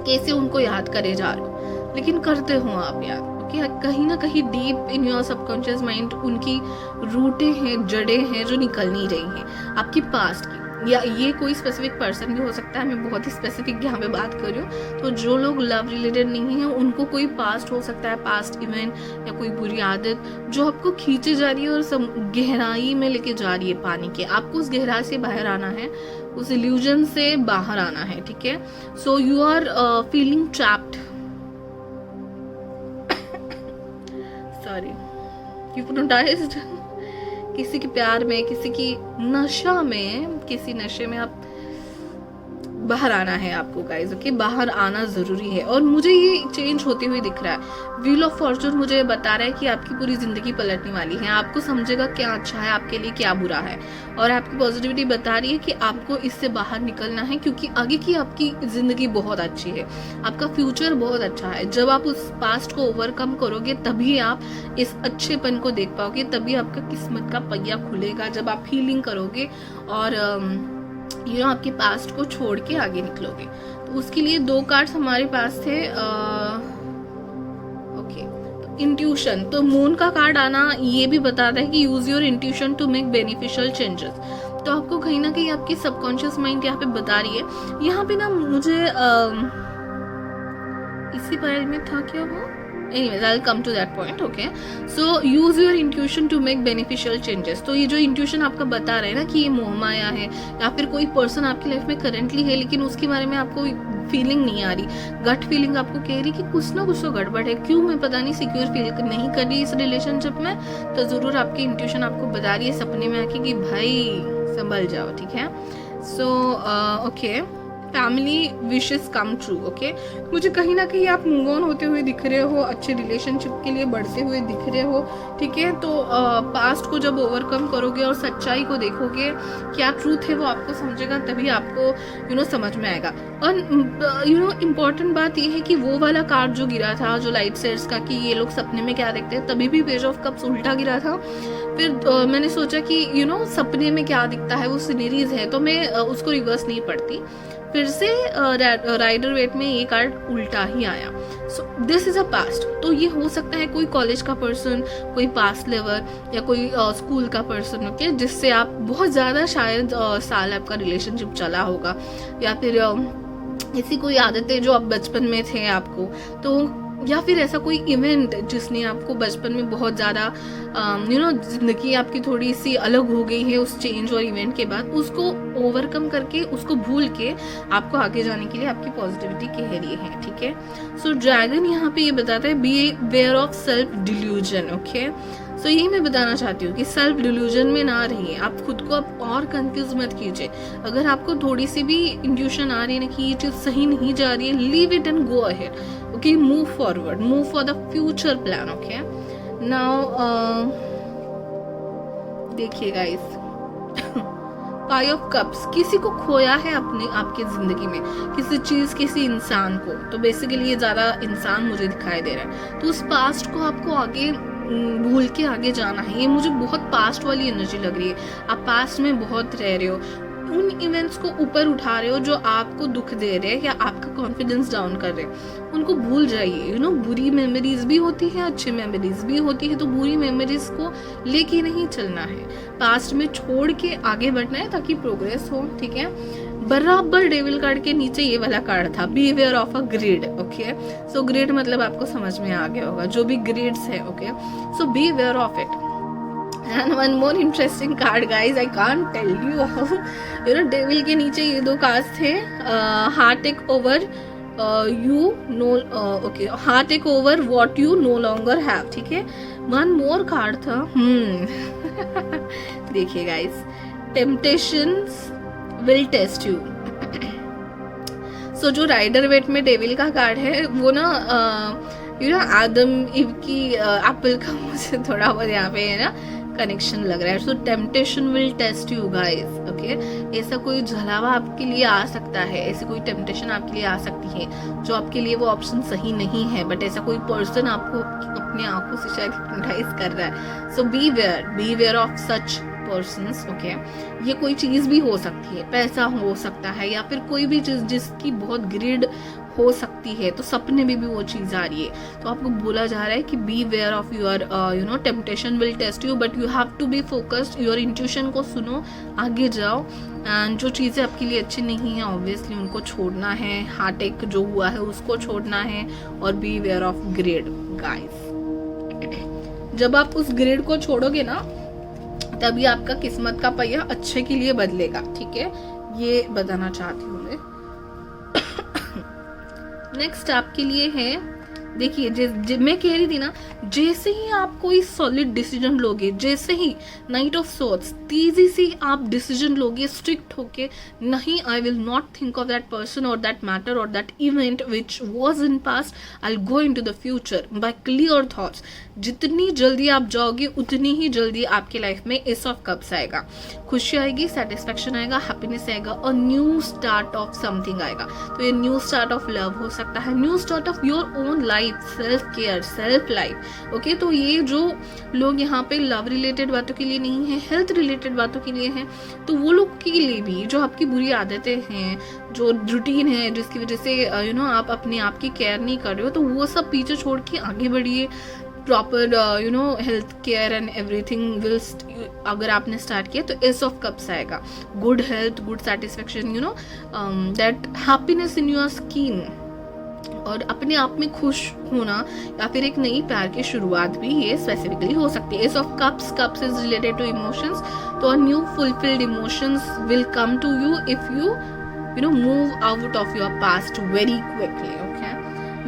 कैसे उनको याद करे जा रहे हो, लेकिन करते हो आप याद, कि कहीं ना कहीं deep in your subconscious mind उनकी रूटें हैं, जड़ें हैं जो निकल नहीं रही हैं आपकी पास्ट की, या ये कोई स्पेसिफिक पर्सन भी हो सकता है। मैं बहुत ही स्पेसिफिक यहाँ पे बात कर रही हूँ। तो जो लोग लव रिलेटेड नहीं है उनको कोई पास्ट हो सकता है, पास्ट इवेंट या कोई बुरी आदत जो आपको खींचे जा रही है और गहराई में लेके जा रही है पानी के। आपको उस गहराई से बाहर आना है, उस इल्यूजन से बाहर आना है, ठीक है। So you are feeling trapped, sorry, hypnotised, किसी के प्यार में, किसी की नशा में, किसी नशे में आप बाहर आना है आपको गाइज, ओके। बाहर आना जरूरी है और मुझे ये चेंज होते हुए दिख रहा है। व्हील ऑफ फॉर्चून मुझे बता रहा है कि आपकी पूरी जिंदगी पलटने वाली है, आपको समझेगा क्या अच्छा है आपके लिए, क्या बुरा है, और आपकी पॉजिटिविटी बता रही है कि आपको इससे बाहर निकलना है, क्योंकि आगे की आपकी जिंदगी बहुत अच्छी है, आपका फ्यूचर बहुत अच्छा है। जब आप उस पास्ट को ओवरकम करोगे तभी आप इस अच्छेपन को देख पाओगे, तभी आपका किस्मत का पहिया खुलेगा, जब आप हीलिंग करोगे और आपके पास्ट को छोड़ के आगे निकलोगे। तो उसके लिए 2 कार्ड्स हमारे पास थे, ओके। तो इंट्यूशन, तो मून का कार्ड आना ये भी बताता है कि use your intuition to make beneficial changes. तो आपको कहीं ना कहीं आपकी सबकॉन्शियस माइंड यहाँ पे बता रही है। यहाँ पे ना मुझे इसी बारे में था क्या वो, anyways I'll come to that point, okay. So use your intuition to make beneficial changes. तो ये जो इंट्यूशन आपका बता रहे हैं ना कि ये मोह माया है, या फिर कोई पर्सन आपकी लाइफ में करंटली है लेकिन उसके बारे में आपको फीलिंग नहीं आ रही, गट फीलिंग आपको कह रही कि कुछ ना कुछ तो गड़बड़ है, क्यों मैं पता नहीं सिक्योर फील नहीं कर रही इस रिलेशनशिप में, तो जरूर आपकी इंट्यूशन आपको बता रही है सपने में आके कि भाई संभल जाओ, ठीक है। So okay, family wishes come true, okay. मुझे कहीं ना कहीं आप मूव ऑन होते हुए दिख रहे हो, अच्छे रिलेशनशिप के लिए बढ़ते हुए दिख रहे हो, ठीक है। तो पास्ट को जब ओवरकम करोगे और सच्चाई को देखोगे, क्या ट्रूथ है वो आपको समझेगा, तभी आपको समझ में आएगा। और इम्पोर्टेंट बात ये है कि वो वाला कार्ड जो गिरा था, जो लाइट सेट्स का, कि ये लोग सपने में क्या देखते हैं, तभी भी पेज ऑफ कप्स उल्टा गिरा था। फिर मैंने सोचा कि सपने में क्या दिखता है वो सीनरीज है, तो मैं उसको रिवर्स नहीं पढ़ती, फिर से राइडर वेट में ये कार्ड उल्टा ही आया। So this is a past. तो ये हो सकता है कोई कॉलेज का पर्सन, कोई पास्ट लेवल, या कोई स्कूल का पर्सन, ओके, जिससे आप बहुत ज़्यादा शायद साल आपका रिलेशनशिप चला होगा, या फिर ऐसी कोई आदतें जो आप बचपन में थे आपको, तो या फिर ऐसा कोई इवेंट जिसने आपको बचपन में बहुत ज़्यादा जिंदगी आपकी थोड़ी सी अलग हो गई है उस चेंज और इवेंट के बाद, उसको ओवरकम करके, उसको भूल के आपको आगे जाने के लिए आपकी पॉजिटिविटी कह रही है, ठीक है। सो ड्रैगन यहाँ पे ये बताता है beware of self delusion, okay. So यही मैं बताना चाहती हूँ कि सेल्फ डिल्यूजन में ना रहिए, आप खुद को आप और कंफ्यूज मत कीजिए। अगर आपको थोड़ी सी भी इंट्यूशन आ रही है ना कि ये चीज़ सही नहीं जा रही है, leave it and go ahead, okay. Move forward, move for the future plan, okay. Now देखिए गाइस, 5 ऑफ कप्स, किसी को खोया है अपने आपके जिंदगी में, किसी चीज, किसी इंसान को, तो बेसिकली ये ज्यादा इंसान मुझे दिखाई दे रहा है। तो उस पास्ट को आपको आगे भूल के आगे जाना है। ये मुझे बहुत पास्ट वाली एनर्जी लग रही है, आप पास्ट में बहुत रह रहे हो, उन इवेंट्स को ऊपर उठा रहे हो जो आपको दुख दे रहे हैं या आपका कॉन्फिडेंस डाउन कर रहे हैं, उनको भूल जाइए। यू नो, बुरी मेमोरीज भी होती है, अच्छी मेमोरीज भी होती है, तो बुरी मेमोरीज को लेके नहीं चलना है, पास्ट में छोड़ के आगे बढ़ना है ताकि प्रोग्रेस हो। ठीक है, बराबर डेविल कार्ड के नीचे ये वाला कार्ड था, be aware of a grid. Okay, so grid मतलब आपको समझ में आ गया होगा, जो भी ग्रिड्स है। Okay, so be aware of it. And one more interesting card, guys. I can't tell you how. You know, devil के नीचे ये दो कार्ड्स थे, heart take over you no okay, heart take over what you no longer have. ठीक है, one more card था, देखिए guys, temptations will test you. So जो राइडर वेट में डेविल का कार्ड है वो ना यू नो आदम इव की एप्पल का मुझे थोड़ा बहुत यहाँ पे है ना कनेक्शन लग रहा है। So temptation will test you guys. Okay, ऐसा कोई झलावा आपके लिए आ सकता है, ऐसी कोई टेम्पटेशन आपके लिए आ सकती है जो आपके लिए वो ऑप्शन सही नहीं है, बट ऐसा कोई पर्सन आपको अपनी आंखों से शायद हिप्नोटाइज कर रहा है। So beware of such persons. Okay, ये कोई चीज भी हो सकती है, पैसा हो सकता है या फिर कोई भी चीज जिसकी बहुत ग्रिड हो सकती है, तो सपने में भी वो चीज आ रही है। तो आपको बोला जा रहा है कि beware of your you know temptation will test you, but you have to be focused. Your intuition को सुनो, आगे जाओ, एंड जो चीज़ें आपके लिए अच्छी नहीं है ऑब्वियसली उनको छोड़ना है, हार्ट अटैक जो हुआ है उसको छोड़ना है, और beware of greed guys. जब आप उस ग्रेड को छोड़ोगे ना तभी आपका किस्मत का पहिया अच्छे के लिए बदलेगा। ठीक है, ये बताना चाहती हूँ मैं। नेक्स्ट आपके लिए है, देखिए मैं कह रही थी ना, जैसे ही आप कोई सॉलिड डिसीजन लोगे, जैसे ही नाइट ऑफ सोर्ट्स, तेजी से आप डिसीजन लोगे स्ट्रिक्ट होके, नहीं I will not think of that person और दैट मैटर और that event which was in past, I will go into the future by clear thoughts. जितनी जल्दी आप जाओगे उतनी ही जल्दी आपके लाइफ में एस ऑफ कप्स आएगा, खुशी आएगी, सेटिस्फेक्शन आएगा, हैप्पीनेस आएगा, और न्यू स्टार्ट ऑफ समथिंग आएगा। तो ये न्यू स्टार्ट ऑफ लव हो सकता है, new start of your own life, self care, self life. Okay, तो ये जो लोग यहाँ पे लव रिलेटेड बातों के लिए नहीं है, हेल्थ रिलेटेड बातों के लिए हैं, तो वो लोग के लिए भी जो आपकी बुरी आदतें हैं, जो रूटीन है जिसकी वजह से यू नो आप अपने आप की केयर नहीं कर रहे हो, तो वो सब पीछे छोड़ के आगे बढ़िए। Proper you know health care and everything will, अगर आपने स्टार्ट किया तो एस ऑफ कप्स आएगा, good health, good satisfaction, you know that happiness in your skin, और अपने आप में खुश होना, या फिर एक नई प्यार की शुरुआत भी ये स्पेसिफिकली हो सकती है। Ace of cups is related to emotions, तो new fulfilled emotions will come to you if you know move out of your past very quickly. Okay,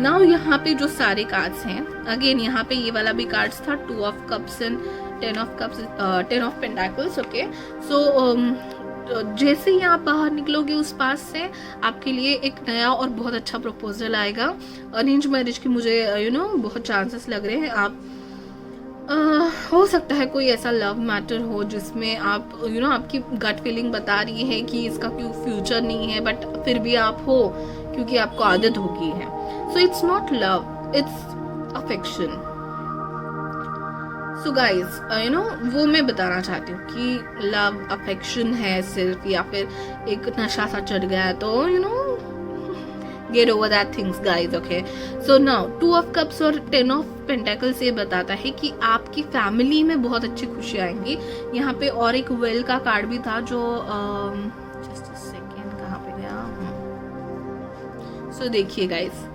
now यहाँ पे जो सारे कार्ड्स हैं, अगेन यहाँ पे ये वाला भी कार्ड्स था, 2 of cups and 10 of cups, 10 of pentacles. Okay, so जैसे ही आप बाहर निकलोगे उस पास से, आपके लिए एक नया और बहुत अच्छा प्रपोजल आएगा। अरेंज मैरिज की मुझे यू नो बहुत चांसेस लग रहे हैं। आप हो सकता है कोई ऐसा लव मैटर हो जिसमें आप यू नो आपकी गट फीलिंग बता रही है कि इसका क्यों फ्यूचर नहीं है, बट फिर भी आप हो क्योंकि आपको आदत हो गई है। So it's not love, it's affection. So guys you know वो मैं बताना चाहती हूँ कि लव अफेक्शन है सिर्फ, या फिर एक नशा सा चढ़ गया है, तो you know get over that things guys. Okay, so now 2 of cups और 10 ऑफ पेंटाकल्स ये बताता है कि आपकी फैमिली में बहुत अच्छी खुशी आएंगी। यहाँ पे और एक वेल का कार्ड भी था जो जस्ट सेकेंड कहाँ पे गया। सो देखिए guys,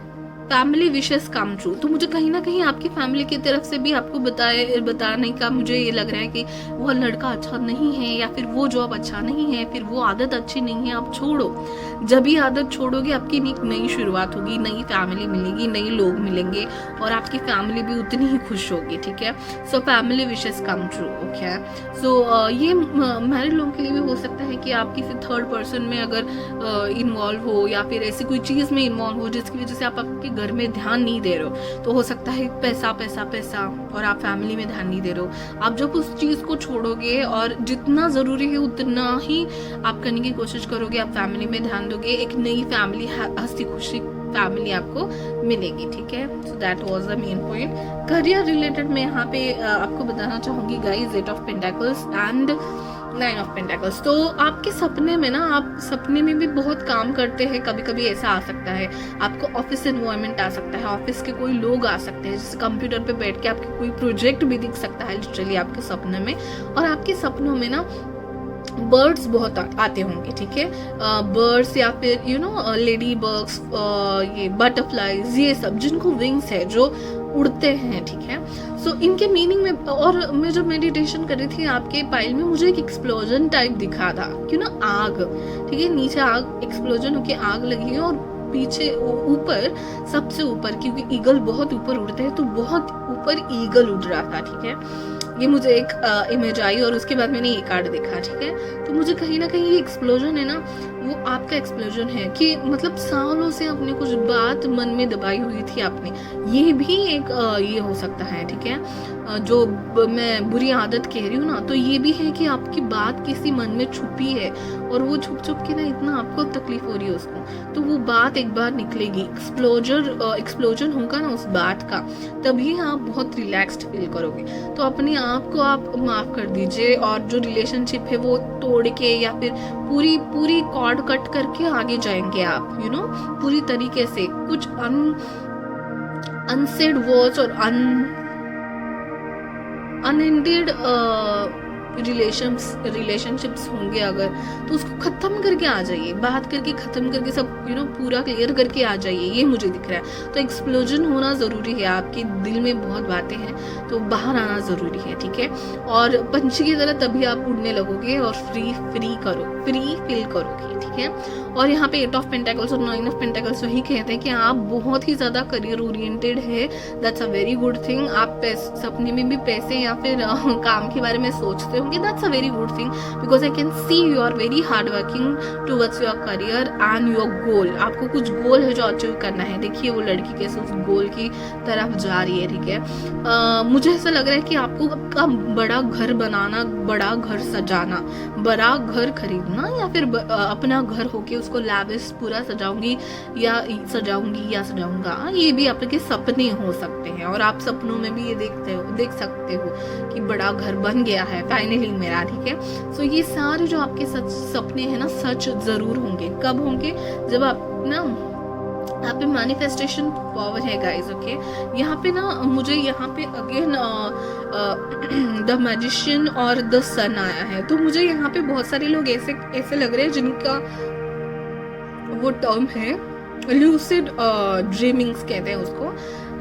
family wishes come true, तो मुझे कहीं ना कहीं आपकी फैमिली की तरफ से भी आपको बताने का मुझे ये लग रहा है कि वो लड़का अच्छा नहीं है, या फिर वो जॉब अच्छा नहीं है, फिर वो आदत अच्छी नहीं है, आप छोड़ो। जब भी आदत छोड़ोगे आपकी एक नई शुरुआत होगी, नई फैमिली मिलेगी, नए लोग मिलेंगे, और आपकी फैमिली भी उतनी ही खुश होगी। ठीक है, so family wishes come true. Okay, so ये मैरिड लोगों के लिए भी हो सकता है कि आप किसी थर्ड पर्सन में अगर इन्वॉल्व हो, या फिर ऐसी कोई चीज में इन्वॉल्व हो जिसकी वजह से आप आपके घर में ध्यान नहीं दे रहे हो, तो हो सकता है पैसा पैसा पैसा और आप फैमिली में ध्यान नहीं दे रहे हो। आप जब उस चीज को छोड़ोगे और जितना जरूरी है उतना ही आप करने की कोशिश करोगे, आप फैमिली में ध्यान दोगे, एक नई फैमिली, हंसी खुशी फैमिली आपको मिलेगी। ठीक है, so that was the main point. Career related मैं यहाँ पे आपको बताना चाहूंगी guys, 8 of pentacles and 9 of pentacles. तो आपके सपने में ना, आप सपने में भी बहुत काम करते हैं, कभी कभी ऐसा आ सकता है आपको ऑफिस एनवायरनमेंट आ सकता है, ऑफिस के कोई लोग आ सकते हैं, जैसे कंप्यूटर पे बैठ के आपके कोई प्रोजेक्ट भी दिख सकता है लिटरली आपके सपने में। और आपके सपनों में ना बर्ड्स बहुत आते होंगे, ठीक है, बर्ड्स या फिर लेडी बर्ड्स, ये बटरफ्लाईज, ये सब जिनको विंग्स है, जो उड़ते हैं, ठीक है। सो इनके मीनिंग में, और मैं जब मेडिटेशन कर रही थी आपके पाइल में, मुझे एक एक्सप्लोजन टाइप दिखा था, आग, ठीक है, नीचे आग, एक्सप्लोजन होके आग लगी है, और पीछे ऊपर, सबसे ऊपर, क्योंकि ईगल बहुत ऊपर उड़ते हैं, तो बहुत ऊपर ईगल उड़ रहा था, ठीक है। ये मुझे एक इमेज आई, और उसके बाद मैंने ये कार्ड देखा, ठीक है। तो मुझे कहीं ना कहीं ये एक्सप्लोजन है ना, वो आपका एक्सप्लोजन है, कि मतलब सालों से आपने कुछ बात मन में दबाई हुई थी आपने, ये भी एक ये हो सकता है, ठीक है। जो मैं बुरी आदत कह रही हूँ ना, तो ये भी है कि आपकी बात किसी मन में छुपी है, और वो छुप छुप के ना इतना आपको तकलीफ हो रही है उसको, तो वो बात एक बार निकलेगी, एक्सप्लोजन होगा ना उस बात का, तभी आप बहुत रिलैक्स्ड फील करोगे। तो अपने आप को आप माफ कर दीजिए, और जो रिलेशनशिप है वो तोड़ के, या फिर पूरी कॉर्ड कट करके आगे जाएंगे आप, पूरी तरीके से। कुछ अनसेड वर्ड्स और अनएंडेड रिलेशनशिप्स होंगे अगर, तो उसको खत्म करके आ जाइए, बात करके खत्म करके सब पूरा क्लियर करके आ जाइए, ये मुझे दिख रहा है। तो एक्सप्लोजन होना ज़रूरी है, आपके दिल में बहुत बातें हैं तो बाहर आना ज़रूरी है, ठीक है। और पंछी की तरह तभी आप उड़ने लगोगे और फ्री फील करोगे, ठीक है। और यहाँ पे 8 ऑफ पेंटाकल्स और 9 ऑफ पेंटाकल्स वही कहते हैं कि आप बहुत ही ज़्यादा करियर ओरिएंटेड है, that's a very good thing. आप सपने में भी पैसे या फिर काम के बारे में सोचते होंगे, that's a very good thing, because I can see you are very hard working towards your career and your goal. आपको कुछ गोल है जो अचीव करना है, देखिए वो लड़की कैसे उस गोल की तरफ जा रही है, ठीक है। मुझे ऐसा लग रहा है कि आपको आपका बड़ा घर बनाना, बड़ा घर सजाना, बड़ा घर खरीदना, या फिर अपना घर होके उसको लैविश पूरा सजाऊंगी या सजाऊंगा, ये भी आपके सपने हो सकते हैं। और आप सपनों में भी ये देख सकते हो कि बड़ा घर बन गया है फाइनली मेरा, ठीक है। सो ये सारे जो आपके सपने हैं ना, सच जरूर होंगे। कब होंगे? जब आप ना, यहाँ पे मैनिफेस्टेशन पावर है गाइज, ओके। यहाँ पे ना मुझे यहाँ पे अगेन द मैजिशियन और द सन आया है, तो मुझे यहाँ पे बहुत सारे लोग ऐसे लग रहे हैं जिनका वो टर्म है लूसिड ड्रीमिंग्स कहते हैं उसको।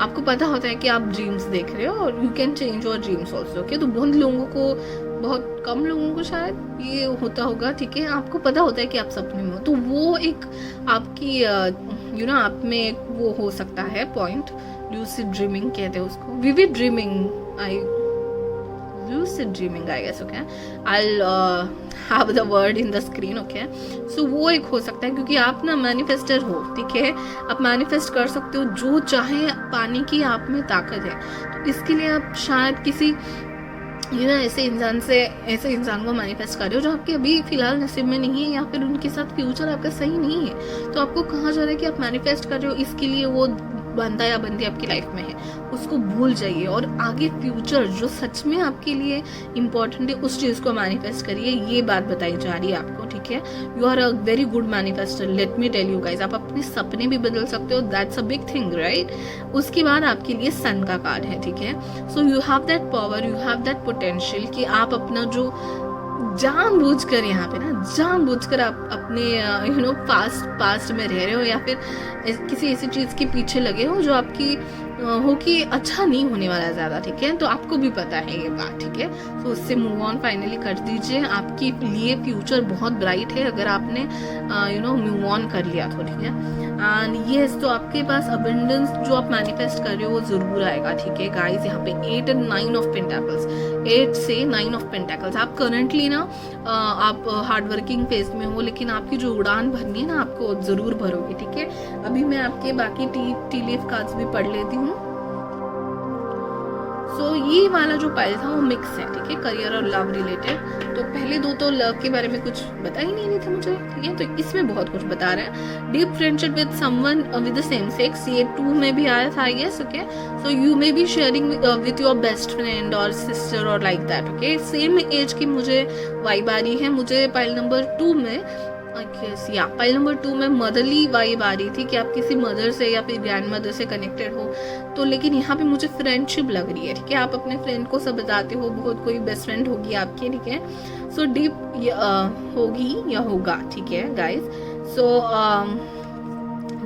आपको पता होता है कि आप ड्रीम्स देख रहे हो, और you can change your dreams also, okay. तो बहुत कम लोगों को शायद ये होता होगा, ठीक है। आपको पता होता है कि आप सपने में हो, तो वो एक आपकी आप में एक वो हो सकता है पॉइंट। लूसिड ड्रीमिंग कहते हैं उसको, vivid dreaming, lucid dreaming I guess, okay. I'll have the word in the screen, okay. So वो एक हो सकता है, क्योंकि आप ना मैनिफेस्टर हो, ठीक है। आप मैनिफेस्ट कर सकते हो जो चाहे पाने की आप में ताकत है। तो इसके लिए आप शायद किसी ऐसे इंसान को मैनिफेस्ट कर रहे हो जो आपके अभी फिलहाल नसीब में नहीं है, या फिर उनके साथ फ्यूचर आपका सही नहीं है। तो आपको कहा जा रहा है कि आप मैनिफेस्ट कर रहे हो, इसके लिए वो बंदा या बंदी आपकी लाइफ में है, उसको भूल जाइए, और आगे फ्यूचर जो सच में आपके लिए इम्पोर्टेंट है उस चीज़ को मैनिफेस्ट करिए। ये बात बताई जा रही है आपको, ठीक है। You are a very good manifester, let me tell you guys. आप अपने सपने भी बदल सकते हो, that's a big thing, right. उसके बाद आपके लिए सन का कार्ड है, ठीक है। So you have that power, you have that potential कि आप अपना जो जानबूझकर यहाँ पे ना जानबूझकर आप अपने पास्ट में रह रहे हो, या फिर किसी ऐसी चीज़ के पीछे लगे हो जो आपकी हो कि अच्छा नहीं होने वाला है ज़्यादा, ठीक है। तो आपको भी पता है ये बात, ठीक है। तो उससे मूव ऑन फाइनली कर दीजिए। आपके लिए फ्यूचर बहुत ब्राइट है अगर आपने मूव ऑन कर लिया तो, ठीक है। एंड येस, तो आपके पास अबंडेंस जो आप मैनिफेस्ट कर रहे हो वो ज़रूर आएगा, ठीक है गाइज। यहाँ पे 8 और 9 ऑफ पेंटाकल्स, 8 से 9 ऑफ पेंटाकल्स। आप करंटली ना आप हार्ड वर्किंग फेज में हो, लेकिन आपकी जो उड़ान भरनी है ना, आपको ज़रूर भरोगे, ठीक है। अभी मैं आपके बाकी टी लीफ कार्ड्स भी पढ़ लेती हूँ। सो ये वाला जो पाइल था वो मिक्स है, ठीक है, करियर और लव रिलेटेड। तो पहले दो तो लव के बारे में कुछ बता ही नहीं रही था मुझे, ठीक है, तो इसमें बहुत कुछ बता रहा है। Deep friendship with someone with the same sex, ये 2 में भी आया था I guess, okay. So you may be sharing with your best friend और सिस्टर और like that, okay. Same age की मुझे वाइब आ रही है। मुझे पाइल नंबर 2 में पाइल नंबर 2 में मदरली वाइब आ रही थी कि आप किसी मदर से या फिर ग्रैंड मदर से कनेक्टेड हो। तो लेकिन यहाँ पे मुझे फ्रेंडशिप लग रही है, ठीक है। आप अपने फ्रेंड को सब बताते हो, बहुत कोई बेस्ट फ्रेंड होगी आपकी, ठीक है। सो डीप होगी या होगा, ठीक है guys. So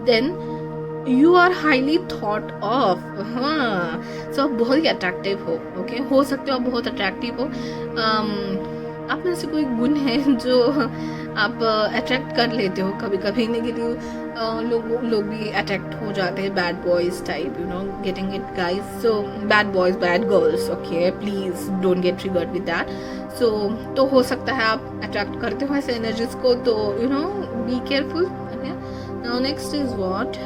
then you are highly thought of, हाँ। सो आप बहुत ही अट्रैक्टिव हो, ओके। हो सकते हो आप बहुत अट्रैक्टिव हो। आप में से कोई गुण है जो आप अट्रैक्ट कर लेते हो कभी कभी। नेगेटिव लोग भी अट्रैक्ट हो जाते हैं, bad boys type, you know, getting it guys. So bad boys, bad girls, okay, please don't get triggered with that. So तो हो सकता है आप अट्रैक्ट करते हो ऐसे एनर्जीज को, तो you know be careful, okay. Now next is what,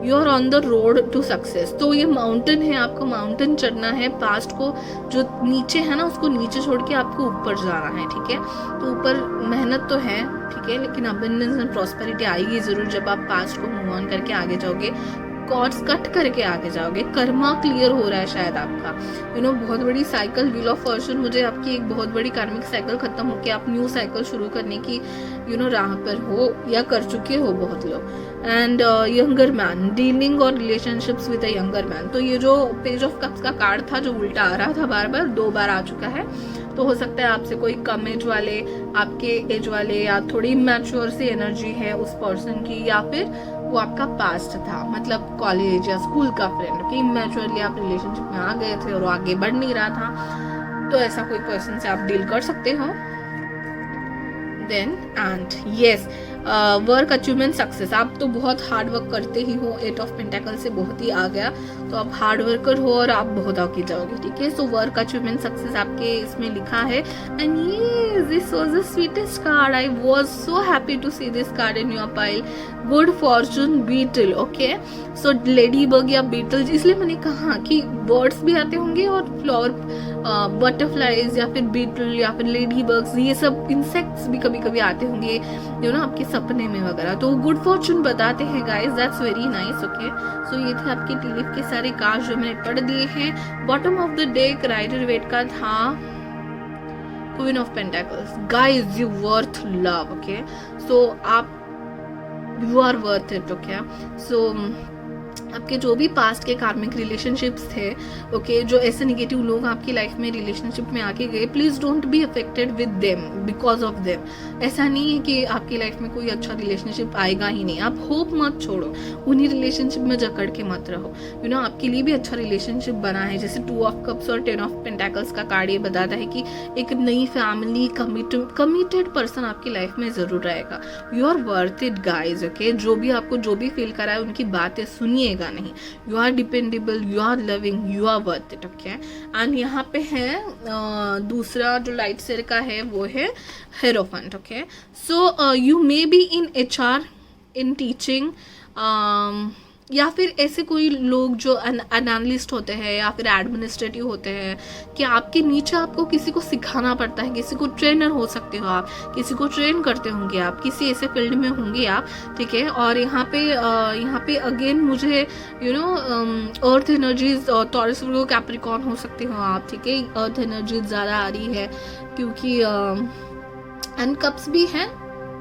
you are on the road to success. तो ये माउंटेन है, आपको माउंटेन चढ़ना है। पास्ट को जो नीचे है ना, उसको नीचे छोड़ के आपको ऊपर जाना है, ठीक है। तो ऊपर मेहनत तो है, ठीक है, लेकिन अबंडेंस एंड प्रॉस्पेरिटी आएगी जरूर जब आप पास्ट को मूव ऑन करके आगे जाओगे, कॉर्ड्स कट करके आगे जाओगे। कर्मा क्लियर हो रहा है शायद आपका, यू नो, बहुत बड़ी साइकिल, व्हील ऑफ फॉर्चून, मुझे आपकी एक बहुत बड़ी कार्मिक साइकिल खत्म होके आप न्यू साइकिल शुरू करने की, यू नो, राह पर हो या कर चुके हो बहुत लोग। एंड यंगर मैन, डीलिंग और relationships with a younger man. तो ये जो पेज ऑफ कप्स का कार्ड था जो उल्टा आ रहा था बार बार, 2 बार आ चुका है। तो हो सकता है आपसे कोई कम एज वाले, आपके एज वाले, या थोड़ी मैच्योर सी एनर्जी है उस पर्सन की, या फिर वो आपका पास्ट था, मतलब कॉलेज या स्कूल का फ्रेंड, कि मैच्योरली आप रिलेशनशिप में आ गए थे और वो आगे बढ़ नहीं रहा था। तो ऐसा कोई पर्सन से आप डील कर सकते हो। Then and yes, work achievement success, आप तो बहुत हार्ड वर्क करते ही हो। 8 ऑफ पेंटाकल से बहुत ही आ गया, तो आप हार्ड वर्कर हो और आप बहुत आगे जाओगे, ठीक है। सो वर्क अचीवमेंट सक्सेस आपके इसमें लिखा है। एंड ये this was the sweetest card, I was so happy to see this card in your pile. Good fortune beetle, okay. So ladybug या बीटल, इसलिए मैंने कहा कि बर्ड्स भी आते होंगे और फ्लावर, बटरफ्लाइज या फिर बीटल या फिर लेडी बग्स, ये सब इंसेक्ट्स भी कभी कभी आते होंगे, यू नो, आपके सपने में वगैरह। तो गुड फॉर्चून बताते हैं guys, that's very nice, okay. So ये थे आपके टी लीफ के सारे कार्ड जो मैंने पढ़ दिए हैं। Bottom of the deck Rider Waite का था queen of pentacles. Guys, you worth love, okay. So आप, you are worth it, okay. So आपके जो भी पास्ट के कार्मिक रिलेशनशिप्स थे, ओके, जो ऐसे निगेटिव लोग आपकी लाइफ में रिलेशनशिप में आके गए, please don't be affected with them because of them. ऐसा नहीं है कि आपकी लाइफ में कोई अच्छा रिलेशनशिप आएगा ही नहीं। आप होप मत छोड़ो, उन्हीं रिलेशनशिप में जकड़ के मत रहो, यू नो। आपके लिए भी अच्छा रिलेशनशिप बना है, जैसे 2 ऑफ कप्स और 10 ऑफ पेंटाकल्स का कार्ड ये बताता है कि एक नई फैमिली, कमिटेड पर्सन आपकी लाइफ में जरूर रहेगा। You are worth it guys, okay. जो भी आपको जो भी फील करा है उनकी बातें सुनिएगा नहीं। You are dependable, you are loving, you are worth it, okay. And यहाँ पे है दूसरा जो लाइट सेर का है वो है hierophant, okay. So you may be in HR, in teaching, या फिर ऐसे कोई लोग जो एनालिस्ट होते हैं या फिर एडमिनिस्ट्रेटिव होते हैं, कि आपके नीचे आपको किसी को सिखाना पड़ता है, किसी को ट्रेनर हो सकते हो आप, किसी को ट्रेन करते होंगे आप, किसी ऐसे फील्ड में होंगे आप, ठीक है। और यहाँ पे अगेन मुझे, यू नो, अर्थ एनर्जीज और टॉरस वर्गो कैप्रिकॉर्न हो सकते हो आप, ठीक है। अर्थ एनर्जीज ज़्यादा आ रही है क्योंकि एंड कप्स भी हैं,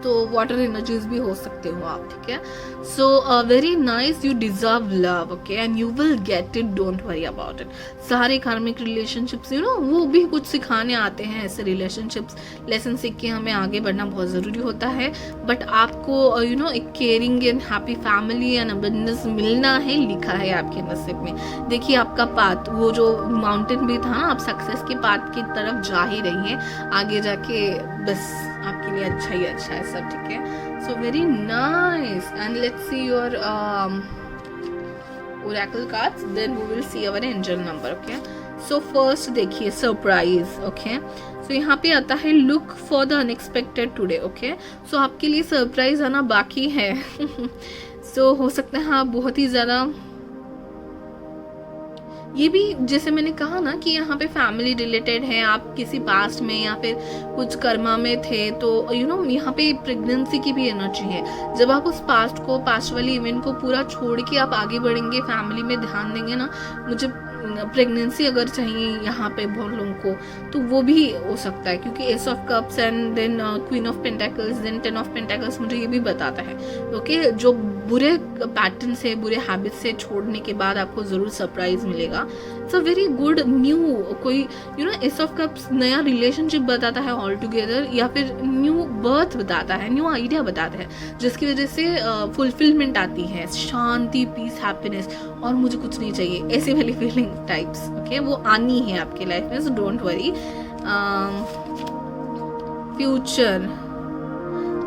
तो वाटर एनर्जीज भी हो सकते हो आप, ठीक है। So very nice, you deserve love, okay, and you will get it, don't worry about it. सारे कार्मिक रिलेशनशिप्स, यू नो, वो भी कुछ सिखाने आते हैं। ऐसे रिलेशनशिप्स लेसन सीख के हमें आगे बढ़ना बहुत ज़रूरी होता है। बट आपको, यू नो, एक caring and happy family and abundance मिलना है, लिखा है आपके नसीब में। देखिए आपका पाथ, वो जो माउंटेन भी था ना, आप सक्सेस के पाथ की तरफ जा ही रही हैं। आगे जाके बस आपके लिए अच्छा ही अच्छा है सब, ठीक है। So very nice, and let's see your oracle cards, then we will see our angel number, okay. So first देखिए सरप्राइज, ओके। सो यहाँ पे आता है look for the unexpected today, okay. So आपके लिए सरप्राइज आना बाकी है। सो हो सकता है आप बहुत ही ज़्यादा ये भी जैसे मैंने कहा ना कि यहाँ पे फैमिली रिलेटेड है, आप किसी पास्ट में या फिर कुछ कर्मा में थे, तो यहाँ पे प्रेगनेंसी की भी एनर्जी है। जब आप उस पास्ट वाली इवेंट को पूरा छोड़ के आप आगे बढ़ेंगे, फैमिली में ध्यान देंगे ना, मुझे प्रेगनेंसी अगर चाहिए यहाँ पे बहुत लोगों को, तो वो भी हो सकता है, क्योंकि ace of cups and then queen of pentacles then 10 of pentacles मुझे ये भी बताता है। ओके, जो बुरे पैटर्न से, बुरे हैबिट से छोड़ने के बाद आपको जरूर सरप्राइज मिलेगा। It's a very good new कोई एस ऑफ कप्स नया रिलेशनशिप बताता है ऑल टुगेदर, या फिर न्यू बर्थ बताता है, न्यू आइडिया बताता है, जिसकी वजह से फुलफिलमेंट आती है, शांति, पीस, हैप्पीनेस, और मुझे कुछ नहीं चाहिए, ऐसी वाली फीलिंग टाइप्स। ओके, वो आनी है आपके लाइफ में, so don't worry. Future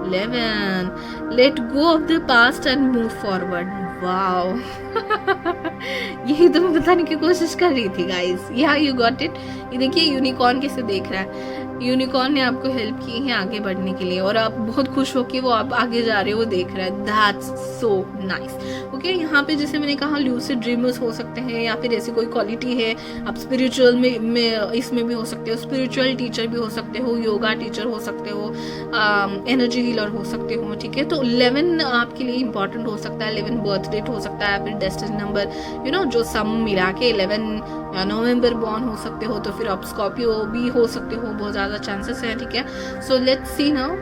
11, let go of the past and move forward. Wow यही तो मैं बताने की कोशिश कर रही थी गाइस। या यू गॉट इट। ये देखिए यूनिकॉर्न कैसे देख रहा है, यूनिकॉर्न ने आपको हेल्प की है आगे बढ़ने के लिए, और आप बहुत खुश हो कि वो आप आगे जा रहे हो, वो देख रहा है। That's so nice. ओके, यहाँ पे जैसे मैंने कहा लूसिड ड्रीमर्स हो सकते हैं, या फिर ऐसी कोई क्वालिटी है, आप स्पिरिचुअल में इसमें भी हो सकते हो, स्पिरिचुअल टीचर भी हो सकते हो, योगा टीचर हो सकते हो, एनर्जी हीलर हो सकते हो। ठीक है, तो 11 आपके लिए इंपॉर्टेंट हो सकता है, 11 बर्थ डेट हो सकता है, फिर डेस्टिनी नंबर जो सम मिला के 11 नवंबर बॉर्न हो सकते हो, तो फिर आप स्कॉर्पियो भी हो सकते हो, बहुत ज्यादा चांसेस है। ठीक है, so let's see now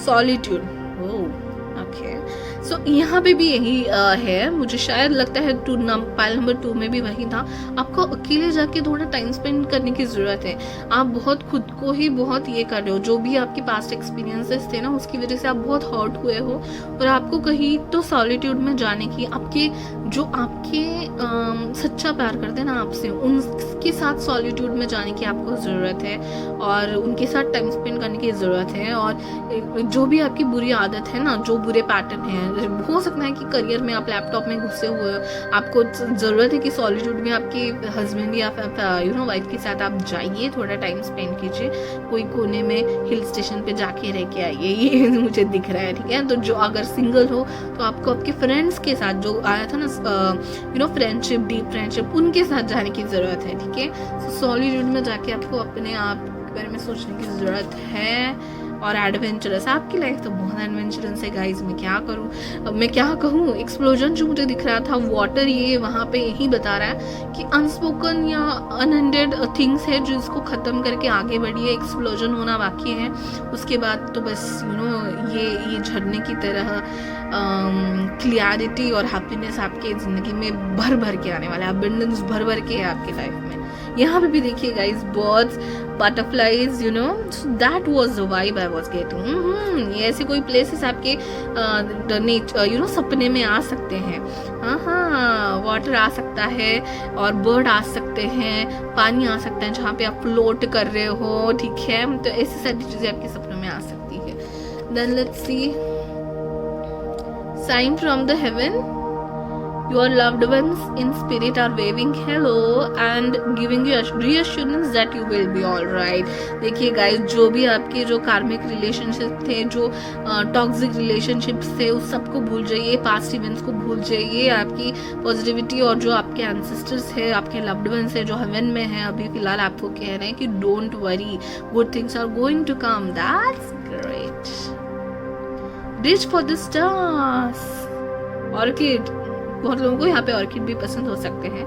solitude. Okay, so यहाँ पे भी यही है, मुझे शायद लगता है पाइल नंबर 2 में भी वही था। आपको अकेले जाके थोड़ा टाइम स्पेंड करने की जरूरत है। आप बहुत खुद को ही बहुत ये कर रहे हो, जो भी आपके पास्ट एक्सपीरियंसेस थे ना, उसकी वजह से आप बहुत हर्ट हुए हो, और आपको कहीं तो सॉलिट्यूड में जाने की, आपके जो आपके सच्चा प्यार करते हैं ना आपसे, उनके साथ सॉलिट्यूड में जाने की आपको ज़रूरत है, और उनके साथ टाइम स्पेंड करने की ज़रूरत है। और जो भी आपकी बुरी आदत है ना, जो बुरे पैटर्न है, हो सकता है कि करियर में आप लैपटॉप में घुसे हुए हो, आपको ज़रूरत है कि सॉलिट्यूड में आपके हस्बैंड या वाइफ के साथ आप जाइए, थोड़ा टाइम स्पेंड कीजिए, कोई कोने में हिल स्टेशन पे जाके रह के आइए, ये मुझे दिख रहा है। ठीक है, तो जो अगर सिंगल हो तो आपको आपके फ्रेंड्स के साथ, जो आया था ना फ्रेंडशिप, डीप फ्रेंडशिप, उनके साथ जाने की ज़रूरत है। ठीक है, सॉलिट्यूड में जाके आपको अपने आप के बारे में सोचने की ज़रूरत है। और एडवेंचरस, आपकी लाइफ तो बहुत एडवेंचरस है गाइस, मैं क्या कहूँ। एक्सप्लोजन जो मुझे दिख रहा था, वाटर, ये वहाँ पे यही बता रहा है कि अनस्पोकन या अनएंडेड थिंग्स है, जो इसको ख़त्म करके आगे बढ़िए। एक्सप्लोजन होना बाकी है, उसके बाद तो बस ये झरने की तरह क्लियरिटी और हैप्पीनेस आपके ज़िंदगी में भर भर के आने वाला है, अबंडेंस भर भर के है आपकी लाइफ में। यहाँ पे भी देखिए guys, birds, butterflies, that was the vibe I was getting. ये ऐसे कोई प्लेसेस आपके सपने में आ सकते हैं। हाँ, वाटर आ सकता है, और बर्ड आ सकते हैं, पानी आ सकता है जहाँ पे आप फ्लोट कर रहे हो। ठीक है, तो ऐसी सारी चीजें आपके सपनों में आ सकती है। Then let's see sign from the heaven. Your loved ones in spirit are waving hello and giving you reassurance that you will be all right. देखिए गाइस, जो भी आपके जो कार्मिक रिलेशनशिप थे, जो टॉक्सिक रिलेशनशिप्स थे, उस सबको भूल जाइए, पास्ट इवेंट्स को भूल जाइए, आपकी पॉजिटिविटी और जो आपके एंसेस्टर्स है, आपके लव्ड वंस है, जो हेवन में है, अभी फिलहाल आपको कह रहे हैं कि don't worry, good things are going to come. That's great. Reach for the stars. Orchid, बहुत लोगों को यहाँ पे ऑर्किड भी पसंद हो सकते हैं।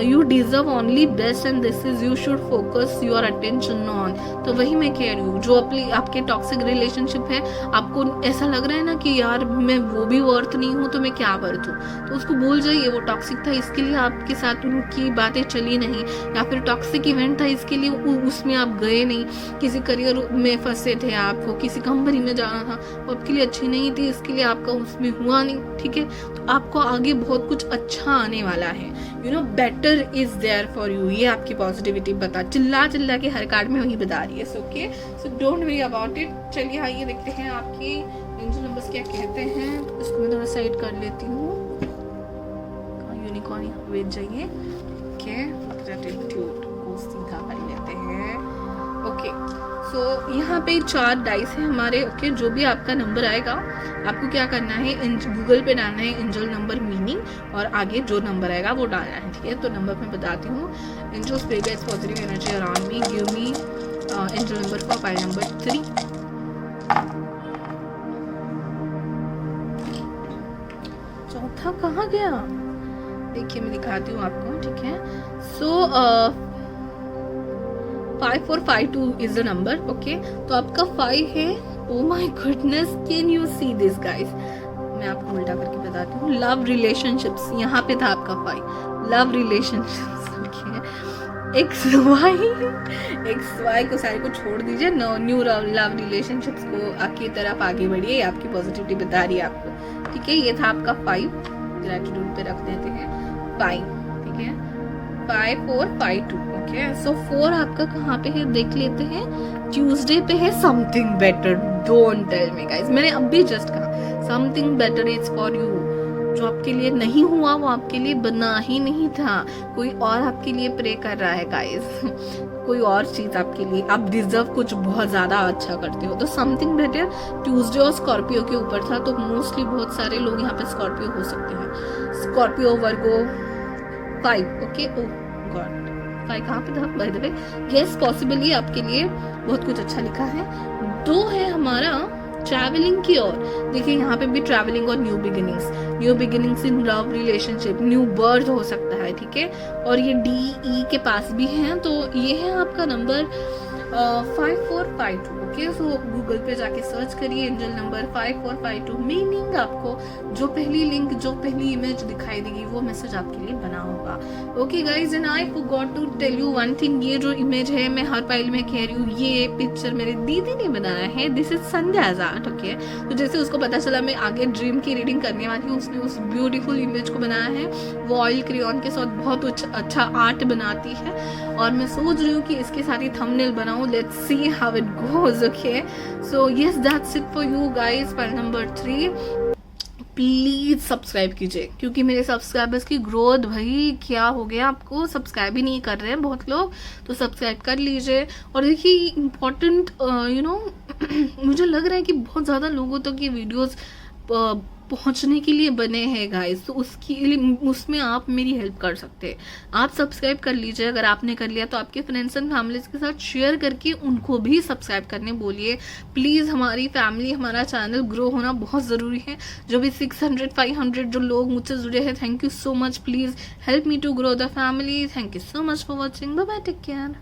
You deserve only best and this is you should focus your attention on. तो वही मैं कह रही हूँ, जो आपके टॉक्सिक रिलेशनशिप है, आपको ऐसा लग रहा है ना कि यार मैं वो भी वर्थ नहीं हूँ, तो मैं क्या वर्थ हूँ, तो उसको भूल जाइए। वो टॉक्सिक था, इसके लिए आपके साथ उनकी बातें चली नहीं, या फिर टॉक्सिक इवेंट था, इसके लिए उसमें आप गए नहीं, किसी करियर में फंसे थे, आपको किसी कंपनी में जाना था, वो आपके लिए अच्छी नहीं थी, इसके लिए आपका उसमें हुआ नहीं। ठीक है, तो आपको आगे बहुत कुछ अच्छा आने वाला है। Better is there for you. ये आपकी पॉजिटिविटी चिल्ला के हर कार्ड में वही बता रही है। Okay, so don't worry about it. चलिए आइए देखते हैं आपकी एंजल नंबर्स क्या कहते हैं। तो इसको मैं थोड़ा साइड कर लेती हूँ। यूनिकॉर्न यहाँ भेज जाइए। ओके, ग्रैटिट्यूड को सीधा कर लेते हैं। ओके, सो यहाँ पे 4 डाइस है हमारे। ओके, जो भी आपका नंबर आएगा आपको क्या करना है, गूगल पे डालना है एंजल नंबर मीनिंग और आगे जो नंबर आएगा वो डालना है, ठीक है। तो नंबर मैं बताती हूँ। Angel spray guys positive energy around me, give me angel number for file number 3। चौथा कहाँ गया, देखिए मैं दिखाती हूँ आपको, ठीक है। सो 5452 इज द नंबर। ओके, तो आपका 5 है। Oh my goodness, can you see this guys, मैं आपको उल्टा करके बताती हूँ। लव रिलेशनशिप्स, यहाँ पे था आपका 5, love relationships. Okay, X Y को सारे को छोड़ दीजिए, न्यू लव रिलेशनशिप्स को आपकी तरफ आगे बढ़िए, आपकी पॉजिटिविटी बता रही है आपको, ठीक है। ये था आपका 5, ग्रेटिट्यूड पे रख देते हैं 5, ठीक है। 5452। ओके, सो 4 आपका कहाँ पे है देख लेते हैं। ट्यूसडे पे है something better, don't tell me guys, मैंने अभी जस्ट कहा something better is for you. जो आपके लिए नहीं हुआ वो आपके लिए बना ही नहीं था, कोई और आपके लिए प्रे कर रहा है गाइस। कोई और चीज आपके लिए, आप डिजर्व कुछ बहुत ज्यादा अच्छा करते हो। तो समथिंग बेटर ट्यूसडे और स्कॉर्पियो के ऊपर था, तो मोस्टली बहुत सारे लोग यहाँ पे स्कॉर्पियो हो सकते हैं। स्कॉर्पियो, वर्गो, 5। ओके, ओ गॉड, 5 कहाँ पे था by the way. Yes, possibly आपके लिए बहुत कुछ अच्छा लिखा है। 2 है हमारा ट्रैवलिंग की ओर, देखिए यहाँ पे भी ट्रैवलिंग और new beginnings in love relationship, new birth हो सकता है, ठीक है। और ये DE के पास भी है, तो ये है आपका नंबर 5452। ओके, सो गूगल पे जाके सर्च करिए एंजल नंबर 5452, मीनिंग आपको जो पहली लिंक, जो पहली इमेज दिखाई देगी वो मैसेज आपके लिए बना होगा। Okay guys, and I forgot to tell you one thing, ये जो इमेज है मैं हर फाइल में कह रही हूँ, ये पिक्चर मेरी दीदी ने बनाया है, this is Sandhya Azad. Okay, तो जैसे उसको पता चला मैं आगे ड्रीम की रीडिंग करने वाली हूँ, उसने उस ब्यूटीफुल इमेज को बनाया है। वो ऑयल क्रेयॉन के साथ बहुत अच्छा आर्ट बनाती है और मैं सोच रही हूँ कि इसके साथ ही थंबनेल बनाऊं। Let's see how it goes. Okay, so yes, that's it for you guys. File number 3, please subscribe कीजिए, क्योंकि मेरे सब्सक्राइबर्स की ग्रोथ, भाई क्या हो गया, आपको सब्सक्राइब ही नहीं कर रहे हैं बहुत लोग, तो सब्सक्राइब कर लीजिए। और देखिए इम्पोर्टेंट मुझे लग रहा है कि बहुत ज़्यादा लोगों तक ये वीडियोस पहुंचने के लिए बने हैं गाइस, तो उसके लिए उसमें आप मेरी हेल्प कर सकते हैं। आप सब्सक्राइब कर लीजिए, अगर आपने कर लिया तो आपके फ्रेंड्स एंड फैमिलीज के साथ शेयर करके उनको भी सब्सक्राइब करने बोलिए प्लीज़। हमारी फैमिली, हमारा चैनल ग्रो होना बहुत ज़रूरी है। जो भी 600-500 जो लोग मुझसे जुड़े हैं, thank you so much. Please help me to grow the family. Thank you so much for watching, bye bye, take care.